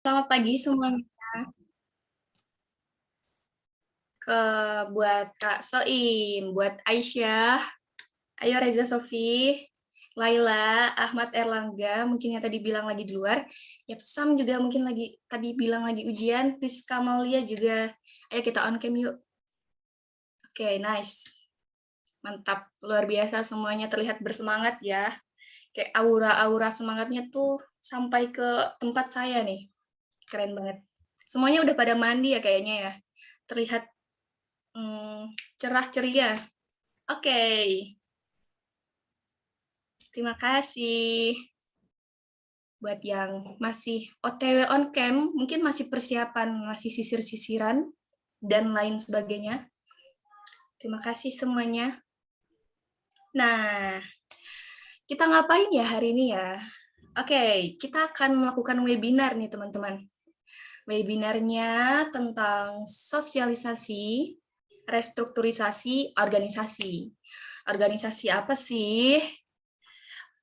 Selamat pagi semuanya ke buat Kak Soim, buat Aisyah, ayo Reza Sofi, Laila, Ahmad Erlangga, mungkin yang tadi bilang lagi di luar, Sam juga mungkin lagi tadi bilang lagi ujian, Rizka Maulia juga, ayo kita on cam yuk. Oke, nice. Mantap, luar biasa semuanya terlihat bersemangat ya. Kayak aura-aura semangatnya tuh sampai ke tempat saya nih. Keren banget. Semuanya udah pada mandi ya kayaknya ya. Terlihat cerah ceria. Oke, terima kasih. Buat yang masih OTW on cam, mungkin masih persiapan, masih sisir-sisiran, dan lain sebagainya. Terima kasih semuanya. Nah, kita ngapain ya hari ini ya? Oke, kita akan melakukan webinar nih teman-teman. Webinarnya tentang sosialisasi, restrukturisasi organisasi. Organisasi apa sih?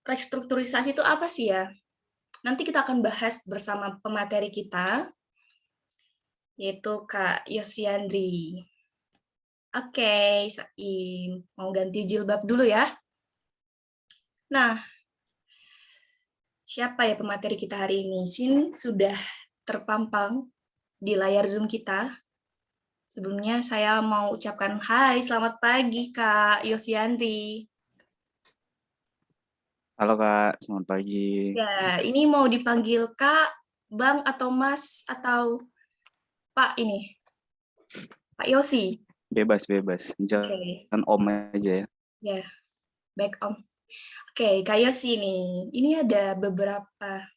Restrukturisasi itu apa sih ya? Nanti kita akan bahas bersama pemateri kita, yaitu Kak Yosiandri. Oke, Saim. Mau ganti jilbab dulu ya. Nah, siapa ya pemateri kita hari ini? Sini sudah terpampang di layar Zoom kita. Sebelumnya saya mau ucapkan hai, selamat pagi Kak Yosiandri. Halo Kak, selamat pagi. Ya, ini mau dipanggil Kak, Bang, atau Mas, atau Pak ini? Pak Yosi. Bebas. Oke, Jangan Om aja ya. ya, baik Om. Oke, Kak Yosi nih. Ini ada beberapa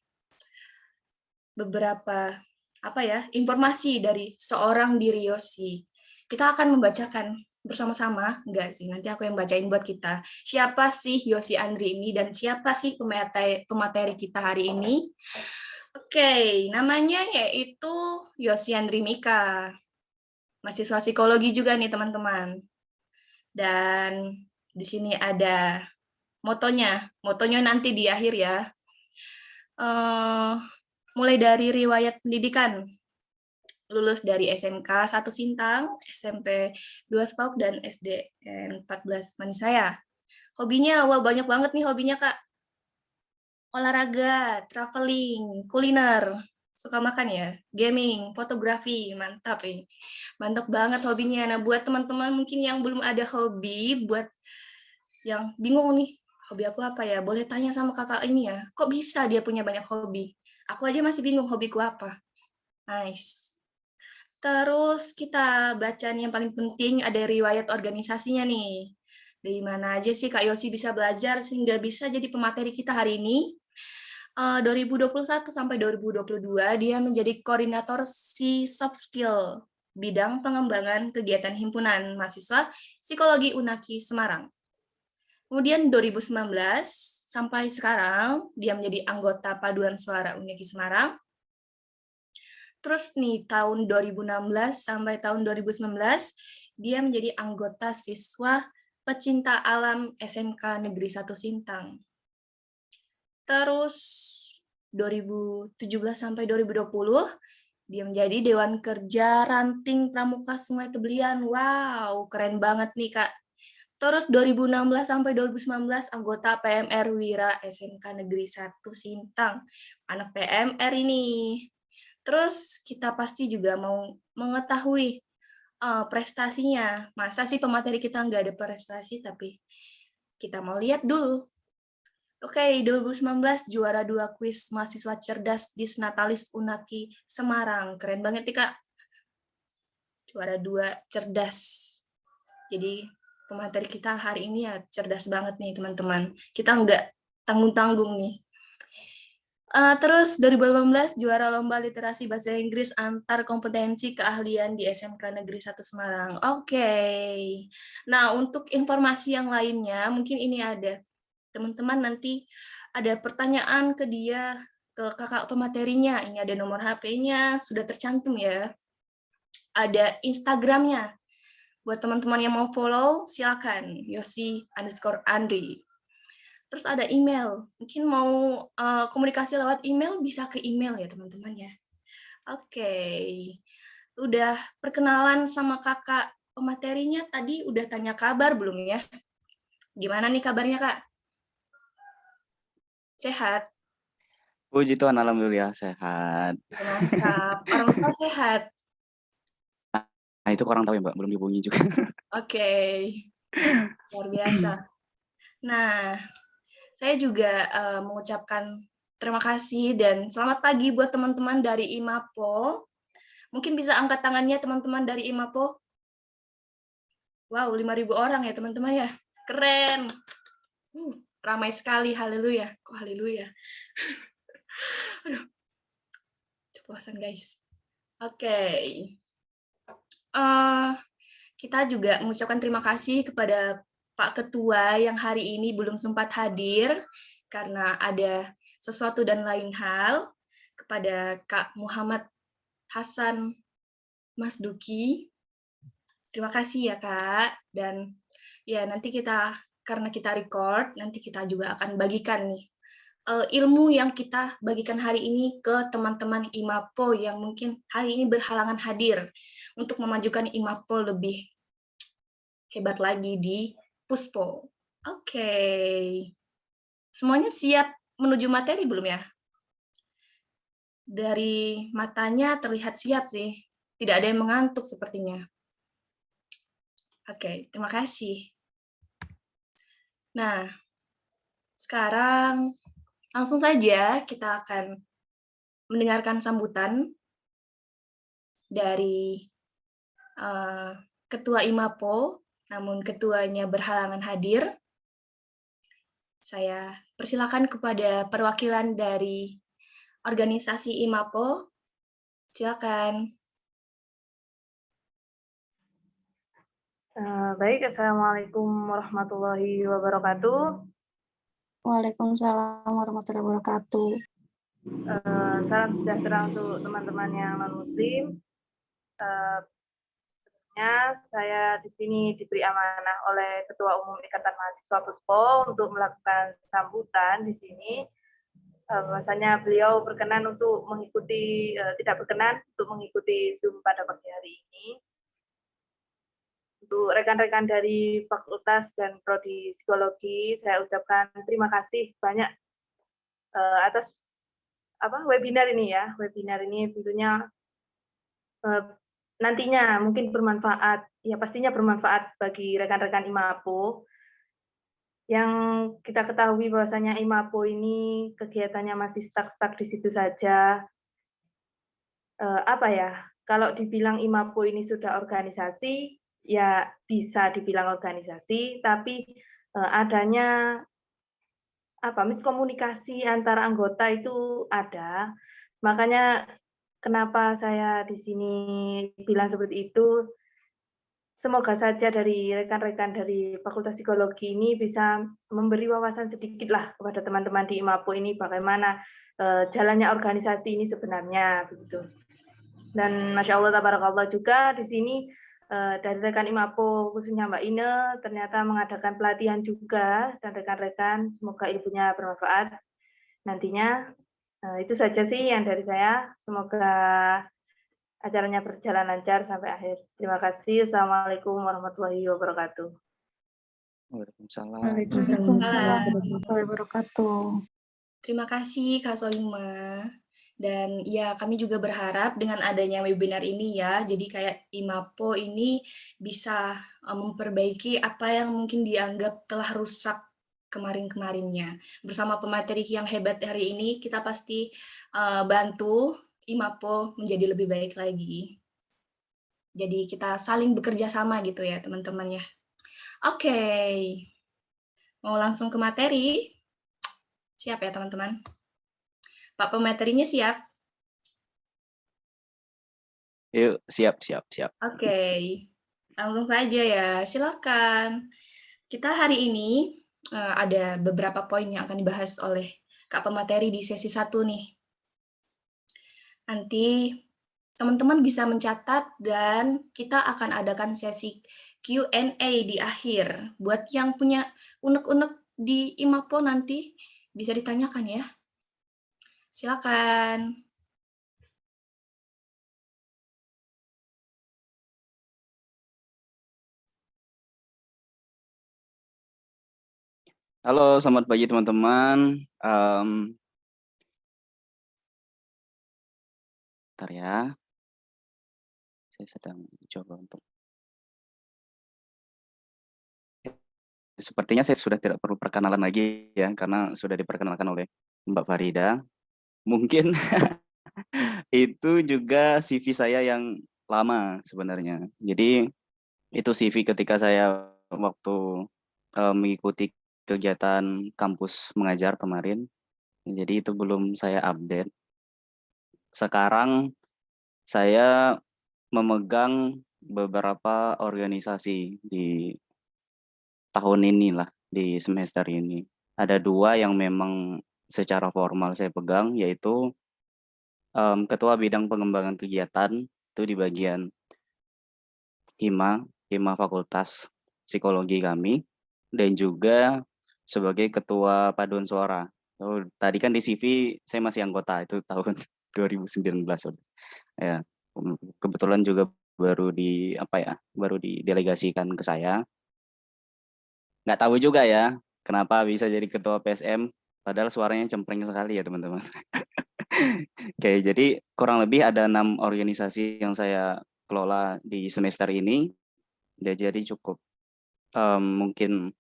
apa ya informasi dari seorang diri Yosi. Kita akan membacakan bersama-sama, enggak sih? Nanti aku yang bacain buat kita. Siapa sih Yosi Andri ini dan siapa sih pemateri kita hari ini? Oke, namanya yaitu Yosi Andri Mika, mahasiswa psikologi juga nih teman-teman. Dan di sini ada motonya nanti di akhir ya. Mulai dari riwayat pendidikan, lulus dari SMK 1 Sintang, SMP 2 Sepauk, dan SDN 14 Manisaya. Hobinya, wah banyak banget nih hobinya Kak. Olahraga, traveling, kuliner, suka makan ya, gaming, fotografi, mantap ini. Mantap banget hobinya. Nah, buat teman-teman mungkin yang belum ada hobi, buat yang bingung nih, hobi aku apa ya? Boleh tanya sama kakak ini ya, kok bisa dia punya banyak hobi? Aku aja masih bingung hobiku apa. Nice. Terus kita baca nih yang paling penting ada riwayat organisasinya nih. Dari mana aja sih Kak Yosi bisa belajar sehingga bisa jadi pemateri kita hari ini. 2021 sampai 2022 dia menjadi koordinator si soft skill bidang pengembangan kegiatan himpunan mahasiswa psikologi Unaki Semarang. Kemudian 2019 sampai sekarang dia menjadi anggota paduan suara Unaki Semarang. Terus nih tahun 2016 sampai tahun 2019 dia menjadi anggota siswa pecinta alam SMK Negeri 1 Sintang. Terus 2017 sampai 2020 dia menjadi Dewan Kerja Ranting Pramuka Sungai Tebelian. Wow, keren banget nih Kak. Terus 2016 sampai 2019 anggota PMR Wira SMK Negeri 1 Sintang. Anak PMR ini. Terus kita pasti juga mau mengetahui prestasinya. Masa sih pemateri kita nggak ada prestasi, tapi kita mau lihat dulu. Oke, 2019 juara 2 kuis mahasiswa cerdas Disnatalis Unaki Semarang. Keren banget nih Kak. Juara 2 cerdas. Jadi pemateri kita hari ini ya cerdas banget nih teman-teman. Kita nggak tanggung-tanggung nih. Terus 2018 juara lomba literasi bahasa Inggris antar kompetensi keahlian di SMK Negeri 1 Semarang. Oke. Nah, untuk informasi yang lainnya, mungkin ini ada. Teman-teman nanti ada pertanyaan ke dia, ke kakak pematerinya. Ini ada nomor HP-nya, sudah tercantum ya. Ada Instagramnya. Buat teman-teman yang mau follow, silakan. Yosi_Andri. Terus ada email. Mungkin mau komunikasi lewat email, bisa ke email ya teman-teman ya. Oke. Udah perkenalan sama kakak pematerinya tadi udah tanya kabar belum ya? Gimana nih kabarnya, Kak? Sehat? Puji Tuhan, alhamdulillah sehat. Oke, mantap. Orang tua sehat? Nah, itu kurang tahu ya, Mbak, belum dihubungi juga. Oke, luar biasa. Nah, saya juga mengucapkan terima kasih dan selamat pagi buat teman-teman dari IMAPO. Mungkin bisa angkat tangannya teman-teman dari IMAPO. Wow, 5.000 orang ya teman-teman ya. Keren. Ramai sekali, haleluya. Kok haleluya? Aduh, ceplosan guys. Oke. Kita juga mengucapkan terima kasih kepada Pak Ketua yang hari ini belum sempat hadir karena ada sesuatu dan lain hal, kepada Kak Muhammad Hasan Mas Duki. Terima kasih ya Kak, dan ya nanti karena kita record, nanti kita juga akan bagikan nih ilmu yang kita bagikan hari ini ke teman-teman IMAPO yang mungkin hari ini berhalangan hadir untuk memajukan IMAPO lebih hebat lagi di Puspo. Oke. Semuanya siap menuju materi belum ya? Dari matanya terlihat siap sih. Tidak ada yang mengantuk sepertinya. Oke, terima kasih. Nah, sekarang langsung saja kita akan mendengarkan sambutan dari Ketua IMAPO, namun ketuanya berhalangan hadir. Saya persilakan kepada perwakilan dari organisasi IMAPO. Silakan. Baik, Assalamualaikum warahmatullahi wabarakatuh. Waalaikumsalam warahmatullahi wabarakatuh. Salam sejahtera untuk teman-teman yang non-muslim. Sebelumnya saya di sini diberi amanah oleh Ketua Umum Ikatan Mahasiswa Puspo untuk melakukan sambutan di sini. Bahwasanya beliau berkenan untuk mengikuti, tidak berkenan untuk mengikuti Zoom pada pagi hari ini. Untuk rekan-rekan dari Fakultas dan Prodi Psikologi, saya ucapkan terima kasih banyak atas webinar ini ya. Webinar ini tentunya nantinya mungkin bermanfaat, ya pastinya bermanfaat bagi rekan-rekan IMAPO. Yang kita ketahui bahwasanya IMAPO ini kegiatannya masih stuck di situ saja. Kalau dibilang IMAPO ini sudah organisasi, ya bisa dibilang organisasi, tapi adanya miskomunikasi antara anggota itu ada. Makanya kenapa saya di sini bilang seperti itu, semoga saja dari rekan-rekan dari Fakultas Psikologi ini bisa memberi wawasan sedikitlah kepada teman-teman di IMAPO ini bagaimana jalannya organisasi ini sebenarnya begitu. Dan Masya Allah, tabarakallah juga di sini dari rekan IMAPO khususnya Mbak Ine ternyata mengadakan pelatihan juga, dan rekan-rekan semoga ilmunya bermanfaat nantinya. Itu saja sih yang dari saya, semoga acaranya berjalan lancar sampai akhir. Terima kasih. Assalamualaikum warahmatullahi wabarakatuh. Waalaikumsalam. Waalaikumsalam warahmatullahi wabarakatuh. Terima kasih Kak Soima. Dan ya kami juga berharap dengan adanya webinar ini ya, jadi kayak IMAPO ini bisa memperbaiki apa yang mungkin dianggap telah rusak kemarin-kemarinnya. Bersama pemateri yang hebat hari ini, kita pasti bantu IMAPO menjadi lebih baik lagi. Jadi kita saling bekerja sama gitu ya teman-teman ya. Oke, mau langsung ke materi? Siap ya teman-teman? Pak pematerinya siap? Yuk, siap. Oke, langsung saja ya, silakan. Kita hari ini ada beberapa poin yang akan dibahas oleh Kak Pemateri di sesi 1 nih. Nanti teman-teman bisa mencatat dan kita akan adakan sesi Q&A di akhir. Buat yang punya unek-unek di IMAPO nanti bisa ditanyakan ya. Silakan. Halo, selamat pagi teman-teman. Bentar ya, saya sedang coba untuk. Sepertinya saya sudah tidak perlu perkenalan lagi ya, karena sudah diperkenalkan oleh Mbak Farida. Mungkin itu juga CV saya yang lama sebenarnya. Jadi itu CV ketika saya waktu mengikuti kegiatan kampus mengajar kemarin. Jadi itu belum saya update. Sekarang saya memegang beberapa organisasi di tahun inilah, di semester ini. Ada 2 yang memang secara formal saya pegang, yaitu ketua bidang pengembangan kegiatan, itu di bagian Hima Fakultas Psikologi kami, dan juga sebagai ketua paduan suara. Oh, tadi kan di CV saya masih anggota, itu tahun 2019. Ya, kebetulan juga baru didelegasikan ke saya. Nggak tahu juga ya, kenapa bisa jadi ketua PSM, padahal suaranya cempreng sekali ya teman-teman. Oke, jadi kurang lebih ada 6 organisasi yang saya kelola di semester ini. Jadi cukup mungkin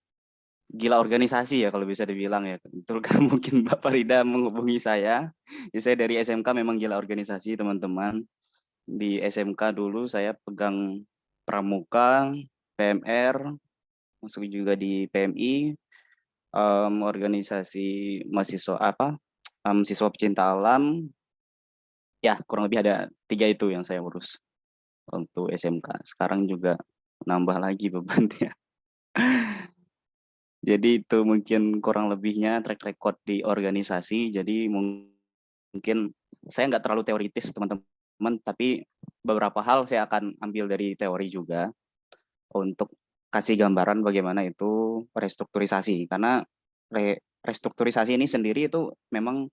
gila organisasi ya kalau bisa dibilang ya. Betul kan mungkin Mbak Farida menghubungi saya. Ya, saya dari SMK memang gila organisasi teman-teman. Di SMK dulu saya pegang pramuka, PMR, masuk juga di PMI, organisasi siswa pecinta alam. Ya kurang lebih ada 3 itu yang saya urus untuk SMK. Sekarang juga nambah lagi bebannya. Jadi itu mungkin kurang lebihnya track record di organisasi. Jadi mungkin saya nggak terlalu teoritis teman-teman, tapi beberapa hal saya akan ambil dari teori juga untuk kasih gambaran bagaimana itu restrukturisasi. Karena restrukturisasi ini sendiri itu memang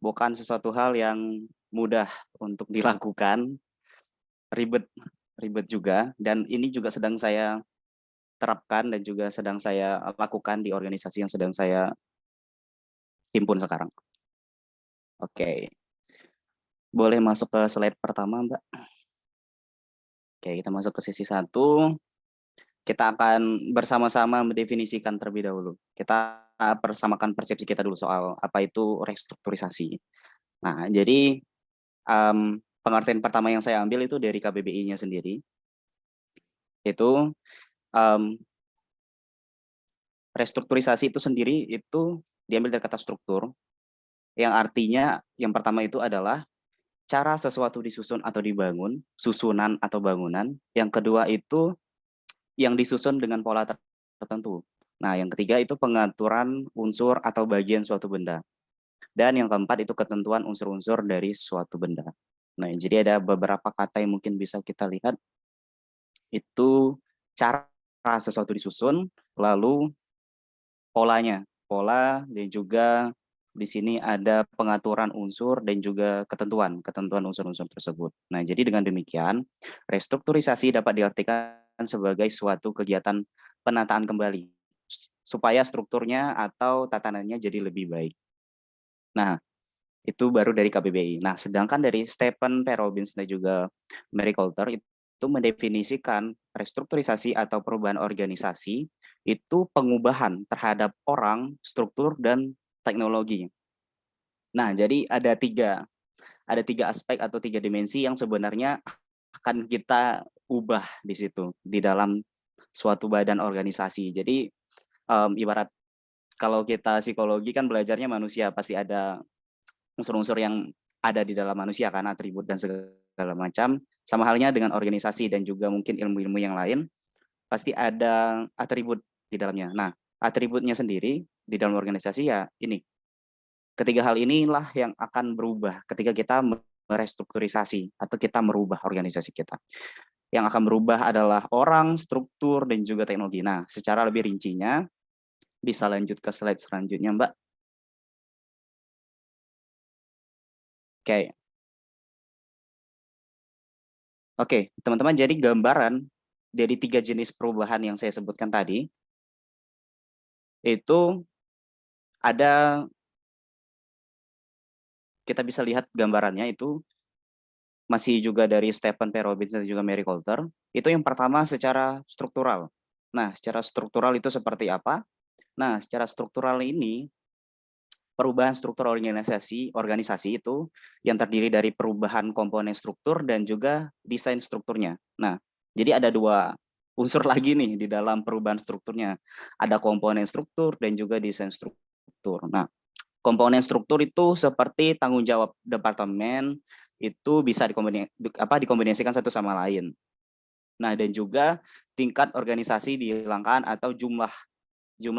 bukan sesuatu hal yang mudah untuk dilakukan, ribet ribet juga, dan ini juga sedang saya terapkan dan juga sedang saya lakukan di organisasi yang sedang saya himpun sekarang. Oke, boleh masuk ke slide pertama, Mbak. Oke, kita masuk ke sesi 1. Kita akan bersama-sama mendefinisikan terlebih dahulu. Kita persamakan persepsi kita dulu soal apa itu restrukturisasi. Nah, jadi pengertian pertama yang saya ambil itu dari KBBI-nya sendiri. Itu restrukturisasi itu sendiri itu diambil dari kata struktur, yang artinya yang pertama itu adalah cara sesuatu disusun atau dibangun, susunan atau bangunan. Yang kedua itu yang disusun dengan pola tertentu. Nah, yang ketiga itu pengaturan unsur atau bagian suatu benda. Dan yang keempat itu ketentuan unsur-unsur dari suatu benda. Nah, jadi ada beberapa kata yang mungkin bisa kita lihat. Itu cara sesuatu disusun, lalu polanya, pola, dan juga di sini ada pengaturan unsur dan juga ketentuan unsur-unsur tersebut. Nah, jadi dengan demikian, restrukturisasi dapat diartikan sebagai suatu kegiatan penataan kembali supaya strukturnya atau tatanannya jadi lebih baik. Nah, itu baru dari KBBI. Nah, sedangkan dari Stephen P. Robbins dan juga Mary Coulter itu mendefinisikan restrukturisasi atau perubahan organisasi itu pengubahan terhadap orang, struktur, dan teknologi. Nah, jadi ada tiga aspek atau 3 dimensi yang sebenarnya akan kita ubah di situ, di dalam suatu badan organisasi. Jadi, ibarat kalau kita psikologi kan belajarnya manusia, pasti ada unsur-unsur yang ada di dalam manusia kan, atribut dan segala macam. Sama halnya dengan organisasi dan juga mungkin ilmu-ilmu yang lain, pasti ada atribut di dalamnya. Nah, atributnya sendiri di dalam organisasi ya ini. Ketiga hal inilah yang akan berubah ketika kita merestrukturisasi atau kita merubah organisasi kita. Yang akan berubah adalah orang, struktur, dan juga teknologi. Nah, secara lebih rincinya, bisa lanjut ke slide selanjutnya, Mbak. Oke. Oke, teman-teman, jadi gambaran dari 3 jenis perubahan yang saya sebutkan tadi, itu ada, kita bisa lihat gambarannya itu masih juga dari Stephen P. Robbins dan juga Mary Coulter. Itu yang pertama secara struktural. Nah, secara struktural itu seperti apa? Nah, secara struktural ini perubahan struktur organisasi itu yang terdiri dari perubahan komponen struktur dan juga desain strukturnya. Nah, jadi ada dua unsur lagi nih di dalam perubahan strukturnya. Ada komponen struktur dan juga desain struktur. Nah, komponen struktur itu seperti tanggung jawab departemen itu bisa dikombinasikan satu sama lain. Nah, dan juga tingkat organisasi dihilangkan atau jumlah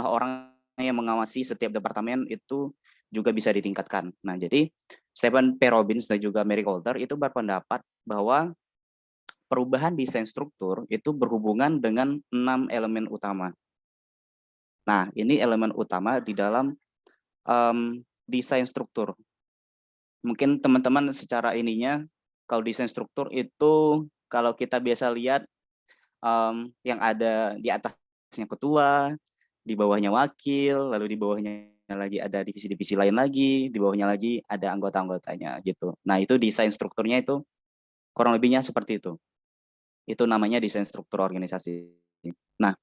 orang yang mengawasi setiap departemen itu juga bisa ditingkatkan. Nah, jadi Stephen P. Robbins dan juga Mary Coulter itu berpendapat bahwa perubahan desain struktur itu berhubungan dengan 6 elemen utama. Nah, ini elemen utama di dalam desain struktur. Mungkin teman-teman secara ininya, kalau desain struktur itu kalau kita biasa lihat yang ada di atasnya ketua, di bawahnya wakil, lalu di bawahnya lagi ada divisi-divisi lain lagi, di bawahnya lagi ada anggota-anggotanya gitu. Nah, itu desain strukturnya itu kurang lebihnya seperti itu. Itu namanya desain struktur organisasi. Nah,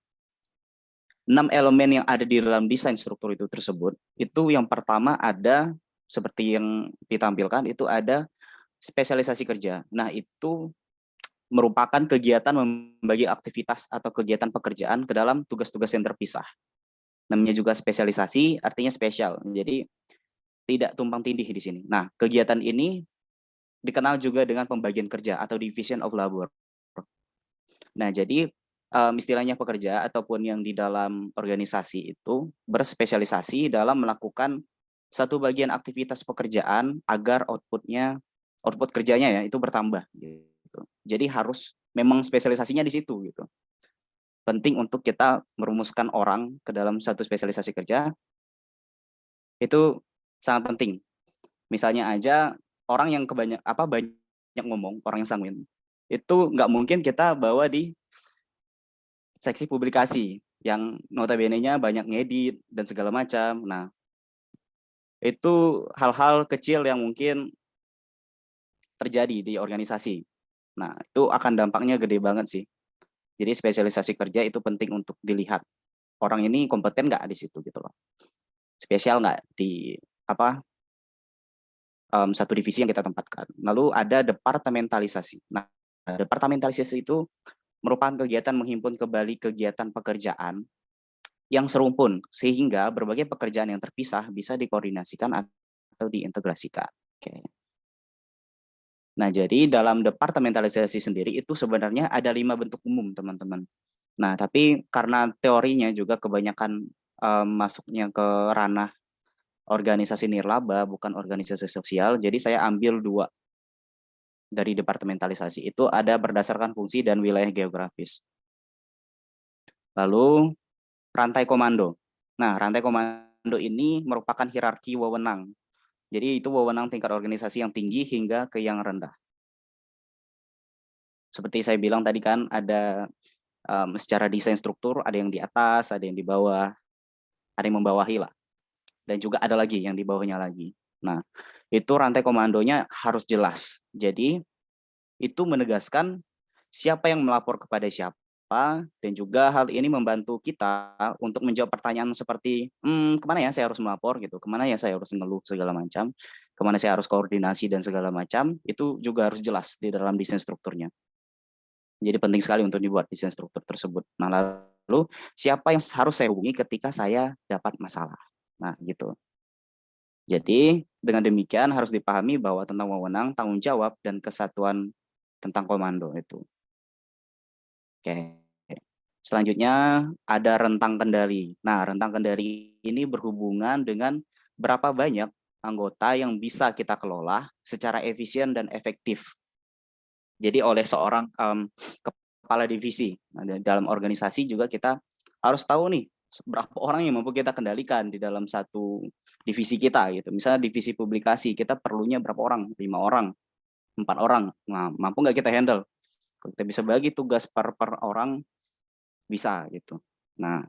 6 elemen yang ada di dalam desain struktur itu tersebut, itu yang pertama ada seperti yang ditampilkan itu ada spesialisasi kerja. Nah, itu merupakan kegiatan membagi aktivitas atau kegiatan pekerjaan ke dalam tugas-tugas yang terpisah. Namanya juga spesialisasi, artinya spesial. Jadi tidak tumpang tindih di sini. Nah, kegiatan ini dikenal juga dengan pembagian kerja atau division of labor. Nah, jadi istilahnya pekerja ataupun yang di dalam organisasi itu berspesialisasi dalam melakukan satu bagian aktivitas pekerjaan agar output kerjanya ya itu bertambah gitu. Jadi harus memang spesialisasinya di situ gitu. Penting untuk kita merumuskan orang ke dalam satu spesialisasi kerja itu sangat penting. Misalnya aja orang yang banyak ngomong, orang yang sanguin, itu nggak mungkin kita bawa di seksi publikasi yang notabene-nya banyak ngedit dan segala macam. Nah, itu hal-hal kecil yang mungkin terjadi di organisasi. Nah, itu akan dampaknya gede banget sih. Jadi spesialisasi kerja itu penting untuk dilihat. Orang ini kompeten nggak di situ gitu loh. Spesial nggak di satu divisi yang kita tempatkan. Lalu ada departementalisasi. Nah, departementalisasi itu merupakan kegiatan menghimpun kembali kegiatan pekerjaan yang serumpun sehingga berbagai pekerjaan yang terpisah bisa dikoordinasikan atau diintegrasikan. Oke. Nah, jadi dalam departementalisasi sendiri itu sebenarnya ada 5 bentuk umum, teman-teman. Nah, tapi karena teorinya juga kebanyakan masuknya ke ranah organisasi nirlaba, bukan organisasi sosial, jadi saya ambil 2 dari departementalisasi. Itu ada berdasarkan fungsi dan wilayah geografis. Lalu rantai komando. Nah, rantai komando ini merupakan hierarki wewenang. Jadi itu wewenang tingkat organisasi yang tinggi hingga ke yang rendah. Seperti saya bilang tadi kan ada secara desain struktur ada yang di atas, ada yang di bawah, ada yang membawahi lah. Dan juga ada lagi yang di bawahnya lagi. Nah, itu rantai komandonya harus jelas. Jadi itu menegaskan siapa yang melapor kepada siapa, dan juga hal ini membantu kita untuk menjawab pertanyaan seperti kemana ya saya harus melapor gitu, kemana ya saya harus ngeluh segala macam, kemana saya harus koordinasi dan segala macam, itu juga harus jelas di dalam desain strukturnya. Jadi penting sekali untuk dibuat desain struktur tersebut. Nah, lalu siapa yang harus saya hubungi ketika saya dapat masalah. Nah, gitu. Jadi dengan demikian harus dipahami bahwa tentang wewenang, tanggung jawab, dan kesatuan tentang komando itu. Oke. Selanjutnya ada rentang kendali. Nah, rentang kendali ini berhubungan dengan berapa banyak anggota yang bisa kita kelola secara efisien dan efektif. Jadi oleh seorang kepala divisi. Nah, dalam organisasi juga kita harus tahu nih berapa orang yang mampu kita kendalikan di dalam satu divisi kita gitu. Misalnya divisi publikasi kita perlunya berapa orang? 5 orang, 4 orang. Nah, mampu nggak kita handle? Kalau kita bisa bagi tugas per orang bisa gitu. Nah,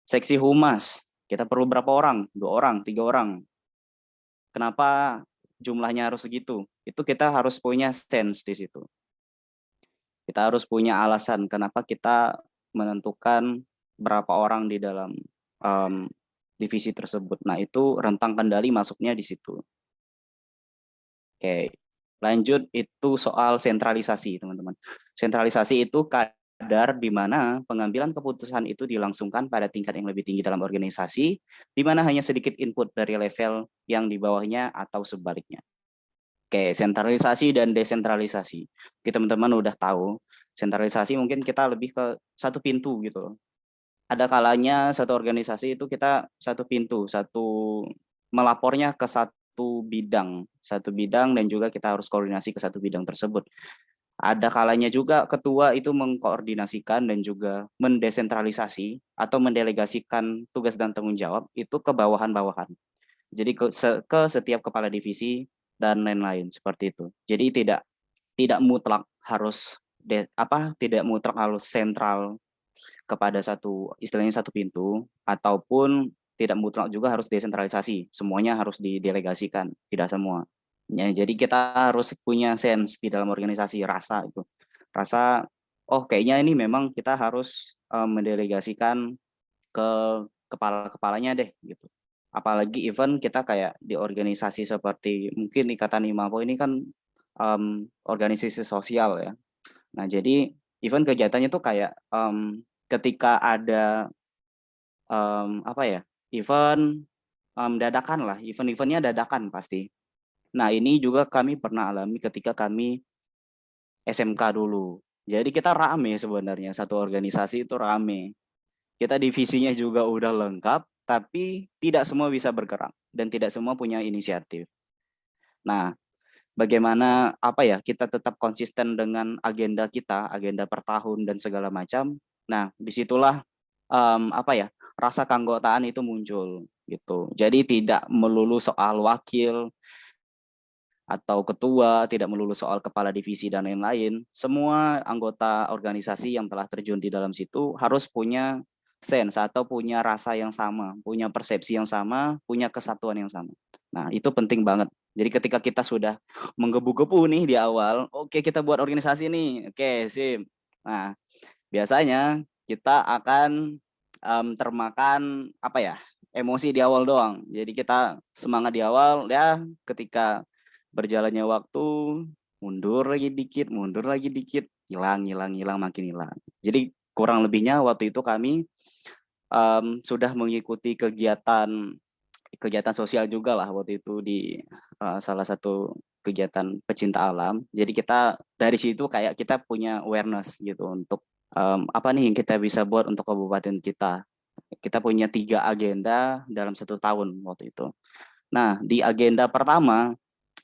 seksi humas Kita perlu berapa orang? 2 orang, 3 orang. Kenapa jumlahnya harus segitu? Itu kita harus punya sense di situ. Kita harus punya alasan kenapa kita menentukan berapa orang di dalam divisi tersebut. Nah, itu rentang kendali masuknya di situ. Oke, lanjut itu soal sentralisasi, teman-teman. Sentralisasi itu kadar di mana pengambilan keputusan itu dilangsungkan pada tingkat yang lebih tinggi dalam organisasi, di mana hanya sedikit input dari level yang di bawahnya atau sebaliknya. Oke, sentralisasi dan desentralisasi. Kita teman-teman udah tahu, sentralisasi mungkin kita lebih ke satu pintu gitu. Ada kalanya satu organisasi itu kita satu pintu, melapornya ke satu bidang dan juga kita harus koordinasi ke satu bidang tersebut. Ada kalanya juga ketua itu mengkoordinasikan dan juga mendesentralisasi atau mendelegasikan tugas dan tanggung jawab itu ke bawahan-bawahan. Jadi ke setiap kepala divisi dan lain-lain seperti itu. Jadi tidak mutlak harus sentral kepada istilahnya satu pintu, ataupun tidak mutlak juga harus desentralisasi, semuanya harus didelegasikan, tidak semua. Ya, jadi kita harus punya sense di dalam organisasi, rasa, oh kayaknya ini memang kita harus mendelegasikan ke kepala-kepalanya deh gitu. Apalagi event kita kayak di organisasi seperti mungkin Ikatan Imapo ini kan organisasi sosial ya. Nah, jadi event kegiatannya tuh kayak ketika ada event dadakan lah, eventnya dadakan pasti. Nah, ini juga kami pernah alami ketika kami SMK dulu. Jadi kita rame sebenarnya, satu organisasi itu rame. Kita divisinya juga udah lengkap, tapi tidak semua bisa bergerak dan tidak semua punya inisiatif. Nah, bagaimana kita tetap konsisten dengan agenda kita, agenda per tahun dan segala macam. Nah, disitulah rasa keanggotaan itu muncul gitu. Jadi tidak melulu soal wakil atau ketua, tidak melulu soal kepala divisi dan lain-lain. Semua anggota organisasi yang telah terjun di dalam situ harus punya sense atau punya rasa yang sama, punya persepsi yang sama, punya kesatuan yang sama. Nah, itu penting banget. Jadi ketika kita sudah menggebu-gebu nih di awal, oke kita buat organisasi nih, oke sip. Nah, biasanya kita akan termakan emosi di awal doang. Jadi kita semangat di awal, ya ketika berjalannya waktu mundur lagi dikit, hilang, makin hilang. Jadi kurang lebihnya waktu itu kami sudah mengikuti kegiatan sosial juga lah waktu itu di salah satu kegiatan pecinta alam. Jadi kita dari situ kayak kita punya awareness gitu untuk apa nih yang kita bisa buat untuk kabupaten kita. Kita punya 3 agenda dalam 1 tahun waktu itu. Nah, di agenda pertama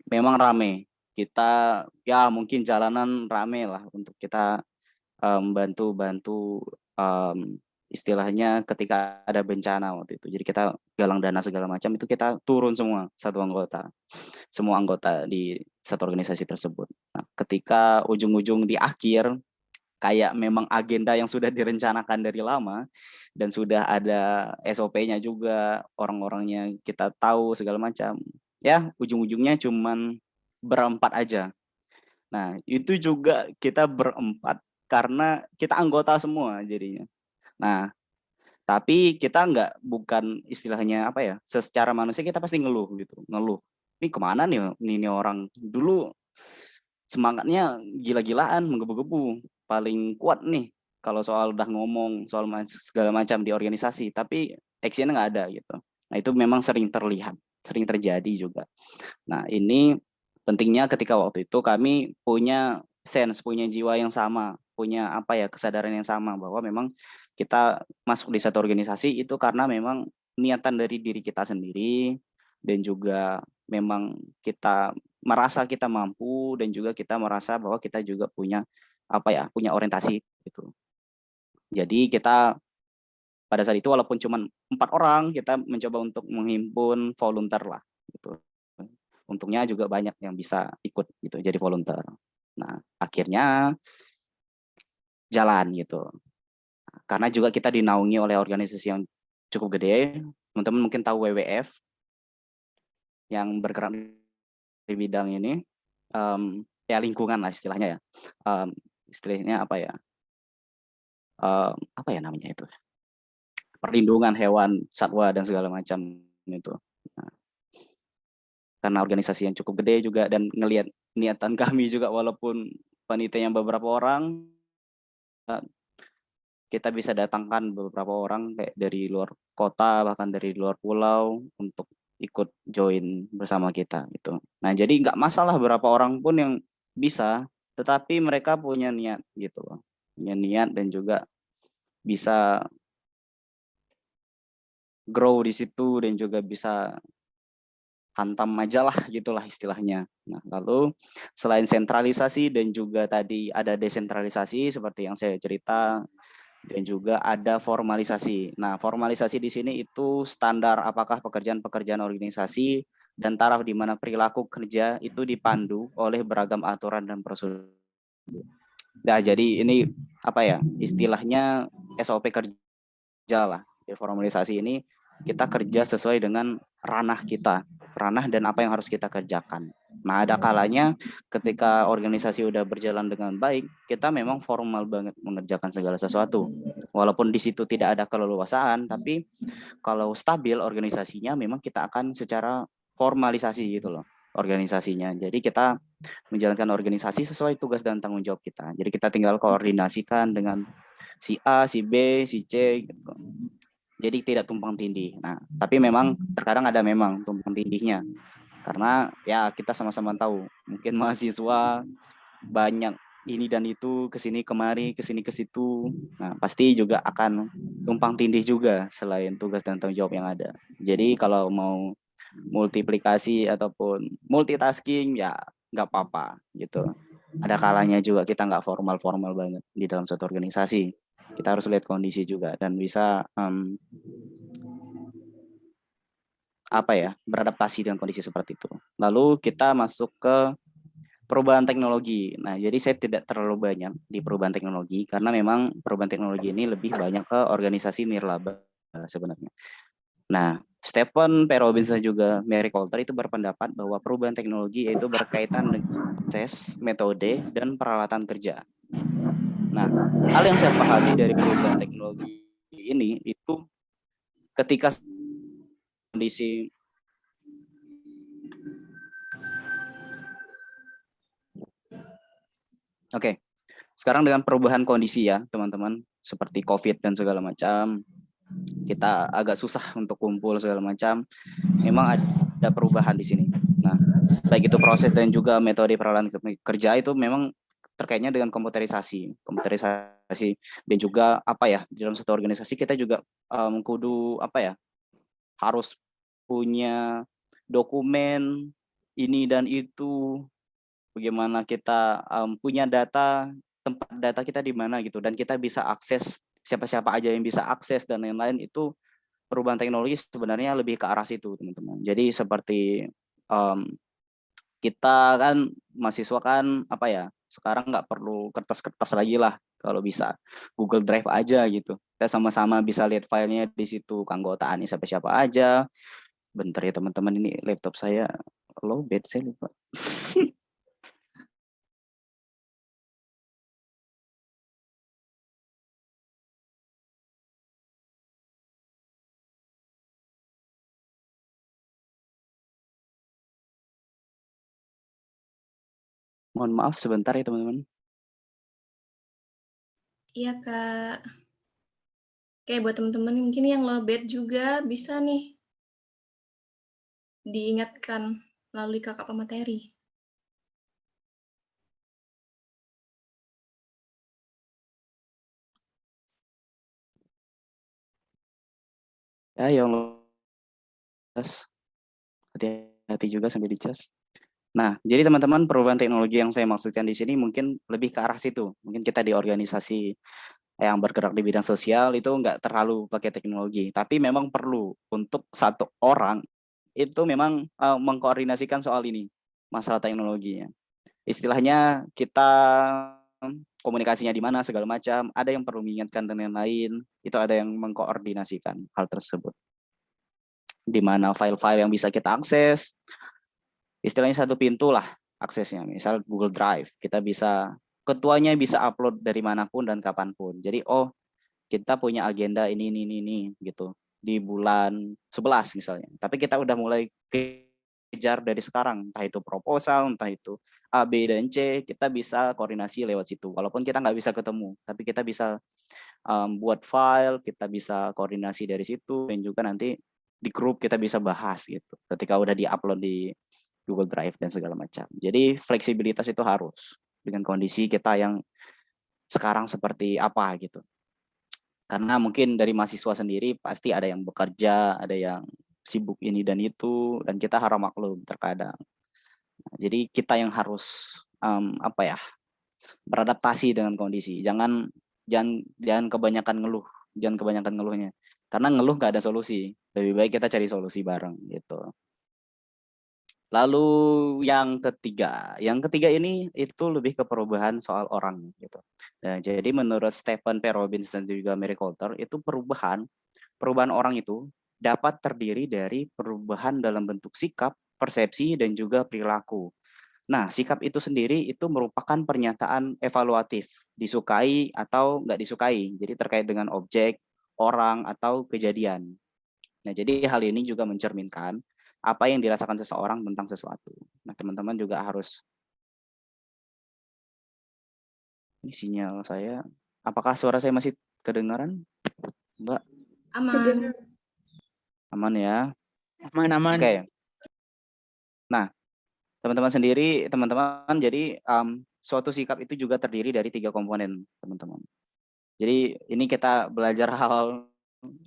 memang rame. Kita ya mungkin jalanan rame lah untuk kita bantu istilahnya ketika ada bencana waktu itu. Jadi kita galang dana segala macam itu kita turun semua semua anggota di satu organisasi tersebut. Nah, ketika ujung-ujung di akhir kayak memang agenda yang sudah direncanakan dari lama dan sudah ada SOP-nya juga, orang-orangnya kita tahu segala macam. Ya, ujung-ujungnya cuman berempat aja. Nah, itu juga kita berempat karena kita anggota semua jadinya. Nah, tapi kita bukan istilahnya secara manusia kita pasti ngeluh gitu, ini kemana nih ini orang dulu semangatnya gila-gilaan, menggebu-gebu, paling kuat nih kalau soal udah ngomong soal segala macam di organisasi, tapi actionnya nggak ada gitu. Nah, itu memang sering terlihat, sering terjadi juga. Nah, ini pentingnya ketika waktu itu kami punya sense, punya jiwa yang sama, punya kesadaran yang sama bahwa memang kita masuk di satu organisasi itu karena memang niatan dari diri kita sendiri dan juga memang kita merasa kita mampu dan juga kita merasa bahwa kita juga punya punya orientasi gitu. Jadi kita pada saat itu walaupun cuma 4 orang kita mencoba untuk menghimpun volunteer lah gitu. Untungnya juga banyak yang bisa ikut gitu jadi volunteer. Nah, akhirnya jalan gitu. Karena juga kita dinaungi oleh organisasi yang cukup gede, teman-teman mungkin tahu WWF yang bergerak di bidang ini, ya lingkungan lah istilahnya ya. Istilahnya apa ya? Apa ya namanya itu? Perlindungan hewan, satwa dan segala macam itu. Nah, karena organisasi yang cukup gede juga dan ngelihat niatan kami juga walaupun panitianya beberapa orang, kita bisa datangkan beberapa orang kayak dari luar kota bahkan dari luar pulau untuk ikut join bersama kita gitu. Nah jadi nggak masalah berapa orang pun yang bisa, tetapi mereka punya niat gitu loh, punya niat dan juga bisa grow di situ dan juga bisa hantam aja lah gitulah istilahnya. Nah lalu selain sentralisasi dan juga tadi ada desentralisasi seperti yang saya cerita, dan juga ada formalisasi. Nah, formalisasi di sini itu standar apakah pekerjaan-pekerjaan organisasi dan taraf di mana perilaku kerja itu dipandu oleh beragam aturan dan prosedur. Nah, jadi ini apa ya? Istilahnya SOP kerja lah. Di formalisasi ini kita kerja sesuai dengan ranah kita, ranah dan apa yang harus kita kerjakan. Nah, ada kalanya ketika organisasi udah berjalan dengan baik, kita memang formal banget mengerjakan segala sesuatu. Walaupun di situ tidak ada keleluasaan, tapi kalau stabil organisasinya memang kita akan secara formalisasi gitu loh organisasinya. Jadi kita menjalankan organisasi sesuai tugas dan tanggung jawab kita. Jadi kita tinggal koordinasikan dengan si A, si B, si C gitu. Jadi tidak tumpang tindih. Nah, tapi memang terkadang ada memang tumpang tindihnya. Karena ya kita sama-sama tahu, mungkin mahasiswa banyak ini dan itu, kesini kemari, kesini ke situ. Nah, pasti juga akan tumpang tindih juga selain tugas dan tanggung jawab yang ada. Jadi kalau mau multiplikasi ataupun multitasking ya nggak apa-apa gitu. Ada kalanya juga kita nggak formal-formal banget di dalam suatu organisasi. Kita harus lihat kondisi juga dan bisa apa ya, beradaptasi dengan kondisi seperti itu. Lalu kita masuk ke perubahan teknologi. Nah, jadi saya tidak terlalu banyak di perubahan teknologi karena memang perubahan teknologi ini lebih banyak ke organisasi nirlaba sebenarnya. Nah, Stephen P. Robinson juga Mary Coulter itu berpendapat bahwa perubahan teknologi itu berkaitan dengan proses, metode, dan peralatan kerja. Nah, hal yang saya pahami dari perubahan teknologi ini itu ketika kondisi Oke, sekarang dengan perubahan kondisi ya teman-teman, seperti COVID dan segala macam, kita agak susah untuk kumpul segala macam, memang ada perubahan di sini. Nah, baik itu proses dan juga metode peralatan kerja itu memang terkaitnya dengan komputerisasi dan juga apa ya, di dalam satu organisasi kita juga kudu apa ya, harus punya dokumen ini dan itu, bagaimana kita punya data, tempat data kita di mana gitu, dan kita bisa akses siapa-siapa aja yang bisa akses dan lain-lain. Itu perubahan teknologi sebenarnya lebih ke arah situ teman-teman. Jadi seperti kita kan mahasiswa kan apa ya, sekarang nggak perlu kertas-kertas lagi lah, kalau bisa Google Drive aja gitu. Kita sama-sama bisa lihat filenya di situ, keanggotaannya siapa-siapa aja. Bentar ya teman-teman, ini laptop saya lowbat, saya lupa. Mohon maaf sebentar ya teman-teman. Iya, Kak. Oke, buat teman-teman mungkin yang lowbat juga bisa nih diingatkan melalui kakak pemateri. Ya, yang luas, hati-hati juga sampai dicas. Nah, jadi teman-teman, perubahan teknologi yang saya maksudkan di sini mungkin lebih ke arah situ. Mungkin kita di organisasi yang bergerak di bidang sosial itu nggak terlalu pakai teknologi, tapi memang perlu untuk satu orang itu memang mengkoordinasikan soal ini, masalah teknologinya. Istilahnya kita komunikasinya di mana segala macam, ada yang perlu mengingatkan dan lain-lain, itu ada yang mengkoordinasikan hal tersebut. di mana file-file yang bisa kita akses, istilahnya satu pintu lah aksesnya. Misal Google Drive, kita bisa, ketuanya bisa upload dari manapun dan kapanpun. Jadi, oh kita punya agenda ini gitu di bulan 11 misalnya. Tapi kita udah mulai kejar dari sekarang, entah itu proposal, entah itu A, B, dan C, kita bisa koordinasi lewat situ. Walaupun kita nggak bisa ketemu, tapi kita bisa buat file, kita bisa koordinasi dari situ, dan juga nanti di grup kita bisa bahas gitu. Ketika udah di-upload di Google Drive dan segala macam. Jadi fleksibilitas itu harus dengan kondisi kita yang sekarang seperti apa gitu. Karena mungkin dari mahasiswa sendiri pasti ada yang bekerja, ada yang sibuk ini dan itu, dan kita harus maklum terkadang. Nah, jadi kita yang harus beradaptasi dengan kondisi. Jangan kebanyakan ngeluh, jangan kebanyakan ngeluhnya. Karena ngeluh nggak ada solusi. Lebih baik kita cari solusi bareng gitu. Lalu yang ketiga ini itu lebih ke perubahan soal orang gitu. Nah, jadi menurut Stephen P. Robbins dan juga Mary Coulter itu perubahan orang itu dapat terdiri dari perubahan dalam bentuk sikap, persepsi, dan juga perilaku. Nah, sikap itu sendiri itu merupakan pernyataan evaluatif, disukai atau nggak disukai. Jadi terkait dengan objek, orang, atau kejadian. Nah, jadi hal ini juga mencerminkan apa yang dirasakan seseorang tentang sesuatu. Nah, teman-teman juga harus, ini sinyal saya, apakah suara saya masih kedengaran, Mbak? Aman. Aman ya? Aman. Oke. Nah, teman-teman jadi suatu sikap itu juga terdiri dari 3 komponen, teman-teman. Jadi ini kita belajar hal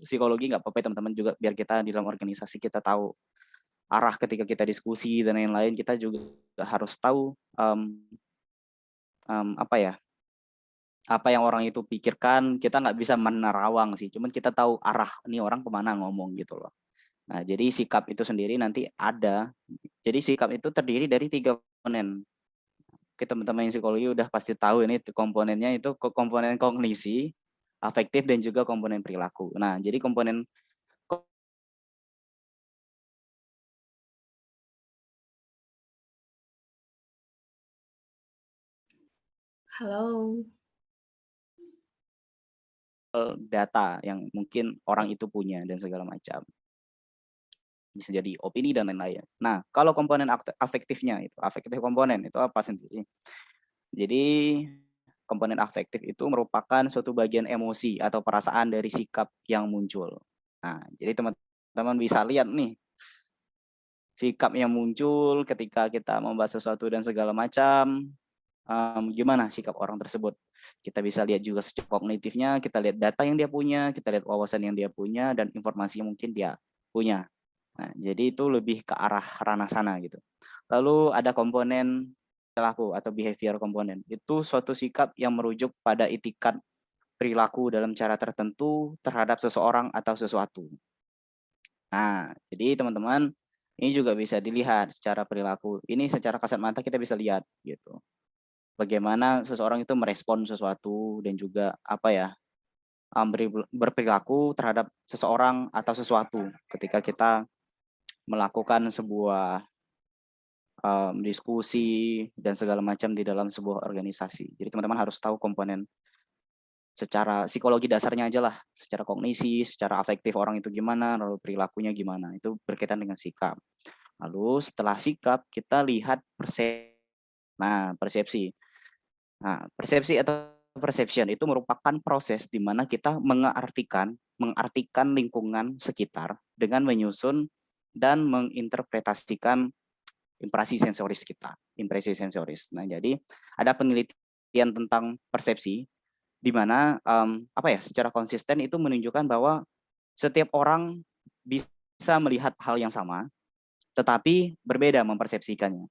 psikologi nggak apa-apa teman-teman, juga biar kita di dalam organisasi kita tahu arah ketika kita diskusi dan lain-lain. Kita juga harus tahu apa yang orang itu pikirkan. Kita nggak bisa menerawang sih, cuman kita tahu arah ini orang kemana ngomong gitu loh. Nah, jadi sikap itu sendiri nanti ada. Jadi sikap itu terdiri dari 3 komponen. Oke, teman-teman yang psikologi udah pasti tahu ini komponennya itu komponen kognisi, afektif, dan juga komponen perilaku. Nah, jadi komponen Halo. data yang mungkin orang itu punya dan segala macam. Bisa jadi opini dan lain-lain. Nah, kalau komponen afektifnya itu, afektif komponen itu apa sendiri? Jadi komponen afektif itu merupakan suatu bagian emosi atau perasaan dari sikap yang muncul. Nah, jadi teman-teman bisa lihat nih sikap yang muncul ketika kita membahas sesuatu dan segala macam. Gimana sikap orang tersebut. Kita bisa lihat juga secara kognitifnya, kita lihat data yang dia punya, kita lihat wawasan yang dia punya, dan informasi yang mungkin dia punya. Nah, jadi itu lebih ke arah ranah sana gitu. Lalu ada komponen perilaku atau behavior komponen. Itu suatu sikap yang merujuk pada itikat perilaku dalam cara tertentu terhadap seseorang atau sesuatu. Nah, jadi teman-teman ini juga bisa dilihat secara perilaku. Ini secara kasat mata kita bisa lihat gitu. Bagaimana seseorang itu merespon sesuatu dan juga berperilaku terhadap seseorang atau sesuatu ketika kita melakukan sebuah diskusi dan segala macam di dalam sebuah organisasi. Jadi teman-teman harus tahu komponen secara psikologi dasarnya aja lah, secara kognisi, secara afektif orang itu gimana, lalu perilakunya gimana, itu berkaitan dengan sikap. Lalu setelah sikap kita lihat persepsi. Nah, persepsi atau perception itu merupakan proses di mana kita mengartikan lingkungan sekitar dengan menyusun dan menginterpretasikan impresi sensoris kita, impresi sensoris. Nah, jadi ada penelitian tentang persepsi di mana secara konsisten itu menunjukkan bahwa setiap orang bisa melihat hal yang sama, tetapi berbeda mempersepsikannya.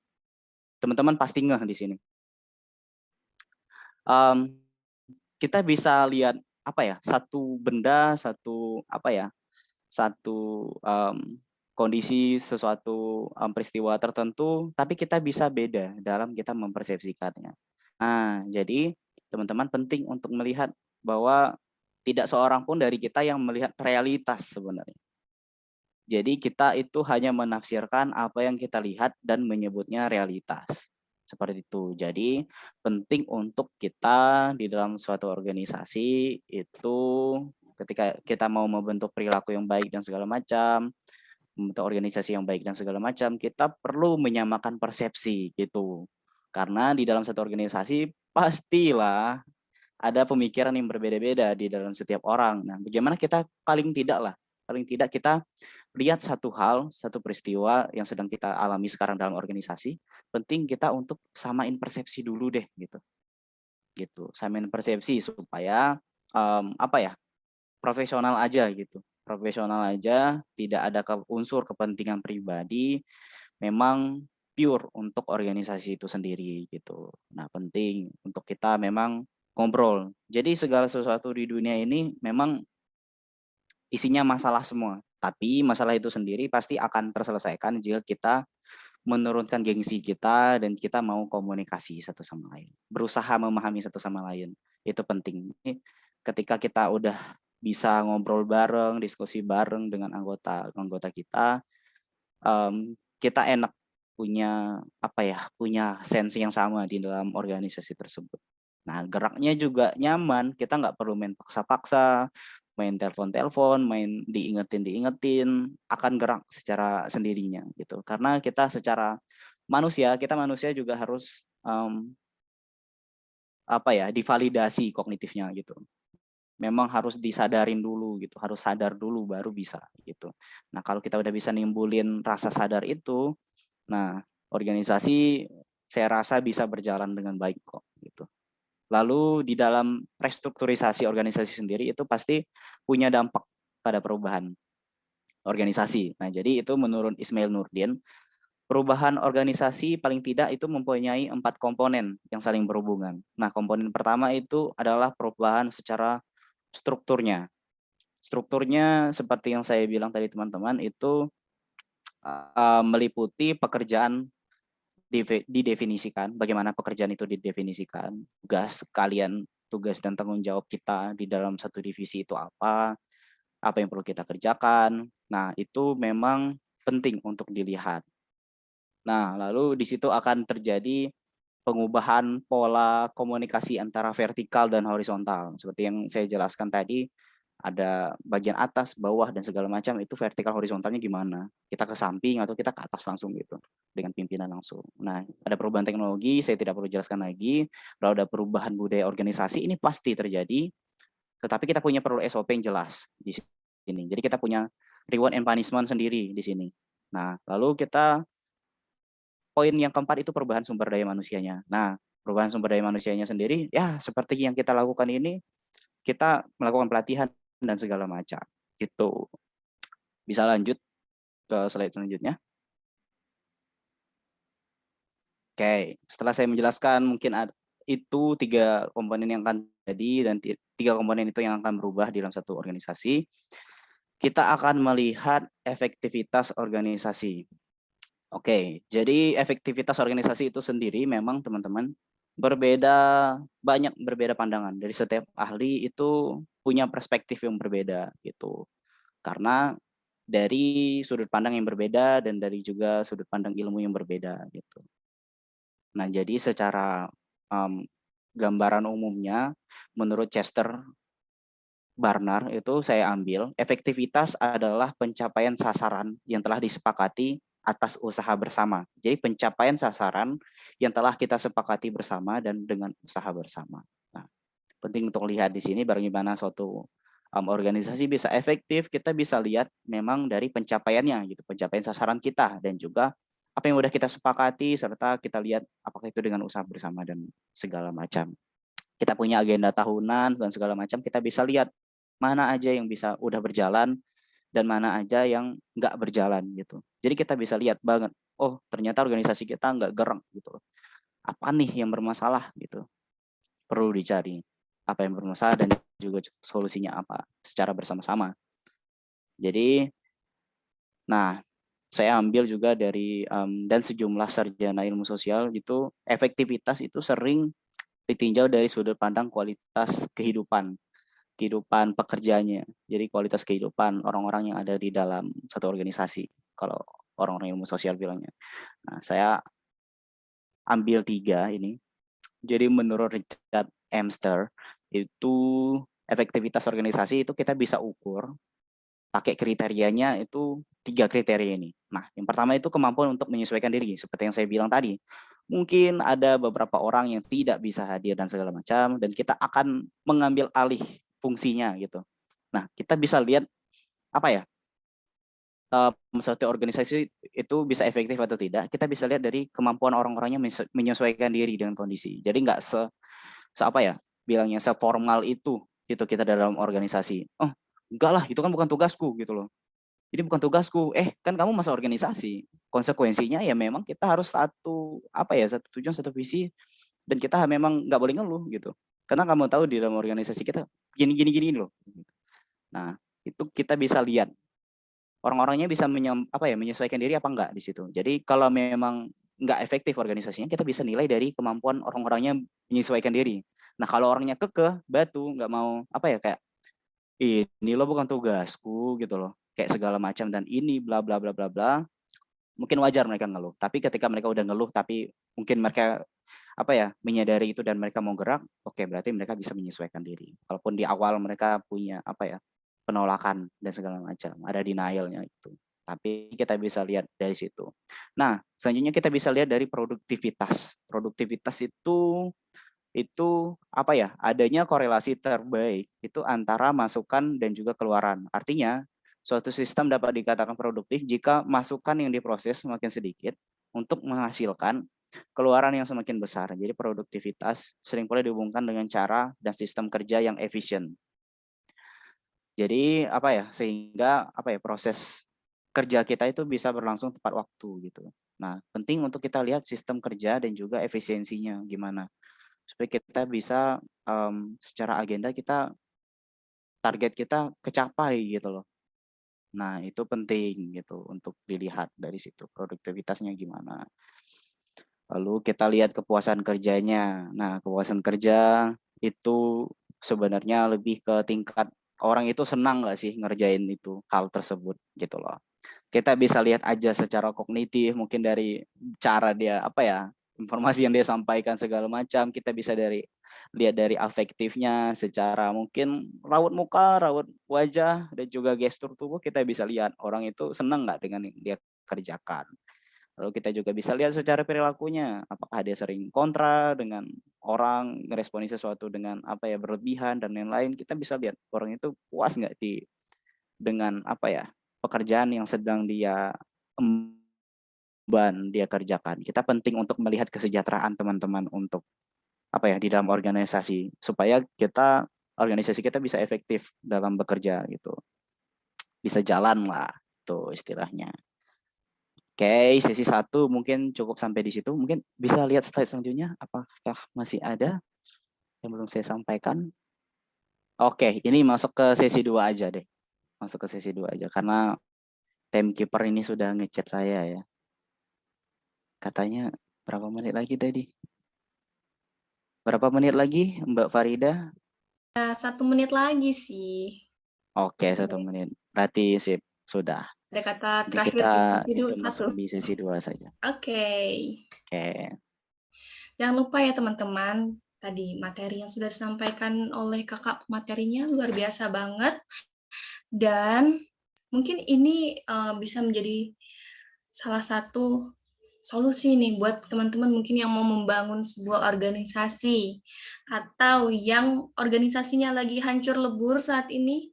Teman-teman pasti ngeh di sini. Kita bisa lihat satu benda, satu kondisi, sesuatu peristiwa tertentu, tapi kita bisa beda dalam kita mempersepsikannya. Nah, jadi teman-teman penting untuk melihat bahwa tidak seorang pun dari kita yang melihat realitas sebenarnya. Jadi kita itu hanya menafsirkan apa yang kita lihat dan menyebutnya realitas. Seperti itu. Jadi penting untuk kita di dalam suatu organisasi itu ketika kita mau membentuk perilaku yang baik dan segala macam, membentuk organisasi yang baik dan segala macam, kita perlu menyamakan persepsi gitu. Karena di dalam satu organisasi pastilah ada pemikiran yang berbeda-beda di dalam setiap orang. Nah, bagaimana kita paling tidak kita lihat satu hal, satu peristiwa yang sedang kita alami sekarang dalam organisasi, penting kita untuk samain persepsi dulu deh gitu. Gitu. Samain persepsi supaya apa ya? Profesional aja gitu. Profesional aja, tidak ada unsur kepentingan pribadi, memang pure untuk organisasi itu sendiri gitu. Nah, penting untuk kita memang ngobrol. Jadi segala sesuatu di dunia ini memang isinya masalah semua. Tapi masalah itu sendiri pasti akan terselesaikan jika kita menurunkan gengsi kita dan kita mau komunikasi satu sama lain. Berusaha memahami satu sama lain. Itu penting. Ketika kita udah bisa ngobrol bareng, diskusi bareng dengan anggota kita, kita enak punya punya sense yang sama di dalam organisasi tersebut. Nah, geraknya juga nyaman, kita nggak perlu main paksa-paksa, main telepon-telepon, main diingetin, akan gerak secara sendirinya gitu. Karena kita secara kita manusia juga harus divalidasi kognitifnya gitu. Memang harus disadarin dulu gitu, harus sadar dulu baru bisa gitu. Nah, kalau kita udah bisa nimbulin rasa sadar itu, nah organisasi saya rasa bisa berjalan dengan baik kok gitu. Lalu di dalam restrukturisasi organisasi sendiri itu pasti punya dampak pada perubahan organisasi. Nah, jadi itu menurut Ismail Nurdin, perubahan organisasi paling tidak itu mempunyai 4 komponen yang saling berhubungan. Nah, komponen pertama itu adalah perubahan secara strukturnya. Strukturnya seperti yang saya bilang tadi teman-teman itu meliputi pekerjaan didefinisikan, bagaimana pekerjaan itu didefinisikan, tugas dan tanggung jawab kita di dalam satu divisi itu apa yang perlu kita kerjakan. Nah, itu memang penting untuk dilihat. Nah, lalu di situ akan terjadi pengubahan pola komunikasi antara vertikal dan horizontal. Seperti yang saya jelaskan tadi, ada bagian atas, bawah, dan segala macam, itu vertikal horizontalnya gimana. Kita ke samping atau kita ke atas langsung gitu, dengan pimpinan langsung. Nah, ada perubahan teknologi, saya tidak perlu jelaskan lagi. Kalau ada perubahan budaya organisasi, ini pasti terjadi, tetapi kita punya perlu SOP yang jelas di sini. Jadi kita punya reward and punishment sendiri di sini. Nah, lalu poin yang keempat itu perubahan sumber daya manusianya. Nah, perubahan sumber daya manusianya sendiri, ya seperti yang kita lakukan ini, kita melakukan pelatihan dan segala macam. Gitu. Bisa lanjut ke slide selanjutnya. Oke, setelah saya menjelaskan mungkin itu 3 komponen yang akan terjadi dan 3 komponen itu yang akan berubah di dalam satu organisasi. Kita akan melihat efektivitas organisasi. Oke, jadi efektivitas organisasi itu sendiri memang teman-teman banyak berbeda pandangan. Dari setiap ahli itu punya perspektif yang berbeda gitu. Karena dari sudut pandang yang berbeda dan dari juga sudut pandang ilmu yang berbeda gitu. Nah, jadi secara gambaran umumnya menurut Chester Barnard itu saya ambil, efektivitas adalah pencapaian sasaran yang telah disepakati atas usaha bersama. Jadi pencapaian sasaran yang telah kita sepakati bersama dan dengan usaha bersama. Nah, penting untuk lihat di sini bagaimana suatu organisasi bisa efektif, kita bisa lihat memang dari pencapaiannya gitu, pencapaian sasaran kita dan juga apa yang udah kita sepakati serta kita lihat apakah itu dengan usaha bersama dan segala macam. Kita punya agenda tahunan dan segala macam, kita bisa lihat mana aja yang bisa udah berjalan dan mana aja yang nggak berjalan gitu. Jadi kita bisa lihat banget, oh ternyata organisasi kita nggak gerak gitu. Apa nih yang bermasalah gitu. Perlu dicari apa yang bermasalah dan juga solusinya apa secara bersama-sama. Jadi, nah saya ambil juga dari dan sejumlah sarjana ilmu sosial itu efektivitas itu sering ditinjau dari sudut pandang kualitas kehidupan. kehidupan pekerjanya. Jadi kualitas kehidupan orang-orang yang ada di dalam satu organisasi, kalau orang-orang ilmu sosial bilangnya. Nah, saya ambil 3 ini. Jadi menurut Richard Amster, itu efektivitas organisasi itu kita bisa ukur pakai kriterianya itu 3 kriteria ini. Nah, yang pertama itu kemampuan untuk menyesuaikan diri, seperti yang saya bilang tadi. Mungkin ada beberapa orang yang tidak bisa hadir dan segala macam, dan kita akan mengambil alih fungsinya gitu. Nah, kita bisa lihat apa ya, suatu organisasi itu bisa efektif atau tidak, kita bisa lihat dari kemampuan orang-orangnya menyesuaikan diri dengan kondisi. Jadi nggak apa ya, bilangnya seformal itu gitu kita dalam organisasi. Oh, enggak lah, itu kan bukan tugasku gitu loh. Jadi bukan tugasku. Kan kamu masa organisasi. Konsekuensinya ya memang kita harus satu apa ya, satu tujuan, satu visi, dan kita memang nggak boleh ngeluh gitu. Karena kamu tahu di dalam organisasi kita gini loh. Nah, itu kita bisa lihat orang-orangnya bisa menyesuaikan diri apa enggak di situ. Jadi kalau memang enggak efektif organisasinya, kita bisa nilai dari kemampuan orang-orangnya menyesuaikan diri. Nah, kalau orangnya kekeh, batu, enggak mau kayak ini lo bukan tugasku gitu loh. Kayak segala macam dan ini bla bla bla bla bla. Mungkin wajar mereka ngeluh. Tapi ketika mereka udah ngeluh tapi mungkin mereka menyadari itu dan mereka mau gerak, oke, berarti mereka bisa menyesuaikan diri. Walaupun di awal mereka punya penolakan dan segala macam, ada denial-nya itu. Tapi kita bisa lihat dari situ. Nah, selanjutnya kita bisa lihat dari produktivitas. Produktivitas itu adanya korelasi terbaik itu antara masukan dan juga keluaran. Artinya, suatu sistem dapat dikatakan produktif jika masukan yang diproses semakin sedikit untuk menghasilkan keluaran yang semakin besar. Jadi produktivitas sering boleh dihubungkan dengan cara dan sistem kerja yang efisien. Jadi sehingga proses kerja kita itu bisa berlangsung tepat waktu gitu. Nah, penting untuk kita lihat sistem kerja dan juga efisiensinya gimana. Supaya kita bisa secara agenda target kita kecapai gitu loh. Nah, itu penting gitu untuk dilihat dari situ produktivitasnya gimana. Lalu kita lihat kepuasan kerjanya. Nah, kepuasan kerja itu sebenarnya lebih ke tingkat orang itu senang nggak sih ngerjain itu hal tersebut gitu loh. Kita bisa lihat aja secara kognitif, mungkin dari cara dia informasi yang dia sampaikan segala macam. Kita bisa lihat dari afektifnya, secara mungkin raut muka, raut wajah, dan juga gestur tubuh. Kita bisa lihat orang itu senang nggak dengan yang dia kerjakan. Lalu kita juga bisa lihat secara perilakunya, apakah dia sering kontra dengan orang, ngeresponi sesuatu dengan berlebihan dan lain-lain. Kita bisa lihat orang itu puas nggak dengan pekerjaan yang sedang dia emban dia kerjakan. Kita penting untuk melihat kesejahteraan teman-teman untuk di dalam organisasi, supaya organisasi kita bisa efektif dalam bekerja gitu. Bisa jalan lah tuh istilahnya. Oke, sesi 1 mungkin cukup sampai di situ. Mungkin bisa lihat slide selanjutnya, apakah masih ada yang belum saya sampaikan? Oke, ini masuk ke sesi 2 aja deh. Masuk ke sesi 2 aja, karena timekeeper ini sudah ngechat saya ya. Katanya berapa menit lagi tadi? Berapa menit lagi, Mbak Farida? 1 menit lagi sih. Oke, 1 menit. Berarti sip, sudah. Ada kata Jadi terakhir kita di itu sesi masuk 1. di sesi 2 saja. Oke. Oke. Jangan lupa ya teman-teman, tadi materi yang sudah disampaikan oleh kakak materinya luar biasa banget. Dan mungkin ini bisa menjadi salah satu solusi nih buat teman-teman mungkin yang mau membangun sebuah organisasi atau yang organisasinya lagi hancur lebur saat ini.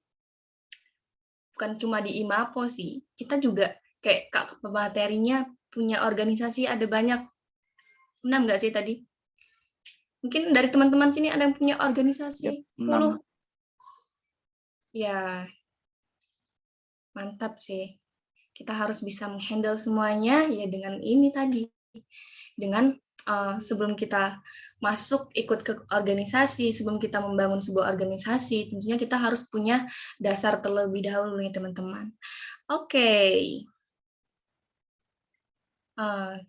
Bukan cuma di IMAPO sih, kita juga kayak kak materinya punya organisasi ada banyak. 6 nggak sih tadi? Mungkin dari teman-teman sini ada yang punya organisasi 10. Ya, mantap sih. Kita harus bisa menghandle semuanya ya dengan ini tadi. Dengan sebelum kita masuk ikut ke organisasi, sebelum kita membangun sebuah organisasi, tentunya kita harus punya dasar terlebih dahulu nih teman-teman. Oke.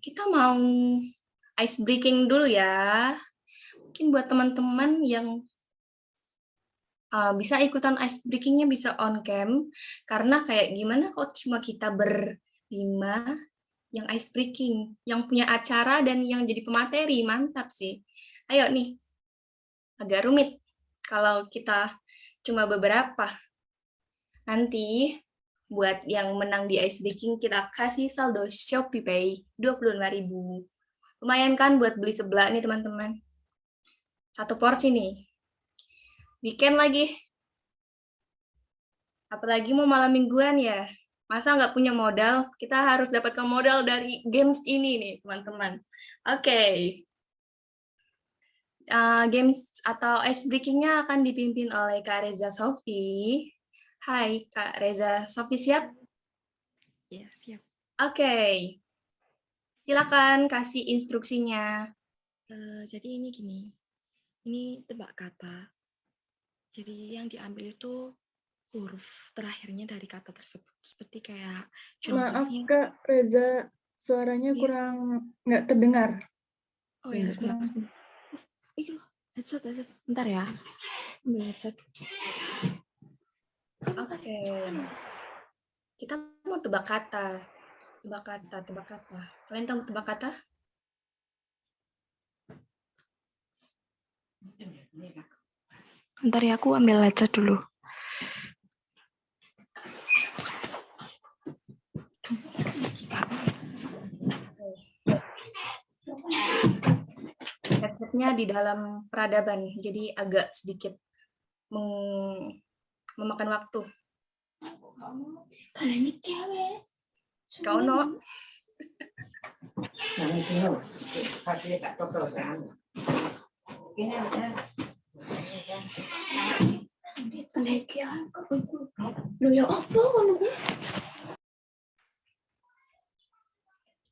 Kita mau ice breaking dulu ya. Mungkin buat teman-teman yang bisa ikutan ice breaking-nya, bisa on cam, karena kayak gimana kok cuma kita berlima yang ice breaking, yang punya acara dan yang jadi pemateri, mantap sih. Ayo nih, agak rumit kalau kita cuma beberapa. Nanti buat yang menang di ice breaking kita kasih saldo ShopeePay 25.000. Lumayan kan buat beli sebelah nih teman-teman. Satu porsi nih. Weekend lagi. Apalagi mau malam mingguan ya. Masa nggak punya modal? Kita harus dapatkan modal dari games ini nih, teman-teman. Oke. Games atau ice breaking-nya akan dipimpin oleh Kak Reza Sofi. Hai, Kak Reza Sofi, siap? Ya, siap. Oke. Silakan kasih instruksinya. Jadi ini gini, ini tebak kata. Jadi yang diambil itu huruf terakhirnya dari kata tersebut. Seperti kayak Maaf contohnya. Kak Reza, suaranya Iya. kurang nggak terdengar. Oh ya, sebentar. Ih, loh, headset. Bentar ya. Ambil headset. Oke. Kita mau tebak kata. Tebak kata. Kalian tahu tebak kata? Bentar ya, aku ambil headset dulu. Headsetnya di dalam peradaban, jadi agak sedikit memakan waktu. Kau no?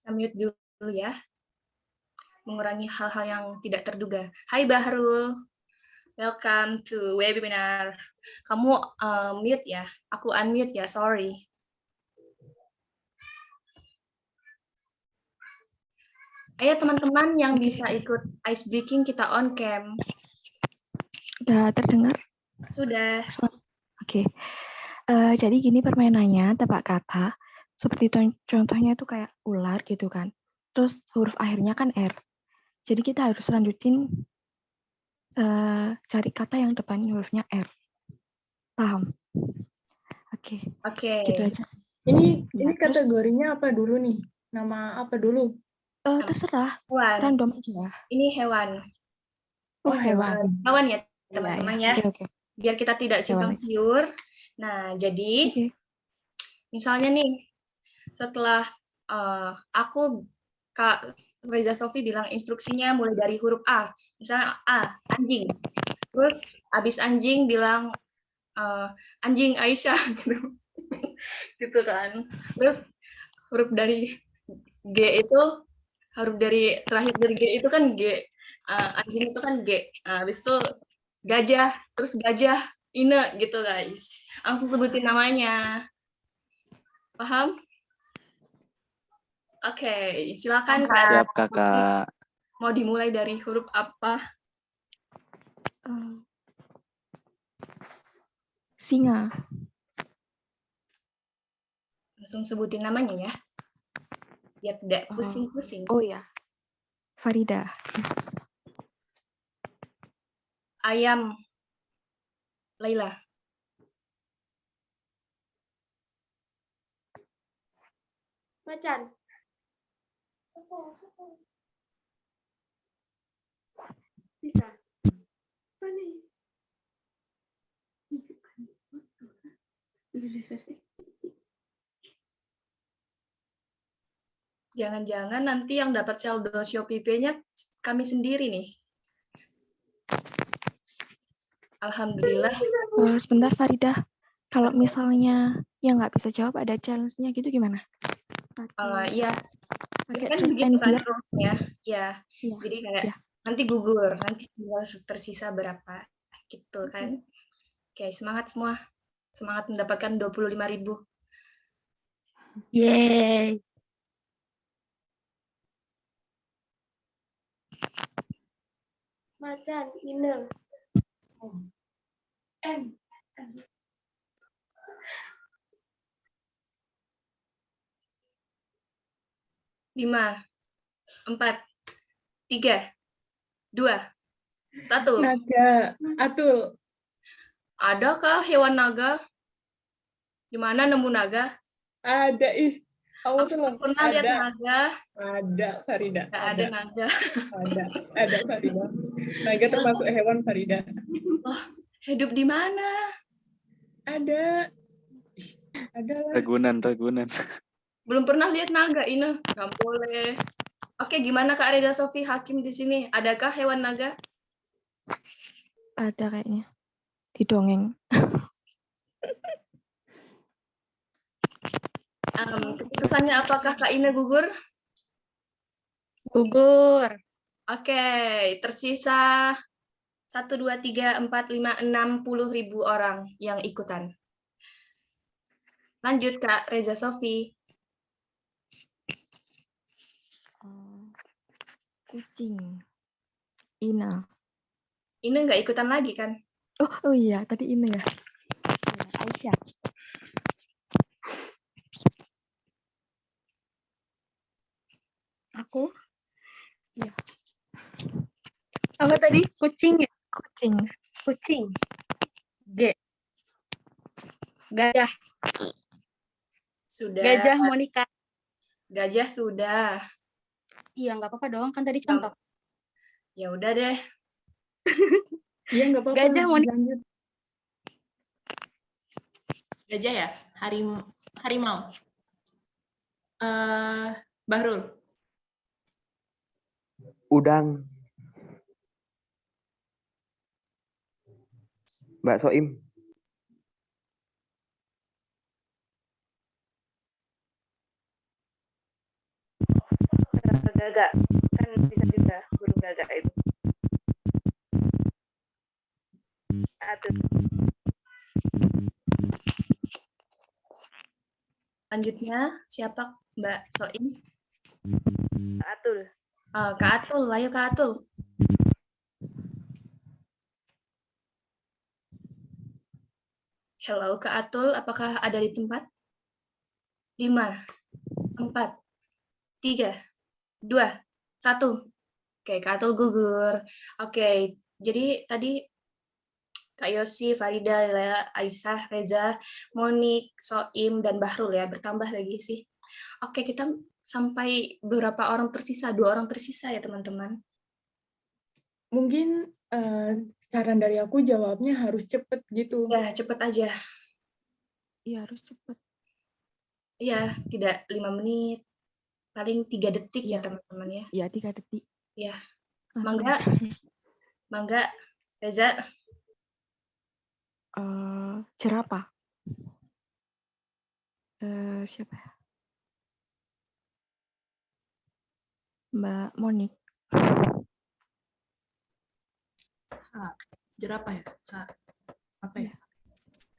Kita mute dulu ya. Mengurangi hal-hal yang tidak terduga. Hai Bahrul. Welcome to webinar. Kamu mute ya? Aku unmute ya, sorry. Ayo teman-teman yang bisa ikut ice breaking kita on cam. Udah terdengar? Sudah. Oke. Jadi gini permainannya, tebak kata. Seperti contohnya itu kayak ular gitu kan. Terus huruf akhirnya kan R. Jadi kita harus lanjutin cari kata yang depan hurufnya R. Paham? Oke. Gitu aja sih. Ini Terus, kategorinya apa dulu nih? Nama apa dulu? terserah. Hewan. Random aja ya. Ini hewan. Oh, hewan. Hewan ya teman-teman ya. Oke. Biar kita tidak simpang siur. Nah, jadi misalnya nih, setelah aku Kak Reza Sofi bilang instruksinya mulai dari huruf A. Misalnya A, anjing. Terus abis anjing bilang anjing Aisyah gitu. Gitu kan. Terus huruf dari G itu, huruf dari terakhir dari G itu kan G. Anjing itu kan G. Habis itu gajah, terus gajah Ine gitu guys. Langsung sebutin namanya. Paham? Oke, silakan Kak. Siap, Kakak. Mau dimulai dari huruf apa? Singa. Langsung sebutin namanya ya. Biar tidak pusing-pusing. Oh ya. Farida. Ayam. Laila. Macan. Bisa. Jangan-jangan nanti yang dapat saldo ShopeePay-nya kami sendiri nih. Alhamdulillah. Sebentar Farida. Kalau misalnya yang nggak bisa jawab ada challenge-nya gitu gimana? Iya. Pakai Kan truth begitu and kan dare. rules-nya. Ya. Jadi kayak nanti gugur, nanti tinggal tersisa berapa gitu kan. Oke, semangat semua. Semangat mendapatkan 25.000. Yeay. Macan, Ine. Lima, 4, 3, 2, 1. Naga, Atul. Adakah hewan naga? Di mana nemu naga? Ada ih. Kamu Aku tuh belum pernah lihat ada. naga. Ada Farida. Nggak ada naga. Ada Farida. Naga termasuk hewan Farida. Oh, hidup di mana? Ada. Ada lah. Ragunan. Belum pernah lihat naga ini. Nggak boleh. Oke, gimana Kak Reda Sofi Hakim di sini? Adakah hewan naga? Ada kayaknya. Di dongeng. Keputusannya apakah Kak Ina gugur? Gugur. Oke, tersisa 1, 2, 3, 4, 5, 60.000 orang yang ikutan. Lanjut Kak Reza Sofi. Kucing. Ina. Ini nggak ikutan lagi kan? Oh iya, tadi Ina ya. Aisyah. Aku? Iya. Apa tadi? Kucing ya? Kucing. Kucing. G. Gajah. Sudah. Gajah Monica. Gajah sudah. Iya, nggak apa-apa dong. Kan tadi contoh. Ya udah deh. Iya nggak apa-apa. Gajah Monica. Lanjut. Gajah ya? Harimau. Bahrul. Udang. Mbak Soim. Gagak. Kan bisa juga burung gagak itu. Atul. Lanjutnya siapa Mbak Soim? Atul. Kak Atul, ayo Kak Atul. Hello Kak Atul, apakah ada di tempat? 5, 4, 3, 2, 1. Oke, Kak Atul gugur. Oke, jadi tadi Kak Yosi, Farida, Lela, Aisyah, Reza, Monik, Soim, dan Bahrul ya, bertambah lagi sih. Oke, kita sampai berapa orang tersisa? 2 orang tersisa ya teman-teman. Mungkin saran dari aku jawabnya harus cepet gitu. Ya, cepet aja. Iya, harus cepet. Iya, tidak 5 menit. Paling 3 detik ya Iya. teman-teman ya. Iya, 3 detik. Iya. Langsung. Mangga, Reza. Jerapah. Siapa ya? Mbak Monik. Jerapah ya? Apa ya?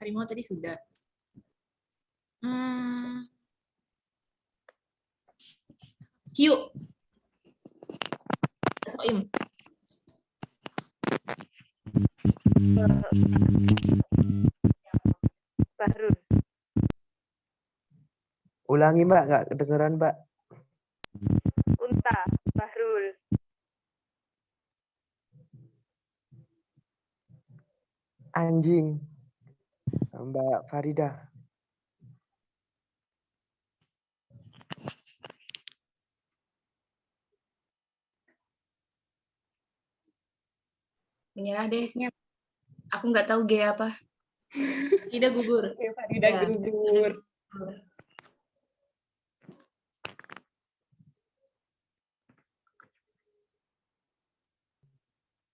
Harimau tadi sudah. Hiu. Soim. Bahrul. Ulangi Mbak, nggak kedengeran Mbak. Unta. Bahrul. Anjing. Mbak Farida. Menyerah deh. Aku nggak tahu G apa. Tidak gugur. Farida Ya. gugur.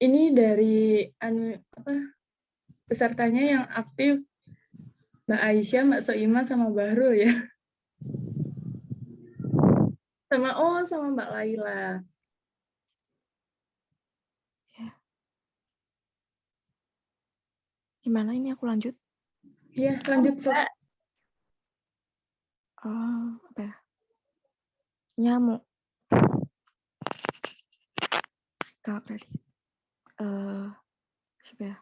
Ini dari pesertanya yang aktif Mbak Aisyah, Mbak Soima, sama Bahrul ya. Sama Mbak Laila. Gimana ini aku lanjut? Iya, lanjut Sof. Apa ya? Nyamuk. Kak berarti. Siapa ya?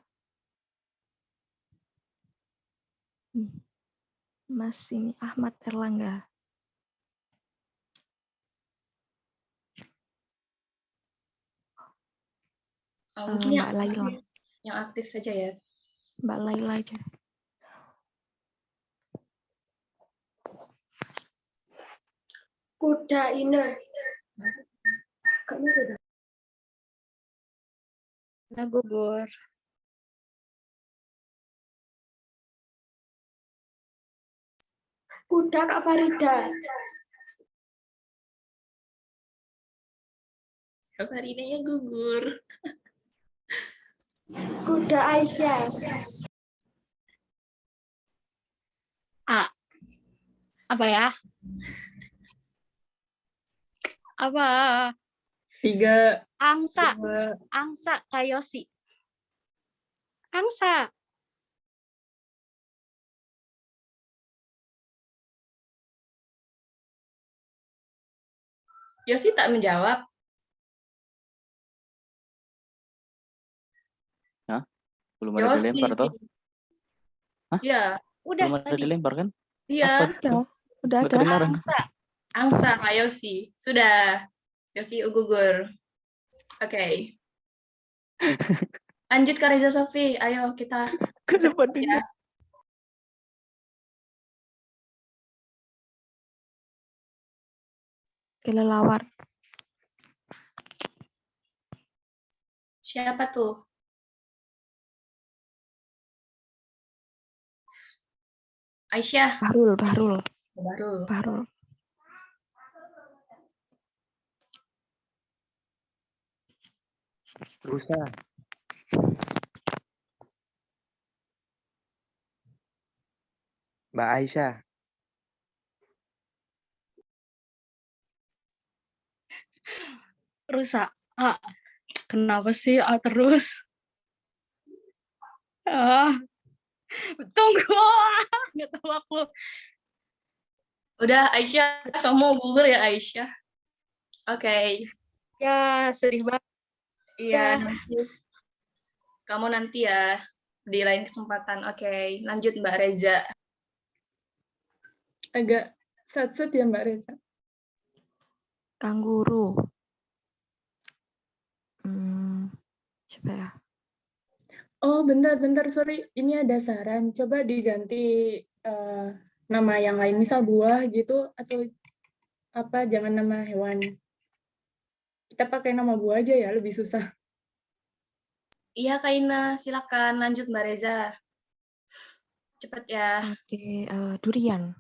Mas ini Ahmad Erlangga. Mungkin Mbak Laila. yang aktif saja ya. Mbak Laila aja. Kuda Ina. Nah, gugur. Kuda Kak Farida. Kak Faridanya gugur. Kuda Aisyah. Apa ya? Apa? 3, Angsa. 2, Angsa Kayosi. Angsa. Yosi tak menjawab. Belum ada Yosi. dilempar toh? Hah? Iya. Udah Belum ada tadi. dilempar kan? Iya. Udah Nggak ada. kedengaran. Angsa Kak Yosi. Sudah. Yosi gugur. Oke. Lanjut Kak Reza Sofi. Ayo kita Kecepatan. ya. Kelelawar. Siapa tuh? Aisyah. Bahrul. Rusa. Mbak Aisyah. Rusak. Kenapa sih terus? Tunggu. Nggak tahu aku. Udah Aisyah, kamu gugur ya Aisyah. Oke. Ya, sedih banget. Iya, kamu nanti ya di lain kesempatan. Oke, lanjut Mbak Reza. agak sat-sat ya Mbak Reza. Kanguru. Siapa ya? Oh, bentar, sorry. Ini ada saran. Coba diganti nama yang lain, misal buah gitu, atau apa, jangan nama hewan. Kita pakai nama buah aja ya, lebih susah. Iya Kak Ina, silakan lanjut Mbak Reza. Cepet ya. Oke, durian.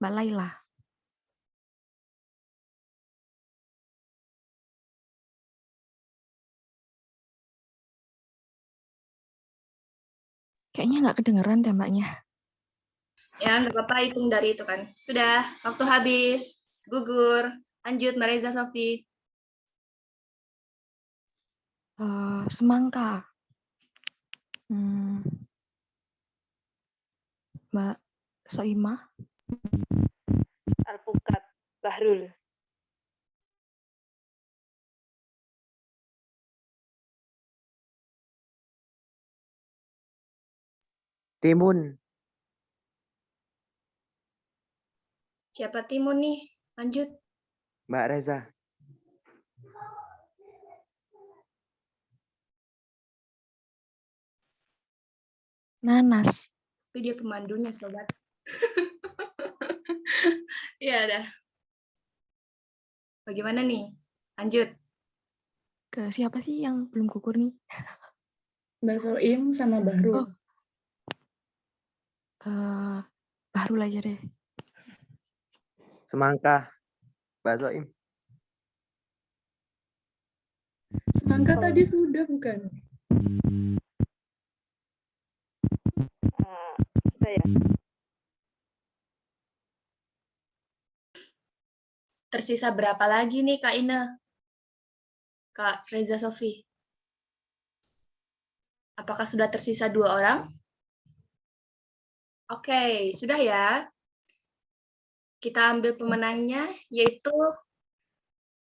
Mbak Laila. Kayaknya nggak kedengeran deh Mbaknya. Ya, nggak apa-apa, hitung dari itu kan. Sudah, waktu habis. Gugur. Lanjut Mbak Reza Sofi. Semangka. Mbak Soimah. Alpukat Bahrul. Timun. Siapa Timun nih? Lanjut. Mbak Reza. Nanas. Tapi dia pemandunya, sobat. Iya, dah. Bagaimana nih? Lanjut. Ke siapa sih yang belum gugur nih? Mbak Soim sama Bahrul. Bahrul aja deh. Semangka. Mbak Soim. Semangka tadi sudah, bukan? Sudah ya. Tersisa berapa lagi nih Kak Ina? Kak Reza Sofi? Apakah sudah tersisa 2 orang? Oke, sudah ya. Kita ambil pemenangnya, yaitu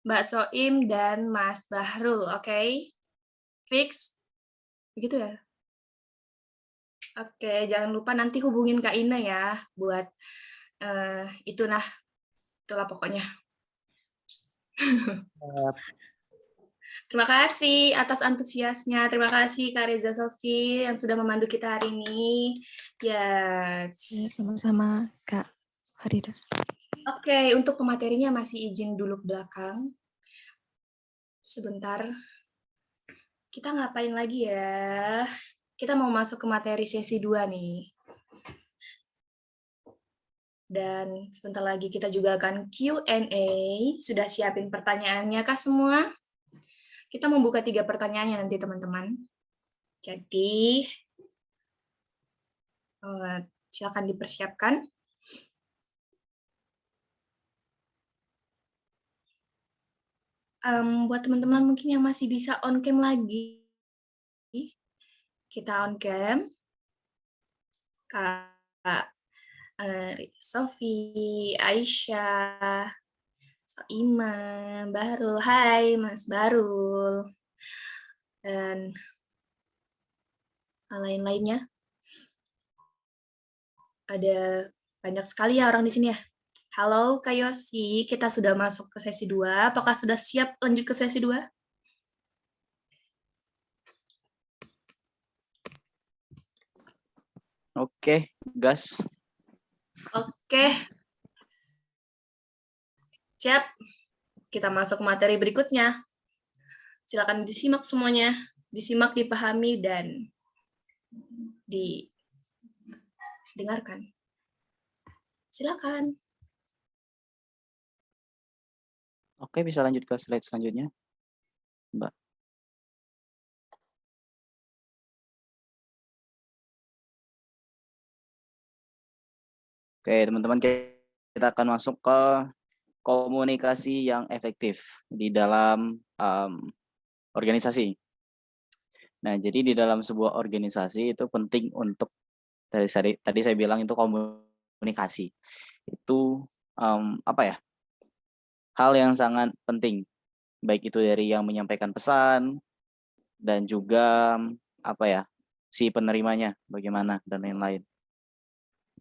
Mbak Soim dan Mas Bahrul, oke? Fix? Begitu ya? Oke, jangan lupa nanti hubungin Kak Ina ya buat itulah pokoknya. Terima kasih atas antusiasnya. Terima kasih Kak Reza Sofi yang sudah memandu kita hari ini. Ya, Yes. sama-sama Kak Farida. Oke, untuk pematerinya masih izin dulu ke belakang. Sebentar. Kita ngapain lagi ya? Kita mau masuk ke materi sesi 2 nih. Dan sebentar lagi kita juga akan Q&A. Sudah siapin pertanyaannya kah semua? Kita membuka 3 pertanyaannya nanti teman-teman. Jadi, silakan dipersiapkan. Buat teman-teman mungkin yang masih bisa on cam lagi, kita on cam. Kak Sofi, Aisyah, Soima, Barul. Hai Mas Barul. Dan lain-lainnya. Ada banyak sekali ya orang di sini ya. Halo Kak Yosi, kita sudah masuk ke sesi 2. Apakah sudah siap lanjut ke sesi 2? Oke, gas. Oke. Siap. Kita masuk ke materi berikutnya. Silakan disimak semuanya. Disimak, dipahami, dan didengarkan. Silakan. Oke, bisa lanjut ke slide selanjutnya, Mbak. Oke, teman-teman, kita akan masuk ke komunikasi yang efektif di dalam organisasi. Nah, jadi di dalam sebuah organisasi itu penting untuk tadi saya bilang itu komunikasi. Itu apa ya? Hal yang sangat penting, baik itu dari yang menyampaikan pesan dan juga apa ya? Si penerimanya bagaimana dan lain-lain.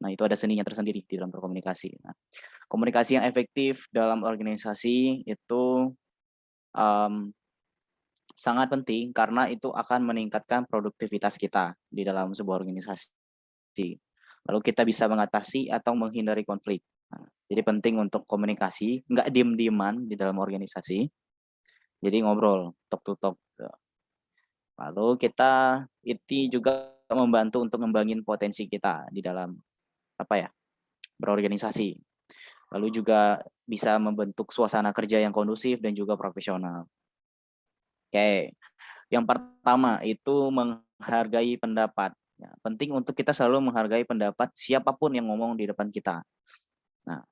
Nah, itu ada seninya tersendiri di dalam berkomunikasi. Nah, komunikasi yang efektif dalam organisasi itu sangat penting karena itu akan meningkatkan produktivitas kita di dalam sebuah organisasi. Lalu kita bisa mengatasi atau menghindari konflik. Nah, jadi penting untuk komunikasi, nggak diem-dieman di dalam organisasi. Jadi ngobrol, talk to talk. Lalu kita itu juga membantu untuk ngembangin potensi kita di dalam berorganisasi. Lalu juga bisa membentuk suasana kerja yang kondusif dan juga profesional. Oke, yang pertama itu menghargai pendapat. Ya, penting untuk kita selalu menghargai pendapat siapapun yang ngomong di depan kita. Nah,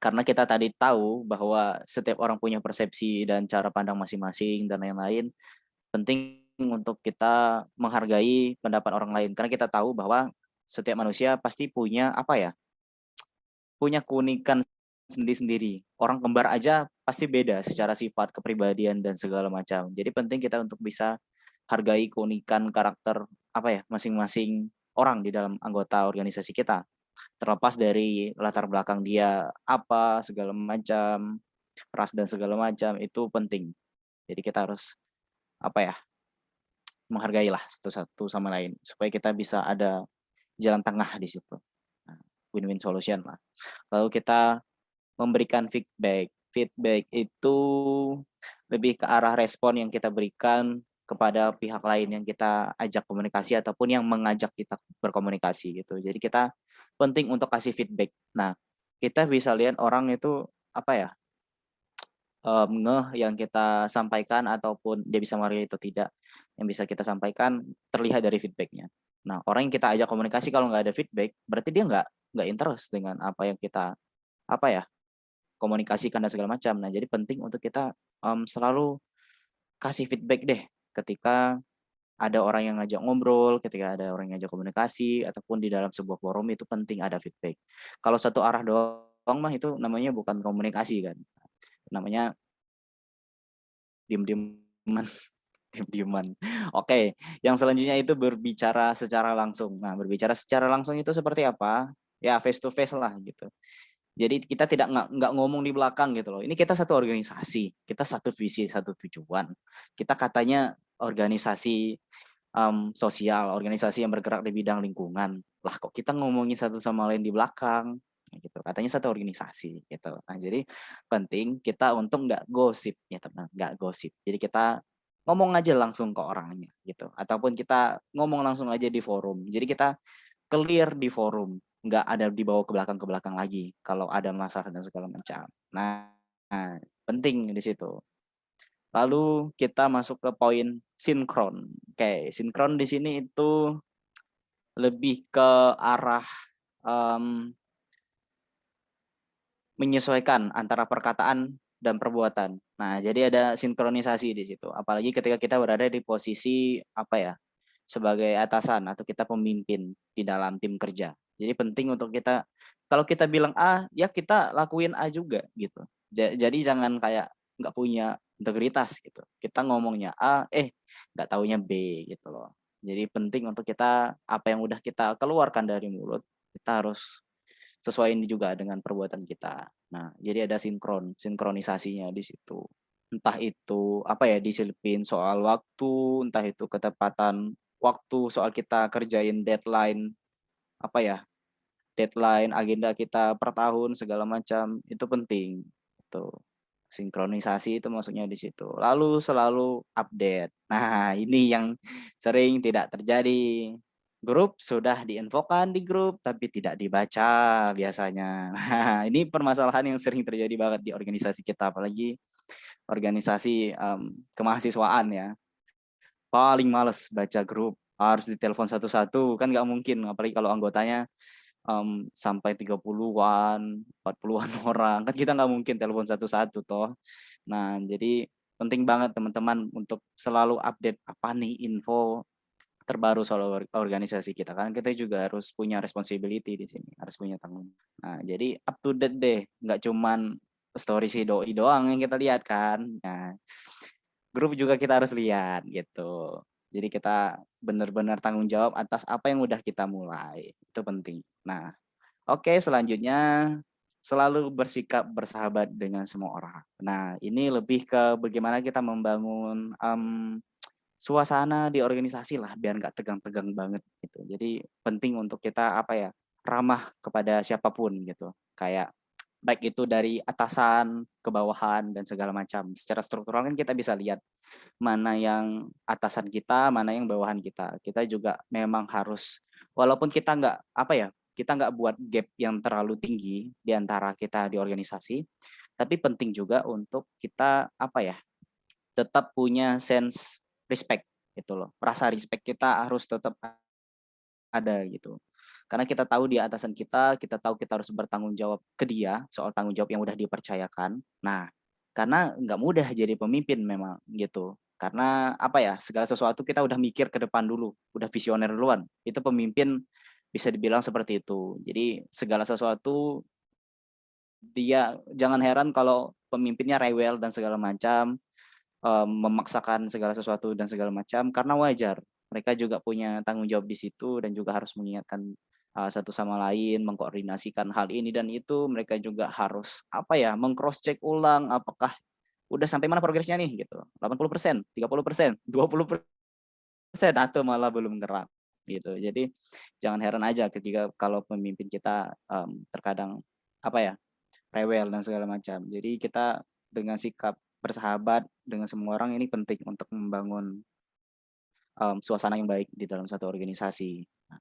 karena kita tadi tahu bahwa setiap orang punya persepsi dan cara pandang masing-masing dan lain-lain, penting untuk kita menghargai pendapat orang lain. Karena kita tahu bahwa setiap manusia pasti punya punya keunikan sendiri-sendiri. Orang kembar aja pasti beda secara sifat, kepribadian dan segala macam. Jadi penting kita untuk bisa hargai keunikan karakter masing-masing orang di dalam anggota organisasi kita. Terlepas dari latar belakang dia apa segala macam, ras dan segala macam, itu penting. Jadi kita harus menghargailah satu sama lain supaya kita bisa ada jalan tengah di situ. Win-win solution lah. Lalu kita memberikan feedback. Feedback itu lebih ke arah respon yang kita berikan kepada pihak lain yang kita ajak komunikasi ataupun yang mengajak kita berkomunikasi gitu. Jadi kita penting untuk kasih feedback. Nah, kita bisa lihat orang itu ngeh yang kita sampaikan ataupun dia bisa menghargai itu tidak. Yang bisa kita sampaikan terlihat dari feedbacknya. Nah, orang yang kita ajak komunikasi kalau nggak ada feedback, berarti dia nggak interest dengan apa yang kita komunikasikan dan segala macam. Nah, jadi penting untuk kita selalu kasih feedback deh ketika ada orang yang ngajak ngobrol, ketika ada orang yang ngajak komunikasi, ataupun di dalam sebuah forum itu penting ada feedback. Kalau satu arah doang mah itu namanya bukan komunikasi kan. Namanya diem-dieman. Diem-dieman. Oke, yang selanjutnya itu berbicara secara langsung. Nah, berbicara secara langsung itu seperti apa? Ya face to face lah gitu. Jadi kita tidak nggak ngomong di belakang gitu loh. Ini kita satu organisasi, kita satu visi, satu tujuan. Kita katanya organisasi sosial, organisasi yang bergerak di bidang lingkungan. Lah kok kita ngomongin satu sama lain di belakang? Gitu. Katanya satu organisasi gitu. Nah, jadi penting kita untuk nggak gosip ya teman, nggak gosip. Jadi kita ngomong aja langsung ke orangnya gitu. Ataupun kita ngomong langsung aja di forum. Jadi kita clear di forum, nggak ada dibawa ke belakang lagi kalau ada masalah dan segala macam. Nah, penting di situ. Lalu kita masuk ke poin sinkron. Oke, sinkron di sini itu lebih ke arah menyesuaikan antara perkataan dan perbuatan. Nah, jadi ada sinkronisasi di situ. Apalagi ketika kita berada di posisi apa ya, sebagai atasan atau kita pemimpin di dalam tim kerja. Jadi penting untuk kita, kalau kita bilang A, ya kita lakuin A juga gitu. Jadi jangan kayak nggak punya integritas gitu. Kita ngomongnya A, nggak taunya B gitu loh. Jadi penting untuk kita apa yang udah kita keluarkan dari mulut, kita harus sesuaiin juga dengan perbuatan kita. Nah, jadi ada sinkronisasinya di situ. Entah itu apa ya, disiplin soal waktu, entah itu ketepatan waktu soal kita kerjain deadline, apa ya, deadline agenda kita per tahun segala macam, itu penting. Itu sinkronisasi itu maksudnya di situ. Lalu selalu update. Nah, ini yang sering tidak terjadi. Grup sudah diinfokan di grup tapi tidak dibaca biasanya. Nah, ini permasalahan yang sering terjadi banget di organisasi kita, apalagi organisasi kemahasiswaan ya. Paling males baca grup, harus ditelepon satu-satu, kan nggak mungkin, apalagi kalau anggotanya sampai 30-an, 40-an orang, kan kita nggak mungkin telepon satu-satu toh. Nah, jadi penting banget teman-teman untuk selalu update apa nih info terbaru soal organisasi kita, kan kita juga harus punya responsibility di sini, harus punya tanggung. Nah, jadi up to date deh, nggak cuman story si doi doang yang kita lihat kan. Nah, grup juga kita harus lihat gitu. Jadi kita benar-benar tanggung jawab atas apa yang udah kita mulai. Itu penting. Nah, oke, selanjutnya selalu bersikap bersahabat dengan semua orang. Nah, ini lebih ke bagaimana kita membangun suasana di organisasi lah biar nggak tegang-tegang banget gitu. Jadi penting untuk kita apa ya, ramah kepada siapapun gitu. Kayak baik itu dari atasan ke bawahan dan segala macam. Secara struktural kan kita bisa lihat mana yang atasan kita, mana yang bawahan kita. Kita juga memang harus, walaupun kita nggak apa ya, kita nggak buat gap yang terlalu tinggi di antara kita di organisasi, tapi penting juga untuk kita apa ya, tetap punya sense respect gitu loh. Rasa respect kita harus tetap ada gitu. Karena kita tahu dia atasan kita tahu kita harus bertanggung jawab ke dia soal tanggung jawab yang udah dipercayakan. Nah, karena nggak mudah jadi pemimpin memang gitu. Karena apa ya, segala sesuatu kita udah mikir ke depan dulu, udah visioner duluan. Itu pemimpin bisa dibilang seperti itu. Jadi segala sesuatu dia, jangan heran kalau pemimpinnya rewel dan segala macam, memaksakan segala sesuatu dan segala macam, karena wajar. Mereka juga punya tanggung jawab di situ dan juga harus mengingatkan satu sama lain, mengkoordinasikan hal ini dan itu. Mereka juga harus apa ya, meng-cross check ulang apakah udah sampai mana progresnya nih gitu. 80%, 30%, 20% atau malah belum gerak gitu. Jadi jangan heran aja ketika kalau pemimpin kita terkadang apa ya, rewel dan segala macam. Jadi kita dengan sikap bersahabat dengan semua orang ini penting untuk membangun suasana yang baik di dalam satu organisasi. Nah,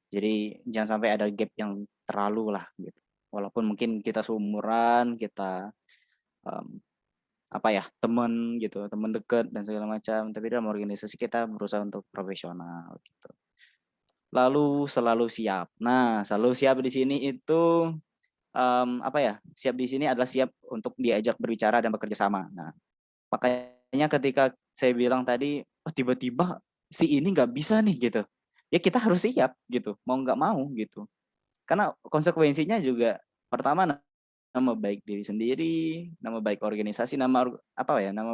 jadi jangan sampai ada gap yang terlalu lah gitu. Walaupun mungkin kita seumuran, kita apa ya, teman gitu, teman dekat dan segala macam, tapi dalam organisasi kita berusaha untuk profesional gitu. Lalu selalu siap. Nah, selalu siap di sini itu apa ya, siap di sini adalah siap untuk diajak berbicara dan bekerja sama. Nah, makanya ketika saya bilang tadi, oh tiba-tiba si ini nggak bisa nih gitu, ya kita harus siap gitu, mau nggak mau gitu. Karena konsekuensinya juga pertama nama baik diri sendiri, nama baik organisasi, nama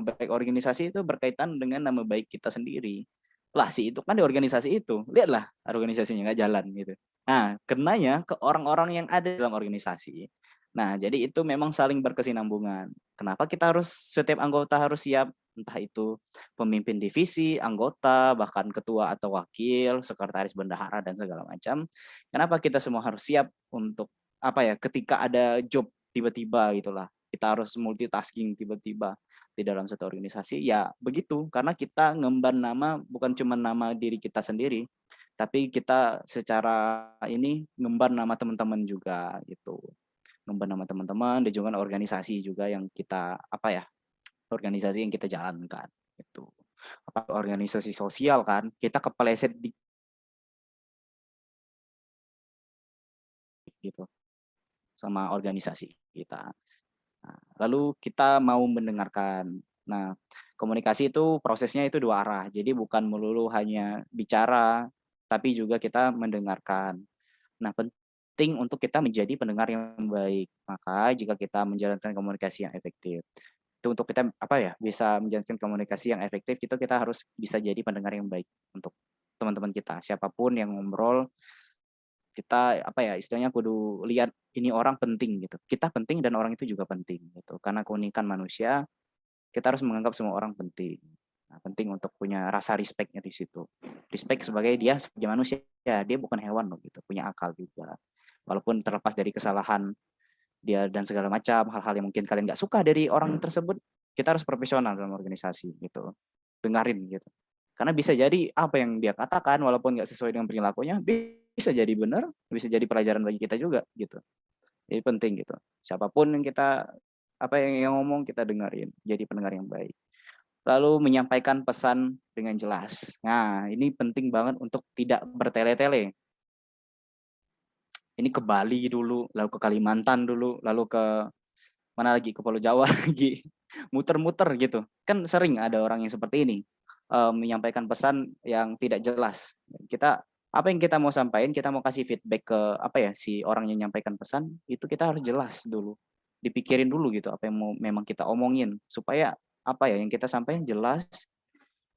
baik organisasi itu berkaitan dengan nama baik kita sendiri. Lah si itu kan di organisasi itu, lihatlah organisasinya nggak jalan gitu. Nah, kenanya ke orang-orang yang ada dalam organisasi. Nah, jadi itu memang saling berkesinambungan. Kenapa kita harus setiap anggota harus siap, entah itu pemimpin divisi, anggota, bahkan ketua atau wakil, sekretaris bendahara dan segala macam. Kenapa kita semua harus siap untuk ketika ada job tiba-tiba gitulah, kita harus multitasking tiba-tiba di dalam satu organisasi, ya begitu, karena kita ngemban nama bukan cuma nama diri kita sendiri, tapi kita secara ini ngemban nama teman-teman juga gitu, ngemban nama teman-teman dan juga organisasi juga yang kita organisasi yang kita jalankan itu. Organisasi sosial kan, kita kepeleset gitu sama organisasi kita. Nah, lalu kita mau mendengarkan. Nah, komunikasi itu prosesnya itu dua arah. Jadi bukan melulu hanya bicara, tapi juga kita mendengarkan. Nah, penting untuk kita menjadi pendengar yang baik. Maka jika kita menjalankan komunikasi yang efektif, itu untuk kita bisa menjalankan komunikasi yang efektif, itu kita harus bisa jadi pendengar yang baik untuk teman-teman kita. Siapapun yang ngobrol, kita istilahnya kudu lihat ini orang penting gitu. Kita penting dan orang itu juga penting gitu. Karena keunikan manusia, kita harus menganggap semua orang penting. Nah, penting untuk punya rasa respect-nya di situ. Respect sebagai dia sebagai manusia, dia bukan hewan loh gitu, punya akal juga. Walaupun terlepas dari kesalahan dia dan segala macam hal-hal yang mungkin kalian nggak suka dari orang tersebut, kita harus profesional dalam organisasi gitu. Dengarin gitu. Karena bisa jadi apa yang dia katakan walaupun nggak sesuai dengan perilakunya bisa jadi benar, bisa jadi pelajaran bagi kita juga gitu. Jadi penting gitu. Siapapun yang kita yang ngomong kita dengerin, jadi pendengar yang baik. Lalu menyampaikan pesan dengan jelas. Nah, ini penting banget untuk tidak bertele-tele. Ini ke Bali dulu, lalu ke Kalimantan dulu, lalu ke mana lagi, ke Pulau Jawa lagi, muter-muter gitu. Kan sering ada orang yang seperti ini, menyampaikan pesan yang tidak jelas. Apa yang kita mau sampaikan, kita mau kasih feedback ke si orang yang menyampaikan pesan, itu kita harus jelas dulu. Dipikirin dulu gitu apa yang mau memang kita omongin supaya yang kita sampaikan jelas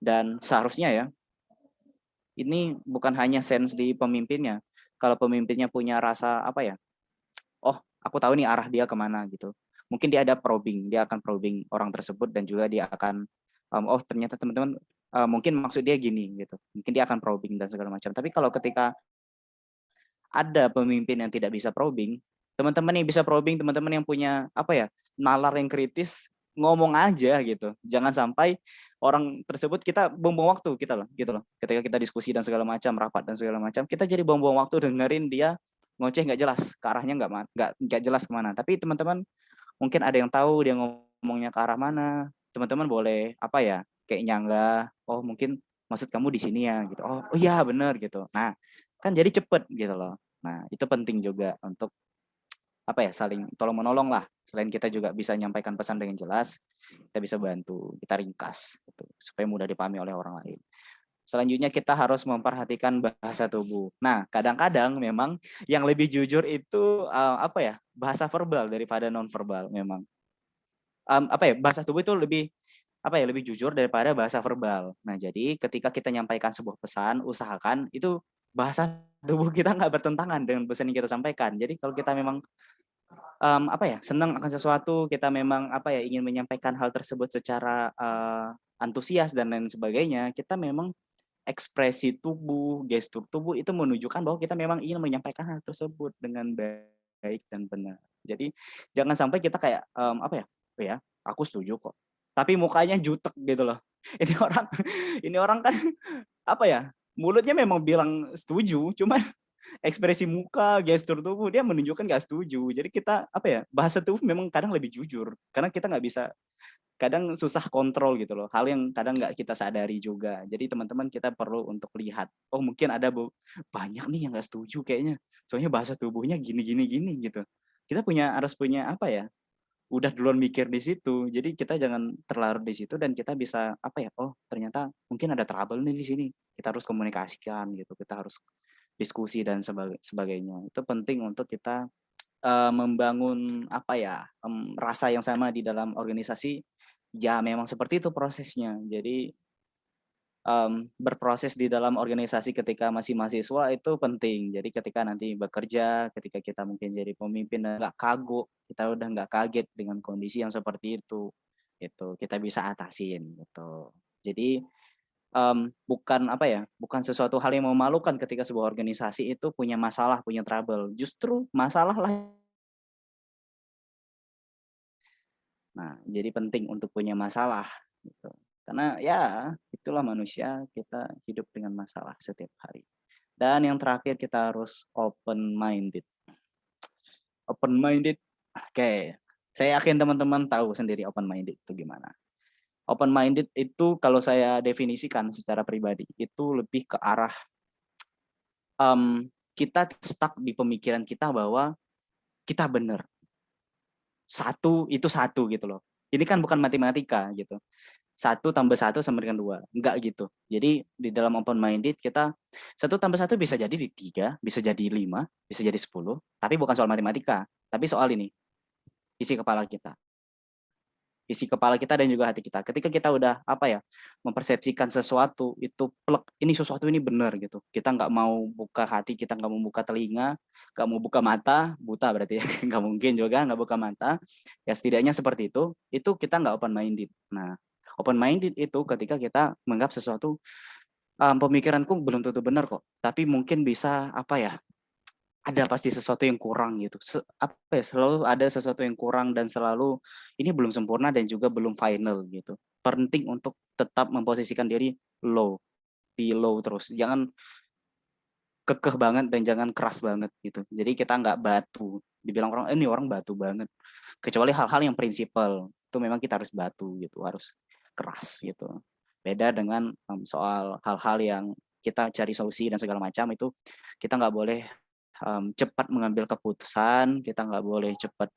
dan seharusnya ya ini bukan hanya sense di pemimpinnya. Kalau pemimpinnya punya rasa oh aku tahu nih arah dia kemana gitu. Mungkin dia ada probing, dia akan probing orang tersebut dan juga dia akan oh ternyata teman-teman mungkin maksud dia gini gitu. Mungkin dia akan probing dan segala macam. Tapi kalau ketika ada pemimpin yang tidak bisa probing, teman-teman yang bisa probing, teman-teman yang punya nalar yang kritis, ngomong aja gitu. Jangan sampai orang tersebut kita buang-buang waktu gitu loh. Ketika kita diskusi dan segala macam, rapat dan segala macam, kita jadi buang-buang waktu dengerin dia ngoceh nggak jelas, ke arahnya nggak jelas kemana. Tapi teman-teman mungkin ada yang tahu dia ngomongnya ke arah mana. Teman-teman boleh kayak nyangga, oh mungkin maksud kamu di sini ya gitu. Oh iya benar gitu. Nah, kan jadi cepet gitu loh. Nah, itu penting juga untuk saling tolong menolong lah. Selain kita juga bisa menyampaikan pesan dengan jelas, kita bisa bantu, kita ringkas gitu, supaya mudah dipahami oleh orang lain. Selanjutnya kita harus memperhatikan bahasa tubuh. Nah, kadang-kadang memang yang lebih jujur itu bahasa verbal daripada non verbal memang. Bahasa tubuh itu lebih lebih jujur daripada bahasa verbal. Nah, jadi ketika kita menyampaikan sebuah pesan, usahakan itu bahasa tubuh kita nggak bertentangan dengan pesan yang kita sampaikan. Jadi kalau kita memang senang akan sesuatu, kita memang ingin menyampaikan hal tersebut secara antusias dan lain sebagainya, kita memang ekspresi tubuh, gestur tubuh itu menunjukkan bahwa kita memang ingin menyampaikan hal tersebut dengan baik dan benar. Jadi jangan sampai kita kayak oh ya, aku setuju kok. Tapi mukanya jutek gitu loh. Ini orang kan mulutnya memang bilang setuju, cuman ekspresi muka, gestur tubuh dia menunjukkan nggak setuju. Jadi kita bahasa tubuh memang kadang lebih jujur karena kita nggak bisa, kadang susah kontrol gitu loh. Hal yang kadang nggak kita sadari juga. Jadi teman-teman kita perlu untuk lihat. Oh mungkin ada banyak nih yang nggak setuju kayaknya. Soalnya bahasa tubuhnya gini gitu. Kita harus punya udah duluan mikir di situ. Jadi kita jangan terlarut di situ dan kita bisa oh ternyata mungkin ada trouble nih di sini. Kita harus komunikasikan gitu. Kita harus diskusi dan sebagainya. Itu penting untuk kita membangun rasa yang sama di dalam organisasi, ya memang seperti itu prosesnya. Jadi berproses di dalam organisasi ketika masih mahasiswa itu penting. Jadi ketika nanti bekerja, ketika kita mungkin jadi pemimpin dan nggak kagok, kita udah nggak kaget dengan kondisi yang seperti itu kita bisa atasin gitu. Jadi bukan sesuatu hal yang memalukan ketika sebuah organisasi itu punya masalah, punya trouble. Justru masalah lah. Nah, jadi penting untuk punya masalah gitu. Karena ya itulah manusia, kita hidup dengan masalah setiap hari. Dan yang terakhir kita harus open minded. Open minded. Oke. Saya yakin teman-teman tahu sendiri open minded itu gimana. Open minded itu kalau saya definisikan secara pribadi itu lebih ke arah kita stuck di pemikiran kita bahwa kita benar. Satu itu satu gitu loh. Ini kan bukan matematika gitu. 1 tambah 1 sama dengan 2. Enggak gitu. Jadi di dalam open minded kita 1 tambah 1 bisa jadi 3, bisa jadi 5, bisa jadi 10. Tapi bukan soal matematika. Tapi soal ini. Isi kepala kita. Isi kepala kita dan juga hati kita. Ketika kita udah mempersepsikan sesuatu itu plek, ini sesuatu ini benar gitu. Kita nggak mau buka hati, kita nggak mau buka telinga, nggak mau buka mata, buta berarti ya. Nggak mungkin juga nggak buka mata. Ya setidaknya seperti itu kita nggak open minded. Nah, open minded itu ketika kita menganggap sesuatu pemikiranku belum tentu benar kok, tapi mungkin bisa ada pasti sesuatu yang kurang gitu. Selalu ada sesuatu yang kurang dan selalu ini belum sempurna dan juga belum final gitu. Penting untuk tetap memposisikan diri di low terus. Jangan kekeh banget dan jangan keras banget gitu. Jadi kita nggak batu. Dibilang orang ini orang batu banget. Kecuali hal-hal yang prinsipal itu memang kita harus batu gitu, harus keras gitu. Beda dengan soal hal-hal yang kita cari solusi dan segala macam itu kita nggak boleh cepat mengambil keputusan, kita nggak boleh cepat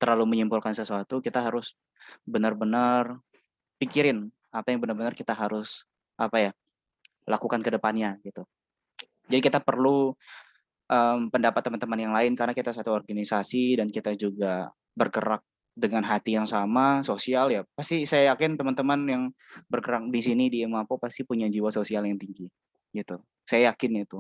terlalu menyimpulkan sesuatu, kita harus benar-benar pikirin apa yang benar-benar kita harus lakukan ke depannya gitu. Jadi kita perlu pendapat teman-teman yang lain karena kita satu organisasi dan kita juga bergerak dengan hati yang sama, sosial ya. Pasti saya yakin teman-teman yang bergerak di sini di Emapo pasti punya jiwa sosial yang tinggi gitu. Saya yakin itu.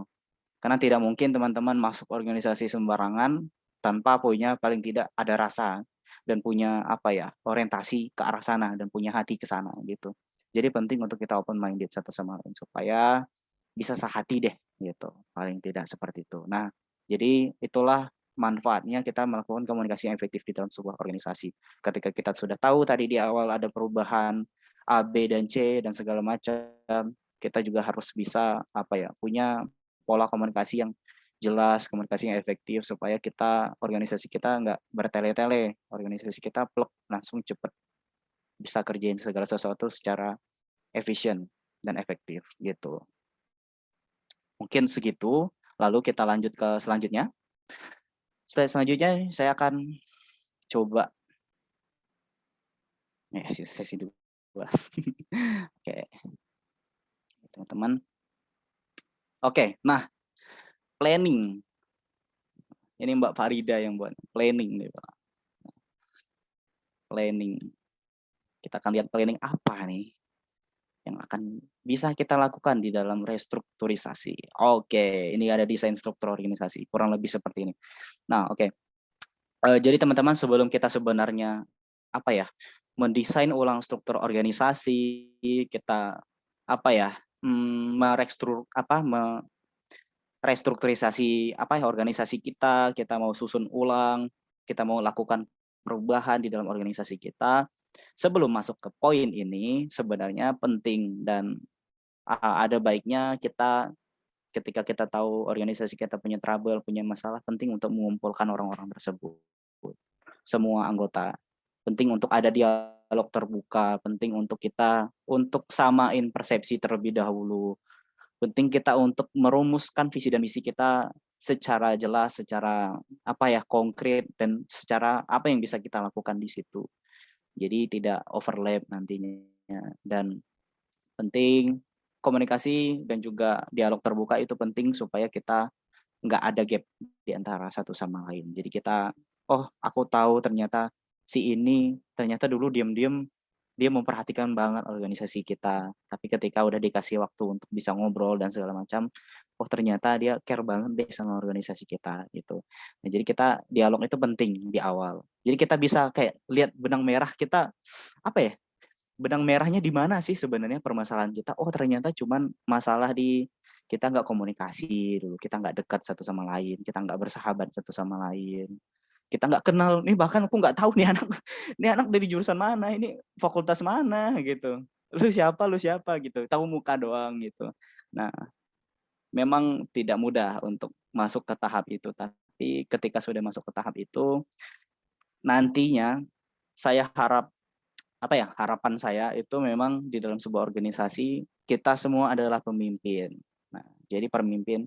Karena tidak mungkin teman-teman masuk organisasi sembarangan tanpa punya paling tidak ada rasa dan punya orientasi ke arah sana dan punya hati ke sana gitu. Jadi penting untuk kita open minded satu sama lain supaya bisa sehati deh gitu. Paling tidak seperti itu. Nah, jadi itulah manfaatnya kita melakukan komunikasi yang efektif di dalam sebuah organisasi. Ketika kita sudah tahu tadi di awal ada perubahan A, B dan C dan segala macam, kita juga harus bisa punya pola komunikasi yang jelas, komunikasi yang efektif supaya organisasi kita nggak bertele-tele, organisasi kita plek langsung cepet bisa kerjain segala sesuatu secara efisien dan efektif gitu. Mungkin segitu, lalu kita lanjut ke selanjutnya. Selanjutnya saya akan coba sesi 2. Oke. Teman-teman. Oke, nah planning. Ini Mbak Farida yang buat planning nih, Pak. Planning. Kita akan lihat planning apa nih yang akan bisa kita lakukan di dalam restrukturisasi. Oke, ini ada desain struktur organisasi, kurang lebih seperti ini. Nah, oke. Jadi teman-teman sebelum kita sebenarnya mendesain ulang struktur organisasi, kita restrukturisasi organisasi kita mau susun ulang, kita mau lakukan perubahan di dalam organisasi kita. Sebelum masuk ke poin ini sebenarnya penting dan ada baiknya kita ketika kita tahu organisasi kita punya trouble, punya masalah, penting untuk mengumpulkan orang-orang tersebut. Semua anggota. Penting untuk ada dialog terbuka, penting untuk kita untuk samain persepsi terlebih dahulu. Penting kita untuk merumuskan visi dan misi kita secara jelas, secara konkret dan secara apa yang bisa kita lakukan di situ. Jadi tidak overlap nantinya. Dan penting komunikasi dan juga dialog terbuka itu penting supaya kita nggak ada gap di antara satu sama lain. Jadi kita, oh aku tahu ternyata si ini ternyata dulu diam-diam dia memperhatikan banget organisasi kita. Tapi ketika udah dikasih waktu untuk bisa ngobrol dan segala macam, oh ternyata dia care banget deh sama organisasi kita gitu. Nah, jadi kita dialog itu penting di awal. Jadi kita bisa kayak lihat benang merah kita apa ya? Benang merahnya di mana sih sebenarnya permasalahan kita? Oh ternyata cuman masalah di kita nggak komunikasi dulu, kita nggak dekat satu sama lain, kita nggak bersahabat satu sama lain, kita nggak kenal nih, bahkan aku nggak tahu nih anak ini anak dari jurusan mana, ini fakultas mana gitu, lu siapa gitu, tahu muka doang gitu. Nah memang tidak mudah untuk masuk ke tahap itu, tapi ketika sudah masuk ke tahap itu nantinya saya harap apa ya, harapan saya itu memang di dalam sebuah organisasi kita semua adalah pemimpin. Nah jadi pemimpin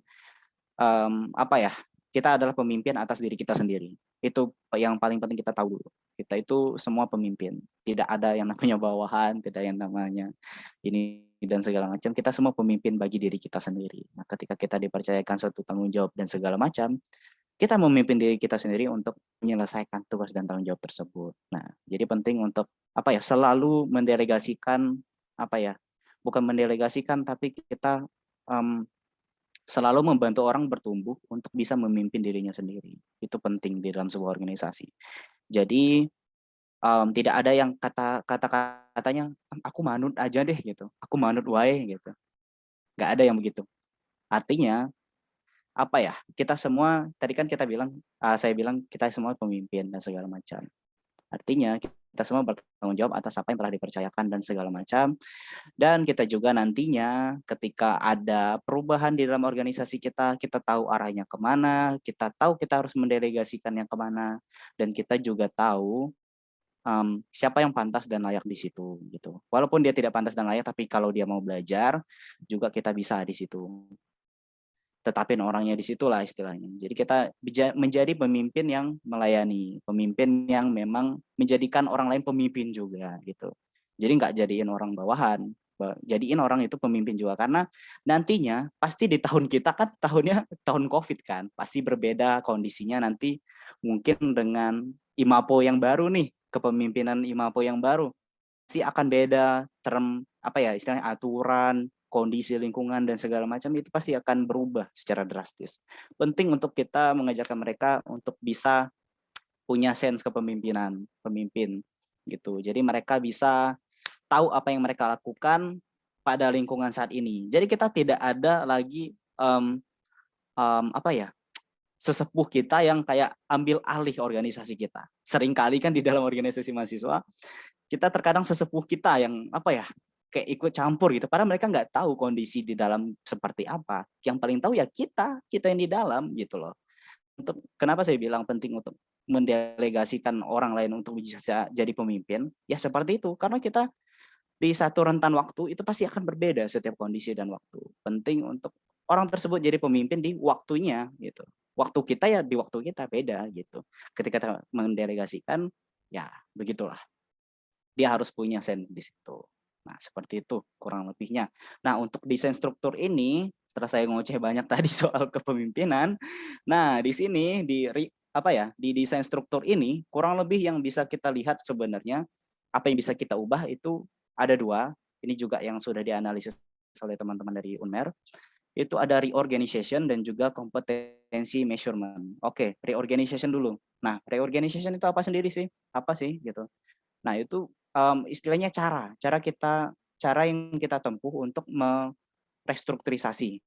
apa ya, kita adalah pemimpin atas diri kita sendiri. Itu yang paling penting kita tahu dulu. Kita itu semua pemimpin. Tidak ada yang namanya bawahan, tidak yang namanya ini dan segala macam. Kita semua pemimpin bagi diri kita sendiri. Nah, ketika kita dipercayakan suatu tanggung jawab dan segala macam, kita memimpin diri kita sendiri untuk menyelesaikan tugas dan tanggung jawab tersebut. Nah, jadi penting untuk apa ya, selalu mendelegasikan apa ya, bukan mendelegasikan tapi kita selalu membantu orang bertumbuh untuk bisa memimpin dirinya sendiri. Itu penting di dalam sebuah organisasi. Jadi tidak ada yang kata-katanya aku manut aja deh gitu. Aku manut wae gitu. Nggak ada yang begitu. Artinya apa ya? Kita semua tadi kan saya bilang kita semua pemimpin dan segala macam. Artinya kita semua bertanggung jawab atas apa yang telah dipercayakan dan segala macam. Dan kita juga nantinya ketika ada perubahan di dalam organisasi kita, kita tahu arahnya kemana, kita tahu kita harus mendelegasikannya kemana, dan kita juga tahu siapa yang pantas dan layak di situ gitu. Walaupun dia tidak pantas dan layak, tapi kalau dia mau belajar, juga kita bisa di situ. Tetapin orangnya di situlah istilahnya. Jadi kita menjadi pemimpin yang melayani, pemimpin yang memang menjadikan orang lain pemimpin juga gitu. Jadi nggak jadiin orang bawahan, jadiin orang itu pemimpin juga, karena nantinya pasti di tahun kita kan tahunnya tahun COVID kan, pasti berbeda kondisinya nanti mungkin dengan IMAPO yang baru nih, kepemimpinan IMAPO yang baru pasti akan beda term apa ya istilahnya aturan, kondisi lingkungan dan segala macam itu pasti akan berubah secara drastis. Penting untuk kita mengajarkan mereka untuk bisa punya sense kepemimpinan, pemimpin gitu. Jadi mereka bisa tahu apa yang mereka lakukan pada lingkungan saat ini. Jadi kita tidak ada lagi apa ya, sesepuh kita yang kayak ambil alih organisasi kita. Seringkali kan di dalam organisasi mahasiswa kita terkadang sesepuh kita yang apa ya, kayak ikut campur gitu. Padahal mereka nggak tahu kondisi di dalam seperti apa. Yang paling tahu ya kita yang di dalam gitu loh. Untuk kenapa saya bilang penting untuk mendelegasikan orang lain untuk bisa jadi pemimpin, ya seperti itu. Karena kita di satu rentan waktu itu pasti akan berbeda setiap kondisi dan waktu. Penting untuk orang tersebut jadi pemimpin di waktunya gitu. Waktu kita ya di waktu kita beda gitu. Ketika kita mendelegasikan, ya begitulah. Dia harus punya sense di situ. Nah, seperti itu kurang lebihnya. Nah, untuk desain struktur ini, setelah saya ngoceh banyak tadi soal kepemimpinan, nah di sini di desain struktur ini kurang lebih yang bisa kita lihat sebenarnya apa yang bisa kita ubah itu ada 2. Ini juga yang sudah dianalisis oleh teman-teman dari UNMER. Itu ada reorganization dan juga kompetensi measurement. Oke, reorganization dulu. Nah, reorganization itu apa sendiri sih? Apa sih gitu? Nah, itu istilahnya cara yang kita tempuh untuk merestrukturisasi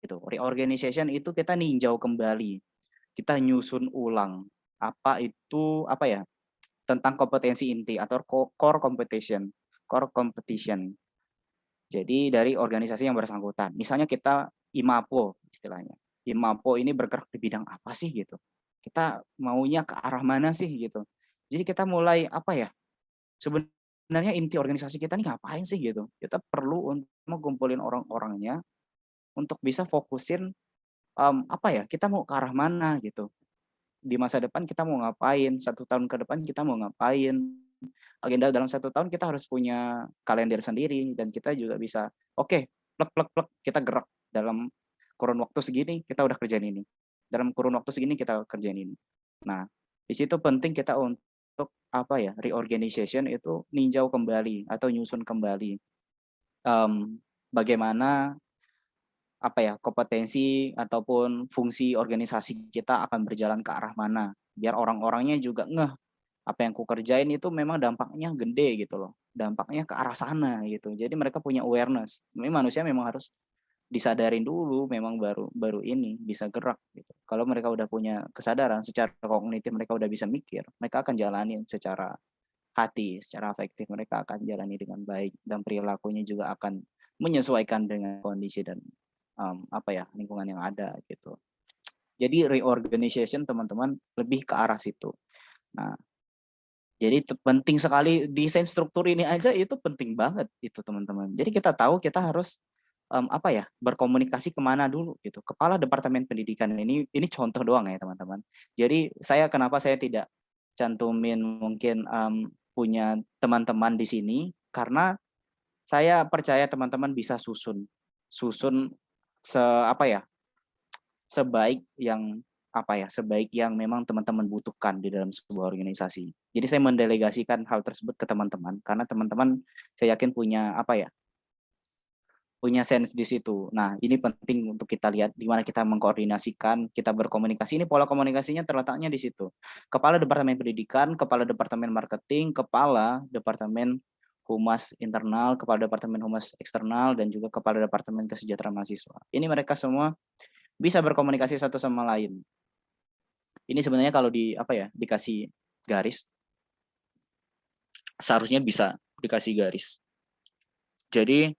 gitu. Reorganization itu kita ninjau kembali, kita nyusun ulang apa ya, tentang kompetensi inti atau core competition. Jadi dari organisasi yang bersangkutan. Misalnya kita IMAPO istilahnya. IMAPO ini bergerak di bidang apa sih gitu. Kita maunya ke arah mana sih gitu. Jadi kita mulai apa ya, sebenarnya inti organisasi kita nih ngapain sih gitu. Kita perlu untuk mengumpulin orang-orangnya untuk bisa fokusin apa ya, kita mau ke arah mana gitu. Di masa depan kita mau ngapain, 1 tahun ke depan kita mau ngapain. Agenda dalam 1 tahun kita harus punya kalender sendiri dan kita juga bisa plek kita gerak dalam kurun waktu segini kita udah kerjain ini. Dalam kurun waktu segini kita kerjain ini. Nah, di situ penting kita untuk apa ya, reorganization itu ninjau kembali atau nyusun kembali bagaimana apa ya, kompetensi ataupun fungsi organisasi kita akan berjalan ke arah mana, biar orang-orangnya juga ngeh apa yang kukerjain itu memang dampaknya gede gitu loh, dampaknya ke arah sana gitu. Jadi mereka punya awareness. Ini manusia memang harus disadarin dulu, memang baru ini bisa gerak gitu. Kalau mereka udah punya kesadaran secara kognitif, mereka udah bisa mikir, mereka akan jalanin secara hati, secara afektif, mereka akan jalani dengan baik dan perilakunya juga akan menyesuaikan dengan kondisi dan apa ya, lingkungan yang ada gitu. Jadi reorganization teman-teman lebih ke arah situ. Nah, jadi penting sekali desain struktur ini aja itu penting banget itu teman-teman. Jadi kita tahu kita harus apa ya, berkomunikasi kemana dulu gitu. Kepala Departemen Pendidikan ini contoh doang ya teman-teman. Jadi kenapa saya tidak cantumin mungkin punya teman-teman di sini, karena saya percaya teman-teman bisa susun sebaik yang memang teman-teman butuhkan di dalam sebuah organisasi. Jadi saya mendelegasikan hal tersebut ke teman-teman karena teman-teman saya yakin punya punya sense di situ. Nah, ini penting untuk kita lihat di mana kita mengkoordinasikan, kita berkomunikasi. Ini pola komunikasinya terletaknya di situ. Kepala Departemen Pendidikan, Kepala Departemen Marketing, Kepala Departemen Humas Internal, Kepala Departemen Humas Eksternal, dan juga Kepala Departemen Kesejahteraan Mahasiswa. Ini mereka semua bisa berkomunikasi satu sama lain. Ini sebenarnya kalau dikasih garis, seharusnya bisa dikasih garis. Jadi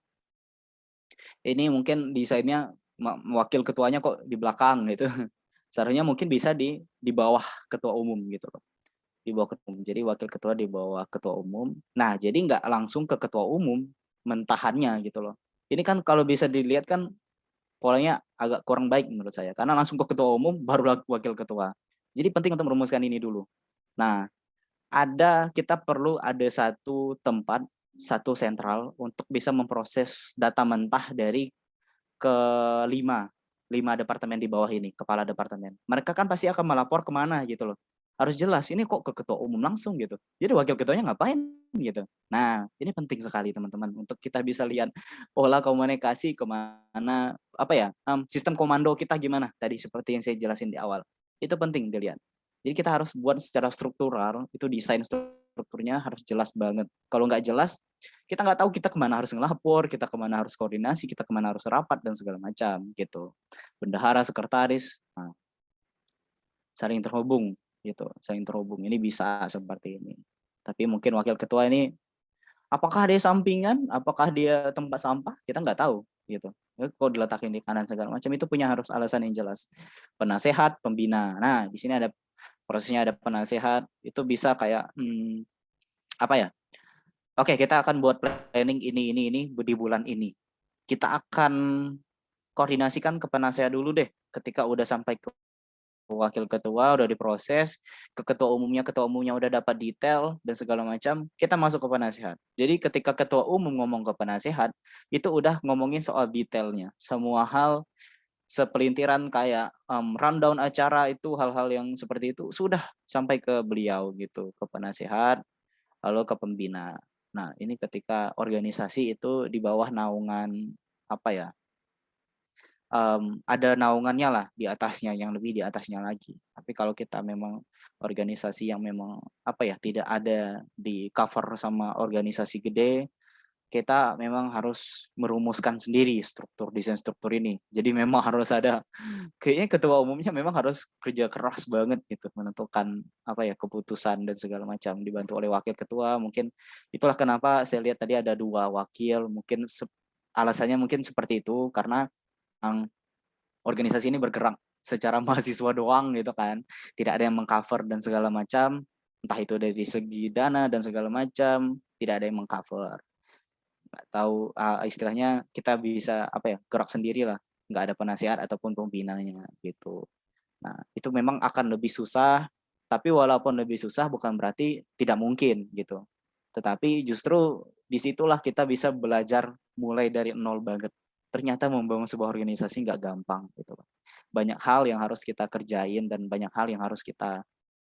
ini mungkin desainnya wakil ketuanya kok di belakang gitu. Seharusnya mungkin bisa di bawah ketua umum gitu loh. Di bawah ketua umum. Jadi wakil ketua di bawah ketua umum. Nah, jadi nggak langsung ke ketua umum mentahannya gitu loh. Ini kan kalau bisa dilihat kan polanya agak kurang baik menurut saya. Karena langsung ke ketua umum baru wakil ketua. Jadi penting untuk merumuskan ini dulu. Nah, kita perlu ada satu tempat, satu sentral untuk bisa memproses data mentah dari lima departemen di bawah ini, kepala departemen. Mereka kan pasti akan melapor kemana gitu loh. Harus jelas, ini kok ke ketua umum langsung gitu. Jadi wakil ketuanya ngapain gitu. Nah, ini penting sekali teman-teman untuk kita bisa lihat pola komunikasi kemana, sistem komando kita gimana tadi seperti yang saya jelasin di awal. Itu penting dilihat. Jadi kita harus buat secara struktural, itu desain strukturnya harus jelas banget. Kalau nggak jelas, kita nggak tahu kita kemana harus ngelapor, kita kemana harus koordinasi, kita kemana harus rapat, dan segala macam gitu. Bendahara, sekretaris, saling terhubung gitu, saling terhubung. Ini bisa seperti ini. Tapi mungkin wakil ketua ini, apakah dia sampingan, apakah dia tempat sampah, kita nggak tahu gitu. Kok diletakin di kanan segala macam, itu punya harus alasan yang jelas. Penasehat, pembina. Nah, di sini ada prosesnya, ada penasehat, itu bisa kayak Oke, kita akan buat planning ini di bulan ini. Kita akan koordinasikan ke penasehat dulu deh. Ketika udah sampai ke wakil ketua, udah diproses, ke ketua umumnya udah dapat detail dan segala macam, kita masuk ke penasehat. Jadi ketika ketua umum ngomong ke penasehat, itu udah ngomongin soal detailnya. Semua hal sepelintiran kayak rundown acara itu, hal-hal yang seperti itu sudah sampai ke beliau gitu, ke penasehat, lalu ke pembina. Nah, ini ketika organisasi itu di bawah naungan ada naungannya lah di atasnya, yang lebih di atasnya lagi. Tapi kalau kita memang organisasi yang memang tidak ada di cover sama organisasi gede, kita memang harus merumuskan sendiri desain struktur ini. Jadi memang harus ada, kayaknya ketua umumnya memang harus kerja keras banget gitu, menentukan keputusan dan segala macam, dibantu oleh wakil ketua. Mungkin itulah kenapa saya lihat tadi ada 2 wakil, mungkin alasannya mungkin seperti itu, karena organisasi ini bergerak secara mahasiswa doang gitu kan, tidak ada yang mengcover dan segala macam, entah itu dari segi dana dan segala macam, tidak ada yang mengcover. Nggak tahu istilahnya kita bisa gerak sendiri lah, nggak ada penasehat ataupun pembinanya gitu. Nah, itu memang akan lebih susah, tapi walaupun lebih susah bukan berarti tidak mungkin gitu. Tetapi justru disitulah kita bisa belajar mulai dari nol banget ternyata membangun sebuah organisasi nggak gampang gitu Pak. Banyak hal yang harus kita kerjain dan banyak hal yang harus kita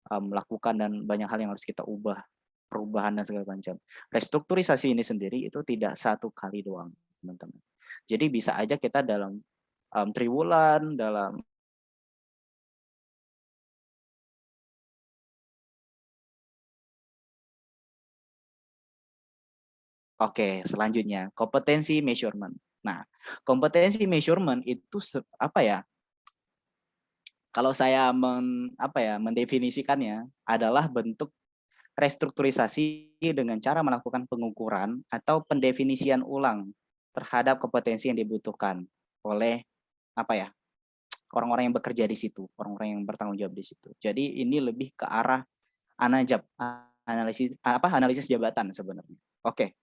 lakukan dan banyak hal yang harus kita ubah, perubahan dan segala macam. Restrukturisasi ini sendiri itu tidak satu kali doang, teman-teman. Jadi bisa aja kita dalam triwulan, dalam Oke, selanjutnya kompetensi measurement. Nah, kompetensi measurement itu apa ya? Kalau saya mendefinisikannya adalah bentuk restrukturisasi dengan cara melakukan pengukuran atau pendefinisian ulang terhadap kompetensi yang dibutuhkan oleh apa ya? Orang-orang yang bekerja di situ, orang-orang yang bertanggung jawab di situ. Jadi ini lebih ke arah anajab, analisis jabatan sebenarnya. Oke.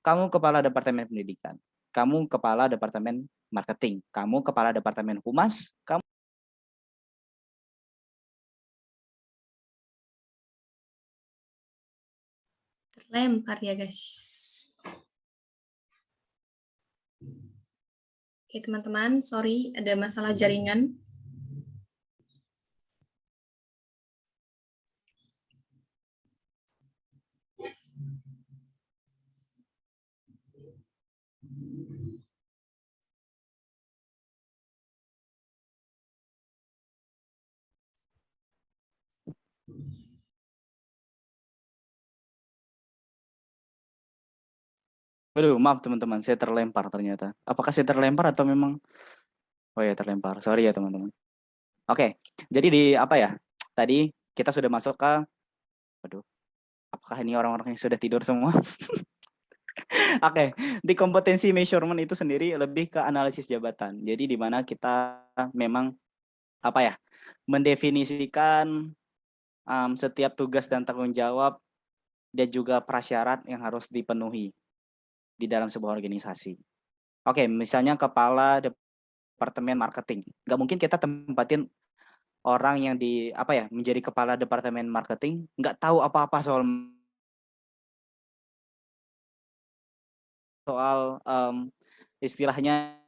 Kamu kepala departemen pendidikan, kamu kepala departemen marketing, kamu kepala departemen humas, kamu Terlempar ya guys. Oke teman-teman, sorry ada masalah jaringan. Waduh, maaf teman-teman, saya terlempar ternyata. Apakah saya terlempar atau memang Oh ya, terlempar. Sorry ya teman-teman. Oke. Jadi di apa ya? Tadi kita sudah masuk ke Waduh, apakah ini orang-orang yang sudah tidur semua? Oke, di kompetensi measurement itu sendiri lebih ke analisis jabatan. Jadi di mana kita memang apa ya? Mendefinisikan setiap tugas dan tanggung jawab dan juga prasyarat yang harus dipenuhi di dalam sebuah organisasi. Oke, misalnya kepala departemen marketing. Nggak mungkin kita tempatin orang yang menjadi kepala departemen marketing nggak tahu apa-apa soal istilahnya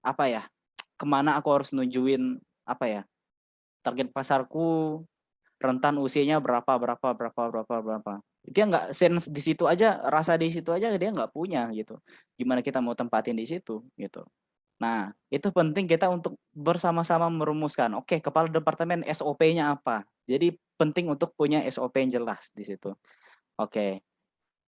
apa ya? Kemana aku harus nunjuin target pasarku, rentan usianya berapa. Dia nggak sense di situ aja, rasa di situ aja dia nggak punya gitu. Gimana kita mau tempatin di situ gitu. Nah, itu penting kita untuk bersama-sama merumuskan. Oke, kepala departemen SOP-nya apa? Jadi penting untuk punya SOP yang jelas di situ. Oke.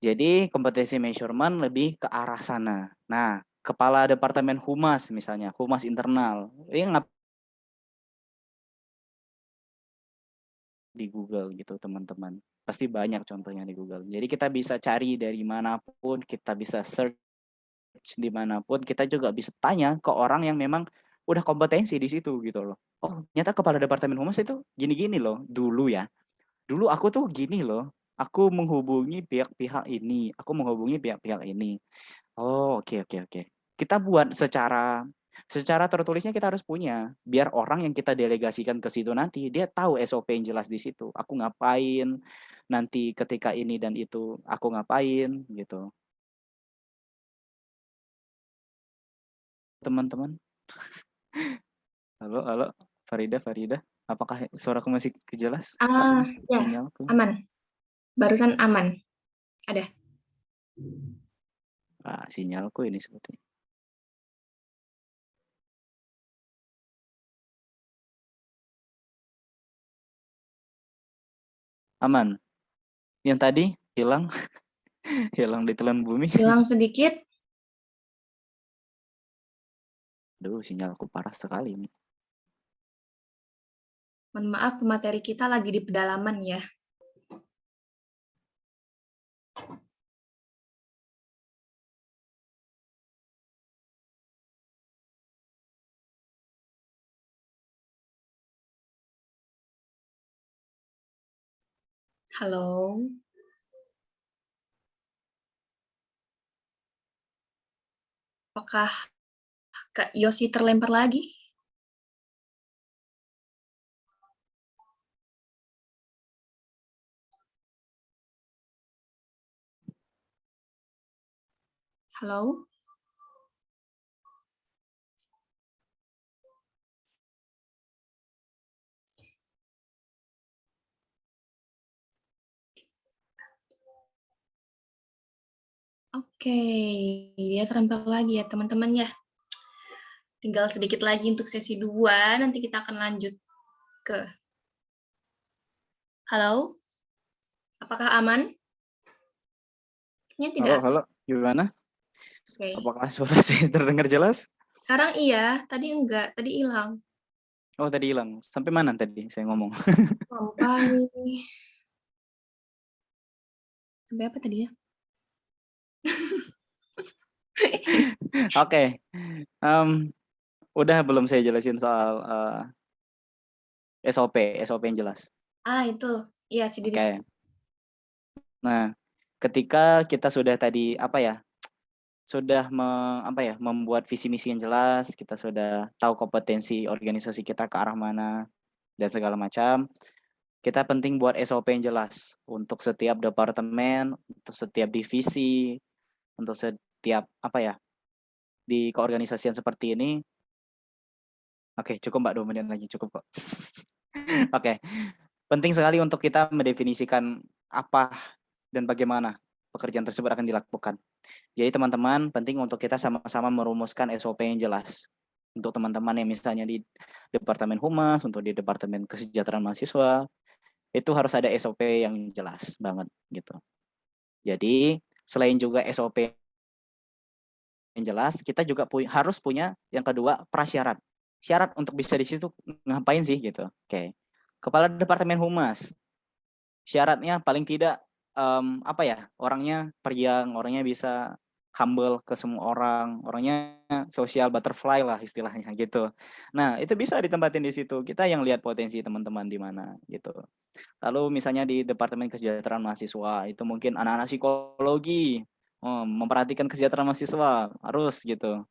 Jadi kompetensi measurement lebih ke arah sana. Nah, kepala departemen humas misalnya, humas internal. Ini di Google gitu teman-teman. Pasti banyak contohnya di Google. Jadi kita bisa cari dari manapun, kita bisa search dimanapun, kita juga bisa tanya ke orang yang memang udah kompetensi di situ gitu loh. Oh, ternyata kepala departemen humas itu gini-gini loh dulu ya. Dulu aku tuh gini loh. Aku menghubungi pihak-pihak ini, aku menghubungi pihak-pihak ini. Oh, oke. Kita buat secara tertulisnya kita harus punya, biar orang yang kita delegasikan ke situ nanti dia tahu SOP yang jelas di situ. Aku ngapain, nanti ketika ini dan itu aku ngapain gitu. Teman-teman. Halo, Farida. Apakah suaraku masih jelas? Ya, Sinyalku. aman. Barusan aman. Ada. Sinyalku ini seperti. Aman. Yang tadi hilang, hilang ditelan bumi. Hilang sedikit. Aduh, sinyalku parah sekali ini. Mohon maaf, materi kita lagi di pedalaman ya. Halo. Apakah Kak Yosi terlempar lagi? Halo? Oke, dia terampil lagi ya teman-teman ya. Tinggal sedikit lagi untuk sesi 2, nanti kita akan lanjut ke halo? Apakah aman? Kayaknya tidak. Halo, gimana? Oke. Apakah suara saya terdengar jelas? Sekarang iya, tadi enggak, tadi hilang. Oh, tadi hilang. Sampai mana tadi saya ngomong? Sampai sampai apa tadi ya? Oke. Udah belum saya jelasin soal SOP yang jelas. Itu. Iya sih diri. Oke. Nah, ketika kita sudah tadi sudah membuat visi misi yang jelas, kita sudah tahu kompetensi organisasi kita ke arah mana dan segala macam. Kita penting buat SOP yang jelas untuk setiap departemen, untuk setiap divisi, untuk setiap di keorganisasian seperti ini. Oke, cukup Mbak, 2 menit lagi cukup kok. Oke. Penting sekali untuk kita mendefinisikan apa dan bagaimana pekerjaan tersebut akan dilakukan. Jadi teman-teman, penting untuk kita sama-sama merumuskan SOP yang jelas. Untuk teman-teman yang misalnya di Departemen Humas, untuk di Departemen Kesejahteraan Mahasiswa, itu harus ada SOP yang jelas banget gitu. Jadi, selain juga SOP yang jelas, kita juga harus punya yang kedua prasyarat. Syarat untuk bisa di situ ngapain sih gitu. Oke. Kepala Departemen Humas. Syaratnya paling tidak orangnya periang, orangnya bisa humble ke semua orang, orangnya social butterfly lah istilahnya gitu. Nah, itu bisa ditempatin di situ. Kita yang lihat potensi teman-teman di mana gitu. Lalu misalnya di Departemen Kesejahteraan Mahasiswa, itu mungkin anak-anak psikologi, memperhatikan kesejahteraan mahasiswa, harus gitu.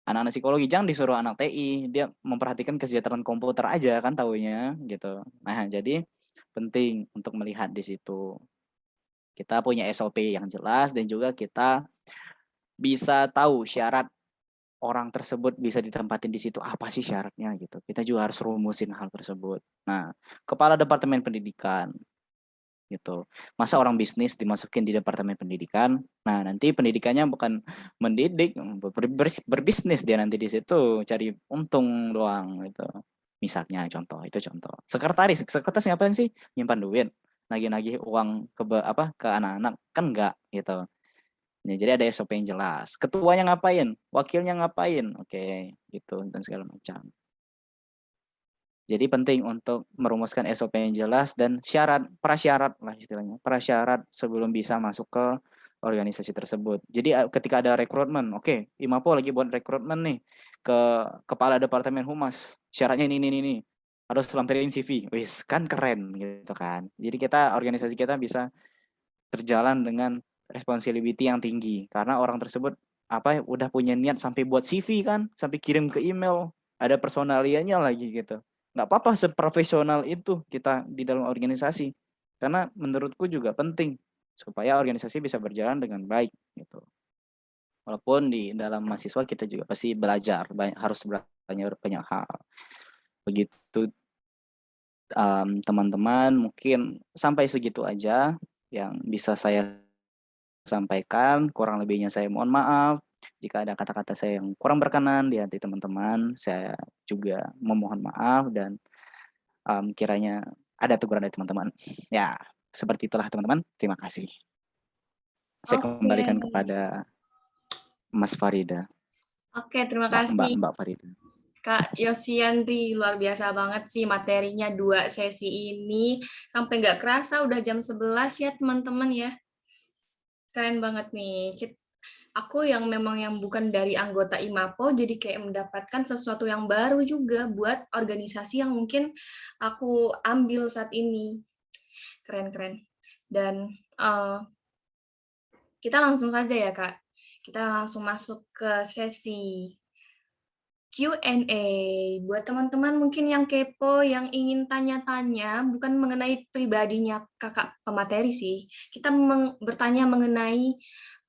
Anak-anak psikologi jangan disuruh anak TI, dia memperhatikan kesejahteraan komputer aja kan taunya gitu. Nah, jadi penting untuk melihat di situ. Kita punya SOP yang jelas dan juga kita bisa tahu syarat orang tersebut bisa ditempatin di situ apa sih syaratnya gitu. Kita juga harus rumusin hal tersebut. Nah, kepala Departemen Pendidikan gitu. Masa orang bisnis dimasukin di Departemen Pendidikan? Nah, nanti pendidikannya bukan mendidik, berbisnis dia nanti di situ cari untung doang gitu. Misalnya itu contoh. Sekretaris ngapain sih? Nyimpan duit, nagih-nagih uang ke anak-anak kan enggak gitu. Nah, jadi ada SOP yang jelas. Ketuanya ngapain? Wakilnya ngapain? Oke, gitu dan segala macam. Jadi penting untuk merumuskan SOP yang jelas dan prasyarat lah istilahnya. Prasyarat sebelum bisa masuk ke organisasi tersebut. Jadi ketika ada rekrutmen, oke, IMAPO lagi buat rekrutmen nih ke kepala Departemen Humas. Syaratnya ini. Harus lampirin CV. Wis, kan keren gitu kan. Jadi organisasi kita bisa berjalan dengan responsibility yang tinggi karena orang tersebut udah punya niat sampai buat CV kan, sampai kirim ke email, ada personalianya lagi gitu. Nggak apa-apa seprofesional itu kita di dalam organisasi. Karena menurutku juga penting supaya organisasi bisa berjalan dengan baik gitu. Walaupun di dalam mahasiswa kita juga pasti belajar, harus belajar banyak hal. Begitu teman-teman, mungkin sampai segitu aja yang bisa saya sampaikan. Kurang lebihnya saya mohon maaf. Jika ada kata-kata saya yang kurang berkenan di hati teman-teman, saya juga memohon maaf dan kiranya ada teguran dari teman-teman. Ya, seperti itulah teman-teman. Terima kasih. Saya kembalikan kepada Mas Farida. Oke, terima kasih. Mbak Farida. Kak Yosiandri, luar biasa banget sih materinya 2 sesi ini. Sampai nggak kerasa udah jam 11 ya teman-teman ya. Keren banget nih. Aku yang memang yang bukan dari anggota IMAPO, jadi kayak mendapatkan sesuatu yang baru juga buat organisasi yang mungkin aku ambil saat ini. Keren-keren. Dan kita langsung saja ya Kak. Kita langsung masuk ke sesi Q&A. Buat teman-teman mungkin yang kepo, yang ingin tanya-tanya, bukan mengenai pribadinya kakak pemateri sih. Kita bertanya mengenai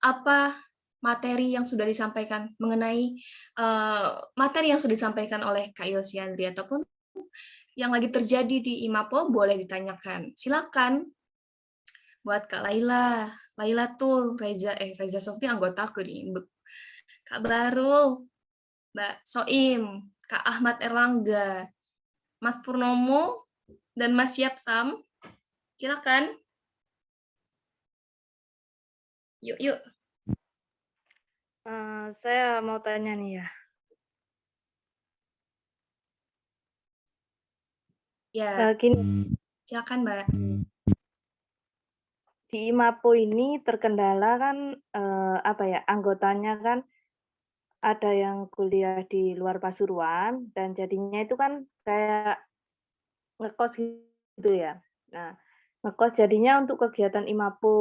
apa materi yang sudah disampaikan, mengenai materi yang sudah disampaikan oleh Kak Yosiandri, ataupun yang lagi terjadi di IMAPO boleh ditanyakan. Silakan. Buat Kak Laila, Lailatul, Reza Sofri anggota aku nih. Kak Barul, Mbak Soim, Kak Ahmad Erlangga, Mas Purnomo, dan Mas Yapsam. Silakan. Yuk. Saya mau tanya nih ya. Ya, Gini, silakan Mbak. di IMAPO ini terkendala kan anggotanya kan ada yang kuliah di luar Pasuruan dan jadinya itu kan kayak ngekos gitu ya. Nah, ngekos jadinya untuk kegiatan IMAPO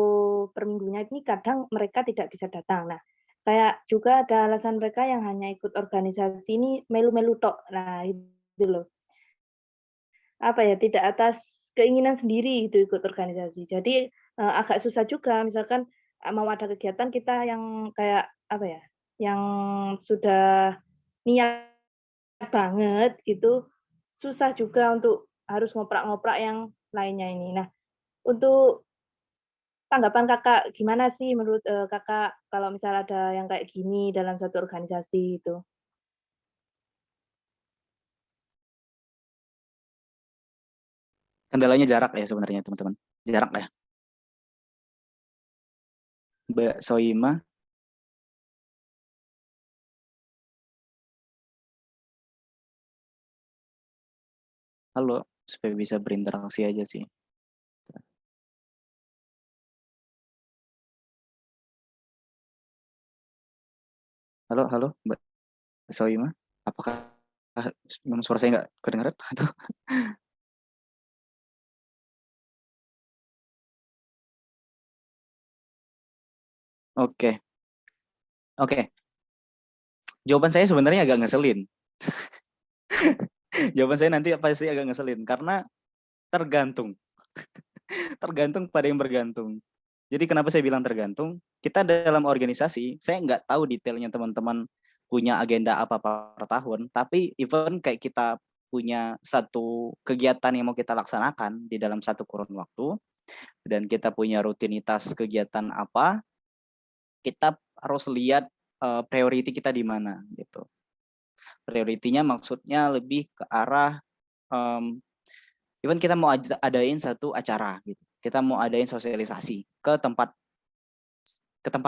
per minggunya ini kadang mereka tidak bisa datang. Nah, kayak juga ada alasan mereka yang hanya ikut organisasi ini melu-melu tok. Nah, itu loh. Tidak atas keinginan sendiri itu ikut organisasi. Jadi, agak susah juga misalkan, mau ada kegiatan kita yang kayak yang sudah niat banget gitu, susah juga untuk harus ngoprak-ngoprak yang lainnya ini. Nah, untuk tanggapan Kakak gimana sih menurut, Kakak kalau misal ada yang kayak gini dalam satu organisasi itu? Kendalanya jarak ya sebenarnya teman-teman. Jarak ya. Mbak Soima, halo, supaya bisa berinteraksi aja sih. Halo, Mbak Soima, apakah memang suara saya nggak kedengaran atau? Oke. Jawaban saya sebenarnya agak ngeselin. Jawaban saya nanti pasti agak ngeselin karena tergantung. Tergantung pada yang bergantung. Jadi kenapa saya bilang tergantung? Kita dalam organisasi, saya nggak tahu detailnya teman-teman punya agenda apa per tahun, tapi even kayak kita punya satu kegiatan yang mau kita laksanakan di dalam satu kurun waktu, dan kita punya rutinitas kegiatan apa, kita harus lihat priority kita di mana gitu. Prioritinya maksudnya lebih ke arah even kita mau adain satu acara gitu. Kita mau adain sosialisasi ke tempat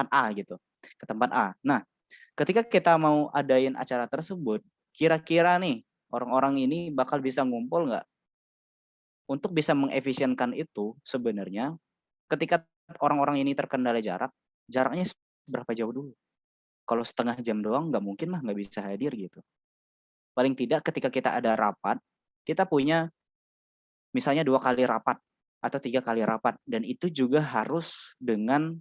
A gitu. Ke tempat A. Nah, ketika kita mau adain acara tersebut, kira-kira nih orang-orang ini bakal bisa ngumpul nggak? Untuk bisa mengefisienkan itu sebenarnya ketika orang-orang ini terkendala jaraknya berapa jauh dulu? Kalau setengah jam doang nggak mungkin nggak bisa hadir gitu. Paling tidak ketika kita ada rapat, kita punya misalnya 2 kali rapat atau 3 kali rapat, dan itu juga harus dengan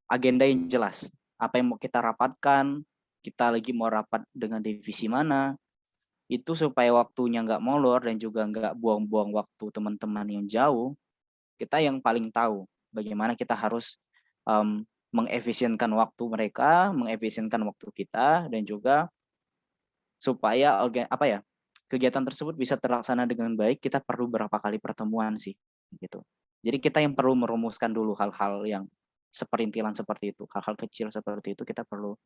agenda yang jelas. Apa yang mau kita rapatkan, kita lagi mau rapat dengan divisi mana, itu supaya waktunya nggak molor dan juga nggak buang-buang waktu teman-teman yang jauh. Kita yang paling tahu bagaimana kita harus mengefisienkan waktu mereka, mengefisienkan waktu kita, dan juga supaya kegiatan tersebut bisa terlaksana dengan baik, kita perlu berapa kali pertemuan sih gitu. Jadi kita yang perlu merumuskan dulu hal-hal yang seperintilan seperti itu, hal-hal kecil seperti itu kita perlu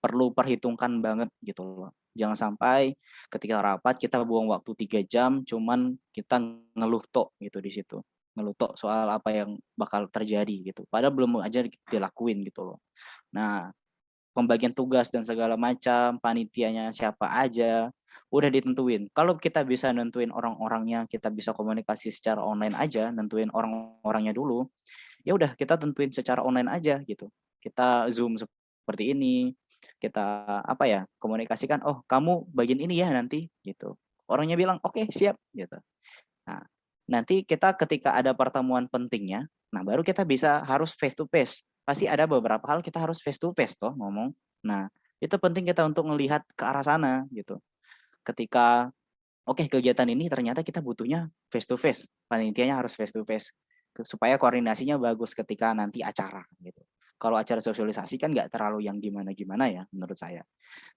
perlu perhitungkan banget gitu loh. Jangan sampai ketika rapat kita buang waktu 3 jam cuman kita ngeluh tok gitu di situ. Ngeluh tok soal apa yang bakal terjadi gitu. Padahal belum aja dilakuin gitu loh. Nah, pembagian tugas dan segala macam, panitianya siapa aja, udah ditentuin. Kalau kita bisa nentuin orang-orangnya, kita bisa komunikasi secara online aja, nentuin orang-orangnya dulu, ya udah kita tentuin secara online aja gitu. Kita Zoom seperti ini, kita komunikasikan, oh kamu bagian ini ya nanti gitu. Orangnya bilang oke, siap gitu. Nah, nanti kita ketika ada pertemuan pentingnya, nah baru kita bisa harus face to face. Pasti ada beberapa hal kita harus face to face toh ngomong. Nah, itu penting kita untuk melihat ke arah sana gitu. Ketika kegiatan ini ternyata kita butuhnya face to face. Panitianya harus face to face supaya koordinasinya bagus ketika nanti acara gitu. Kalau acara sosialisasi kan nggak terlalu yang gimana-gimana ya menurut saya.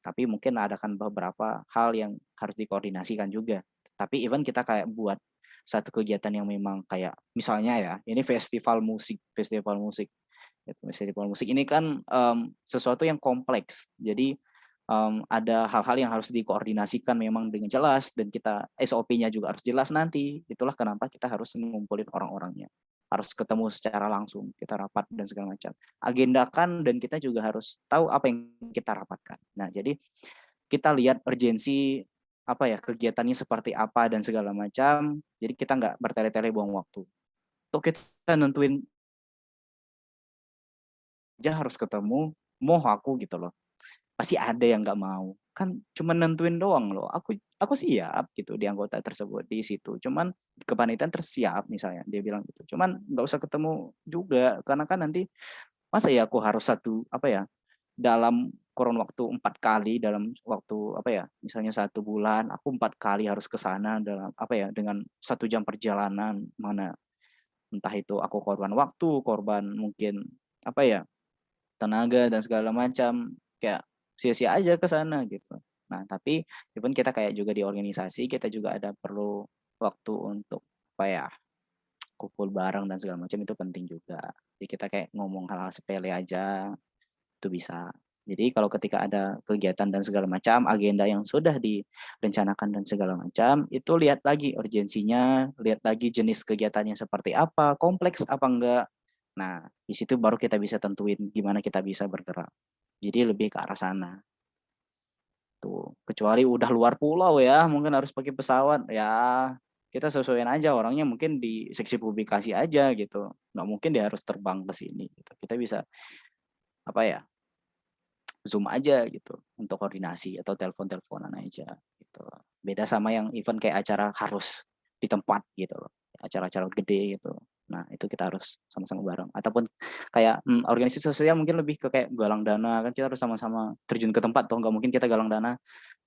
Tapi mungkin ada kan beberapa hal yang harus dikoordinasikan juga. Tapi even kita kayak buat satu kegiatan yang memang kayak misalnya ya, ini festival musik. Festival musik ini kan sesuatu yang kompleks. Jadi ada hal-hal yang harus dikoordinasikan memang dengan jelas dan kita SOP-nya juga harus jelas nanti. Itulah kenapa kita harus ngumpulin orang-orangnya. Harus ketemu secara langsung, kita rapat dan segala macam. Agendakan dan kita juga harus tahu apa yang kita rapatkan. Nah, jadi kita lihat urgensi apa ya kegiatannya seperti apa dan segala macam. Jadi kita nggak bertele-tele buang waktu. Untuk kita nentuin aja harus ketemu, mau aku gitu loh. Pasti ada yang nggak mau. Kan cuma nentuin doang loh. Aku siap gitu di anggota tersebut di situ. Cuman kepanitiaan tersiap misalnya dia bilang gitu. Cuman nggak usah ketemu juga karena kan nanti masa ya aku harus dalam kurun waktu 4 kali dalam waktu misalnya 1 bulan aku 4 kali harus ke sana dalam dengan 1 jam perjalanan mana entah itu aku korban waktu, korban mungkin tenaga dan segala macam kayak sia-sia aja ke sana gitu. Nah, tapi even kita kayak juga di organisasi kita juga ada perlu waktu untuk kumpul bareng dan segala macam itu penting juga. Jadi kita kayak ngomong hal-hal sepele aja itu bisa. Jadi kalau ketika ada kegiatan dan segala macam, agenda yang sudah direncanakan dan segala macam, itu lihat lagi urgensinya, lihat lagi jenis kegiatannya seperti apa, kompleks apa enggak. Nah, di situ baru kita bisa tentuin gimana kita bisa bergerak. Jadi lebih ke arah sana. Tuh, kecuali udah luar pulau ya, mungkin harus pakai pesawat. Ya, kita sesuaiin aja orangnya mungkin di seksi publikasi aja gitu. Nggak mungkin dia harus terbang ke sini gitu. Kita bisa Zoom aja gitu untuk koordinasi atau telepon-teleponan aja gitu. Beda sama yang event kayak acara harus di tempat gitu loh. Acara-acara gede gitu. Nah, itu kita harus sama-sama bareng. Ataupun kayak organisasi sosial mungkin lebih ke kayak galang dana kan kita harus sama-sama terjun ke tempat toh nggak mungkin kita galang dana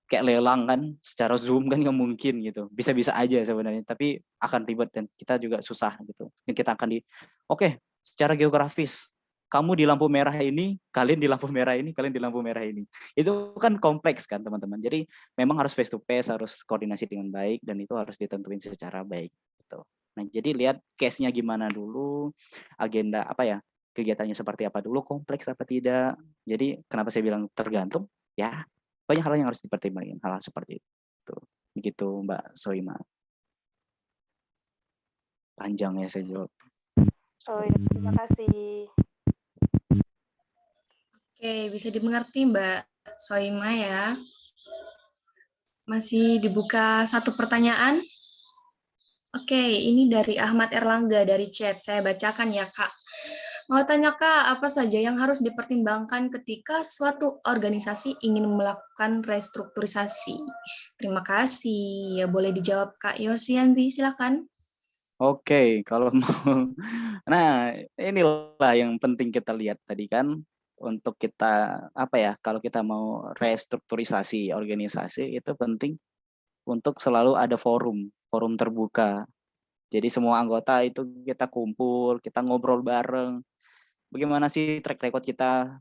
kayak lelang kan secara Zoom kan nggak mungkin gitu. Bisa-bisa aja sebenarnya tapi akan ribet dan kita juga susah gitu. Dan kita akan oke, secara geografis kamu di lampu merah ini, kalian di lampu merah ini, kalian di lampu merah ini. Itu kan kompleks kan teman-teman. Jadi memang harus face to face, harus koordinasi dengan baik dan itu harus ditentuin secara baik gitu. Nah, jadi lihat case-nya gimana dulu, agenda kegiatannya seperti apa dulu, kompleks apa tidak. Jadi kenapa saya bilang tergantung? Ya, banyak hal yang harus dipertimbangkan, hal seperti itu. Begitu Mbak Soima. Panjang ya saya jawab. Oh ya, terima kasih. Oke, bisa dimengerti Mbak Soima ya. Masih dibuka 1 pertanyaan. Oke, ini dari Ahmad Erlangga dari chat. Saya bacakan ya, Kak. Mau tanya, Kak, apa saja yang harus dipertimbangkan ketika suatu organisasi ingin melakukan restrukturisasi? Terima kasih. Ya, boleh dijawab, Kak Yosiandri, silakan. Oke, kalau mau. Nah, inilah yang penting kita lihat tadi kan. Untuk kita kalau kita mau restrukturisasi organisasi itu penting untuk selalu ada forum terbuka. Jadi semua anggota itu kita kumpul, kita ngobrol bareng. Bagaimana sih track record kita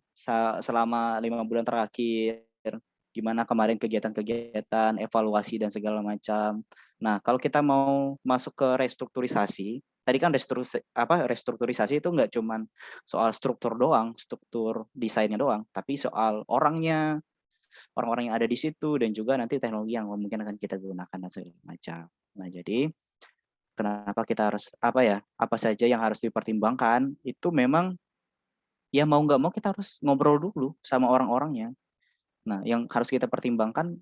selama 5 bulan terakhir? Gimana kemarin kegiatan-kegiatan, evaluasi dan segala macam. Nah, kalau kita mau masuk ke restrukturisasi, tadi kan restrukturisasi itu nggak cuman soal struktur doang, struktur desainnya doang, tapi soal orangnya, orang-orang yang ada di situ dan juga nanti teknologi yang mungkin akan kita gunakan dan segala macam. Nah, jadi kenapa kita harus apa saja yang harus dipertimbangkan itu memang ya mau nggak mau kita harus ngobrol dulu sama orang-orangnya. Nah, yang harus kita pertimbangkan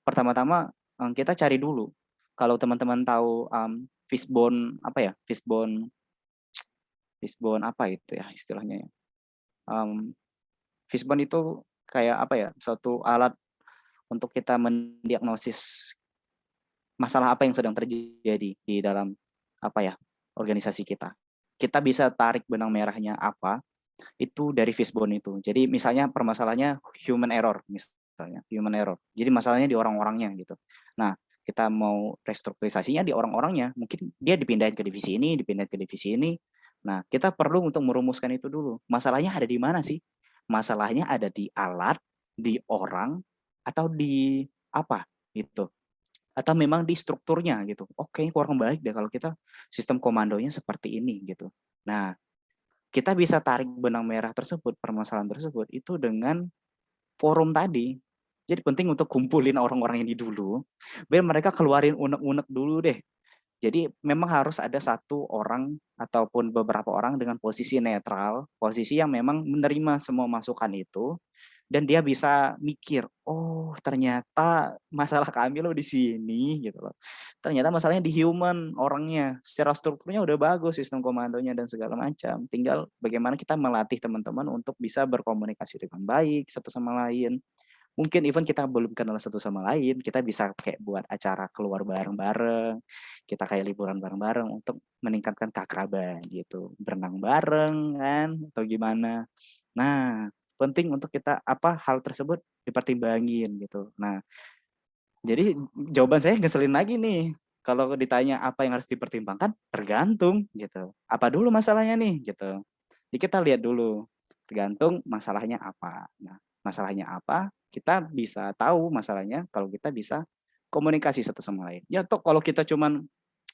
pertama-tama kita cari dulu. Kalau teman-teman tahu fishbone fishbone apa itu ya istilahnya ya. Fishbone itu kayak suatu alat untuk kita mendiagnosis masalah apa yang sedang terjadi di dalam organisasi kita. Kita bisa tarik benang merahnya apa itu dari fishbone itu. Jadi misalnya permasalahannya human error misalnya, human error. Jadi masalahnya di orang-orangnya gitu. Nah, kita mau restrukturisasinya di orang-orangnya, mungkin dia dipindahin ke divisi ini, dipindahin ke divisi ini. Nah, kita perlu untuk merumuskan itu dulu. Masalahnya ada di mana sih? Masalahnya ada di alat, di orang, atau di apa gitu. atau memang di strukturnya gitu. Oke, kurang baik deh kalau kita sistem komandonya seperti ini gitu. Nah, kita bisa tarik benang merah tersebut, permasalahan tersebut itu dengan forum tadi. Jadi penting untuk kumpulin orang-orang ini dulu, biar mereka keluarin unek-unek dulu deh. Jadi memang harus ada satu orang ataupun beberapa orang dengan posisi netral, posisi yang memang menerima semua masukan itu, dan dia bisa mikir, oh ternyata masalah kami loh di sini gitu loh. Ternyata masalahnya di human orangnya, secara strukturnya udah bagus sistem komandonya dan segala macam. Tinggal bagaimana kita melatih teman-teman untuk bisa berkomunikasi dengan baik satu sama lain. Mungkin even kita belum kenal satu sama lain, kita bisa kayak buat acara keluar bareng-bareng, kita kayak liburan bareng-bareng untuk meningkatkan keakraban gitu, berenang bareng kan, atau gimana. Nah, penting untuk kita hal tersebut dipertimbangin gitu. Nah, jadi jawaban saya ngeselin lagi nih. Kalau ditanya apa yang harus dipertimbangkan, tergantung gitu. Apa dulu masalahnya nih gitu. Jadi kita lihat dulu, tergantung masalahnya apa. Nah, masalahnya apa, kita bisa tahu masalahnya kalau kita bisa komunikasi satu sama lain. Ya toh kalau kita cuman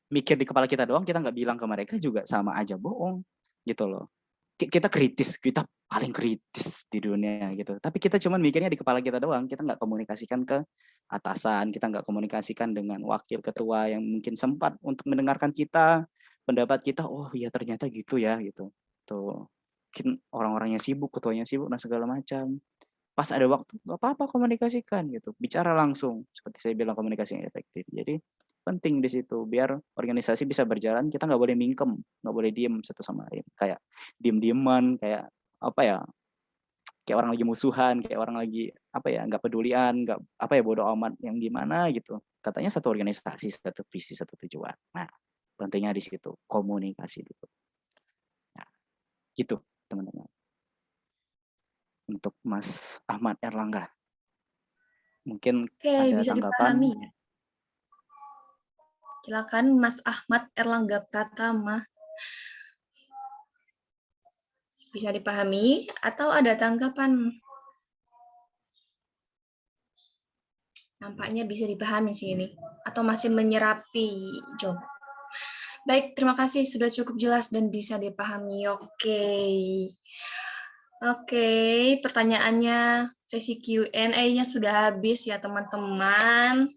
mikir di kepala kita doang, kita nggak bilang ke mereka juga sama aja bohong gitu loh. Kita kritis, kita paling kritis di dunia gitu. Tapi kita cuman mikirnya di kepala kita doang, kita nggak komunikasikan ke atasan, kita nggak komunikasikan dengan wakil ketua yang mungkin sempat untuk mendengarkan kita, pendapat kita, oh iya ternyata gitu ya gitu. Tuh, mungkin orang-orangnya sibuk, ketuanya sibuk dan segala macam. Pas ada waktu, nggak apa-apa komunikasikan gitu, bicara langsung. Seperti saya bilang komunikasi yang efektif. Jadi penting di situ biar organisasi bisa berjalan, kita nggak boleh mingkem, nggak boleh diem satu sama lain, kayak diem-dieman, kayak kayak orang lagi musuhan, kayak orang lagi nggak pedulian, nggak bodoh amat yang gimana gitu. Katanya satu organisasi, satu visi, satu tujuan. Nah, pentingnya di situ komunikasi dulu. Nah, gitu teman-teman. Untuk Mas Ahmad Erlangga, mungkin Oke, ada bisa tanggapan. dipahami. Silakan Mas Ahmad Erlangga Pratama. Bisa dipahami atau ada tanggapan? Nampaknya bisa dipahami sih ini. Atau masih menyerapi job. Baik, terima kasih sudah cukup jelas dan bisa dipahami. Oke, pertanyaannya sesi Q&A-nya sudah habis ya teman-teman.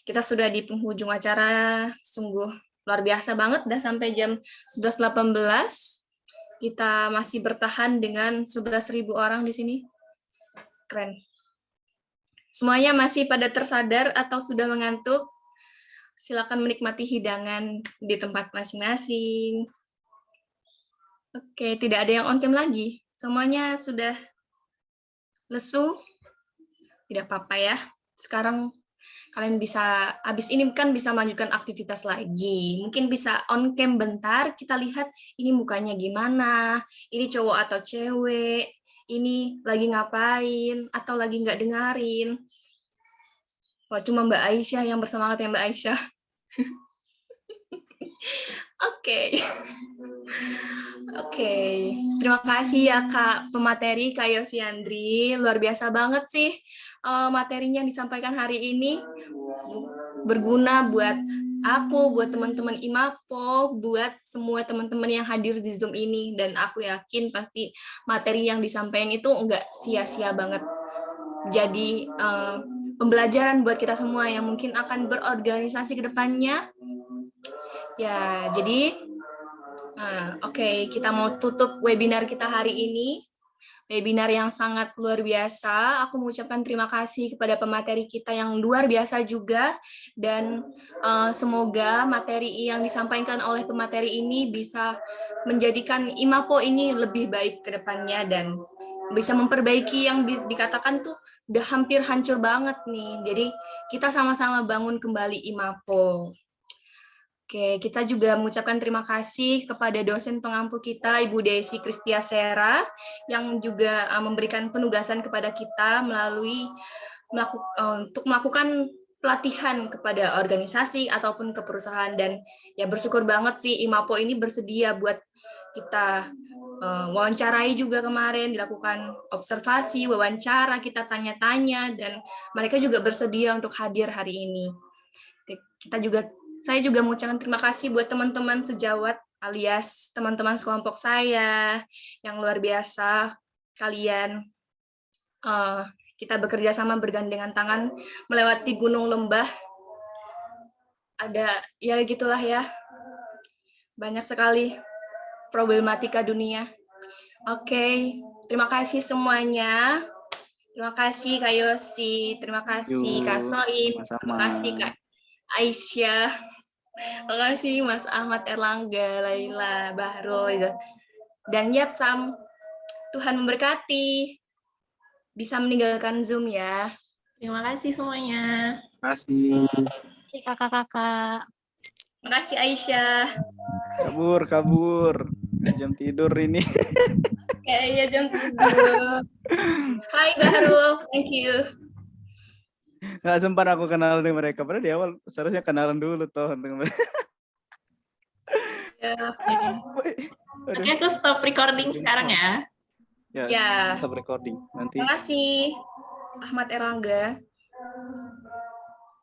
Kita sudah di penghujung acara, sungguh luar biasa banget, udah sampai jam 11.18. Kita masih bertahan dengan 11.000 orang di sini. Keren. Semuanya masih pada tersadar atau sudah mengantuk? Silakan menikmati hidangan di tempat masing-masing. Oke, tidak ada yang on cam lagi. Semuanya sudah lesu. Tidak apa-apa ya. Sekarang kalian bisa, habis ini kan bisa melanjutkan aktivitas lagi. Mungkin bisa on cam bentar, kita lihat ini mukanya gimana, ini cowok atau cewek, ini lagi ngapain, atau lagi nggak dengerin. Wah, cuma Mbak Aisyah yang bersemangat ya Mbak Aisyah. Oke. Terima kasih ya Kak pemateri, Kak Yosiandri. Luar biasa banget sih materinya yang disampaikan hari ini. Berguna buat aku, buat teman-teman IMAPO, buat semua teman-teman yang hadir di Zoom ini. Dan aku yakin pasti materi yang disampaikan itu enggak sia-sia banget. Jadi pembelajaran buat kita semua yang mungkin akan berorganisasi ke depannya. Ya, jadi oke, kita mau tutup webinar kita hari ini. Webinar yang sangat luar biasa. Aku mengucapkan terima kasih kepada pemateri kita yang luar biasa juga. Dan semoga materi yang disampaikan oleh pemateri ini bisa menjadikan IMAPO ini lebih baik ke depannya dan bisa memperbaiki yang dikatakan tuh udah hampir hancur banget nih. Jadi kita sama-sama bangun kembali IMAPO. Oke, kita juga mengucapkan terima kasih kepada dosen pengampu kita, Ibu Desi Kristia Sera, yang juga memberikan penugasan kepada kita melalui untuk melakukan pelatihan kepada organisasi ataupun ke perusahaan. Dan ya bersyukur banget sih IMAPO ini bersedia buat kita wawancarai juga kemarin, dilakukan observasi, wawancara, kita tanya-tanya, dan mereka juga bersedia untuk hadir hari ini. Saya juga mengucapkan terima kasih buat teman-teman sejawat alias teman-teman sekelompok saya yang luar biasa. Kalian kita bekerja sama bergandengan tangan melewati gunung lembah. Ada ya gitulah ya. Banyak sekali problematika dunia. Oke, terima kasih semuanya. Terima kasih Kak Yosi, terima kasih Kak Soin, terima Sama-sama. kasih Kak Aisyah, terima kasih Mas Ahmad Erlangga, Laila, Bahrul, dan Yapsam. Tuhan memberkati. Bisa meninggalkan Zoom ya. Terima kasih semuanya. Terima kasih. Si kakak-kakak. Terima kasih Aisyah. Kabur. Udah jam tidur ini. Kayaknya jam tidur. Hai Bahrul, thank you. Nggak sempat aku kenal dengan mereka. Padahal di awal seharusnya kenalan dulu toh dengan mereka. Ya. Oke, aku stop recording sekarang ya. Ya, Ya. stop recording. Nanti Terima kasih Ahmad Erlangga.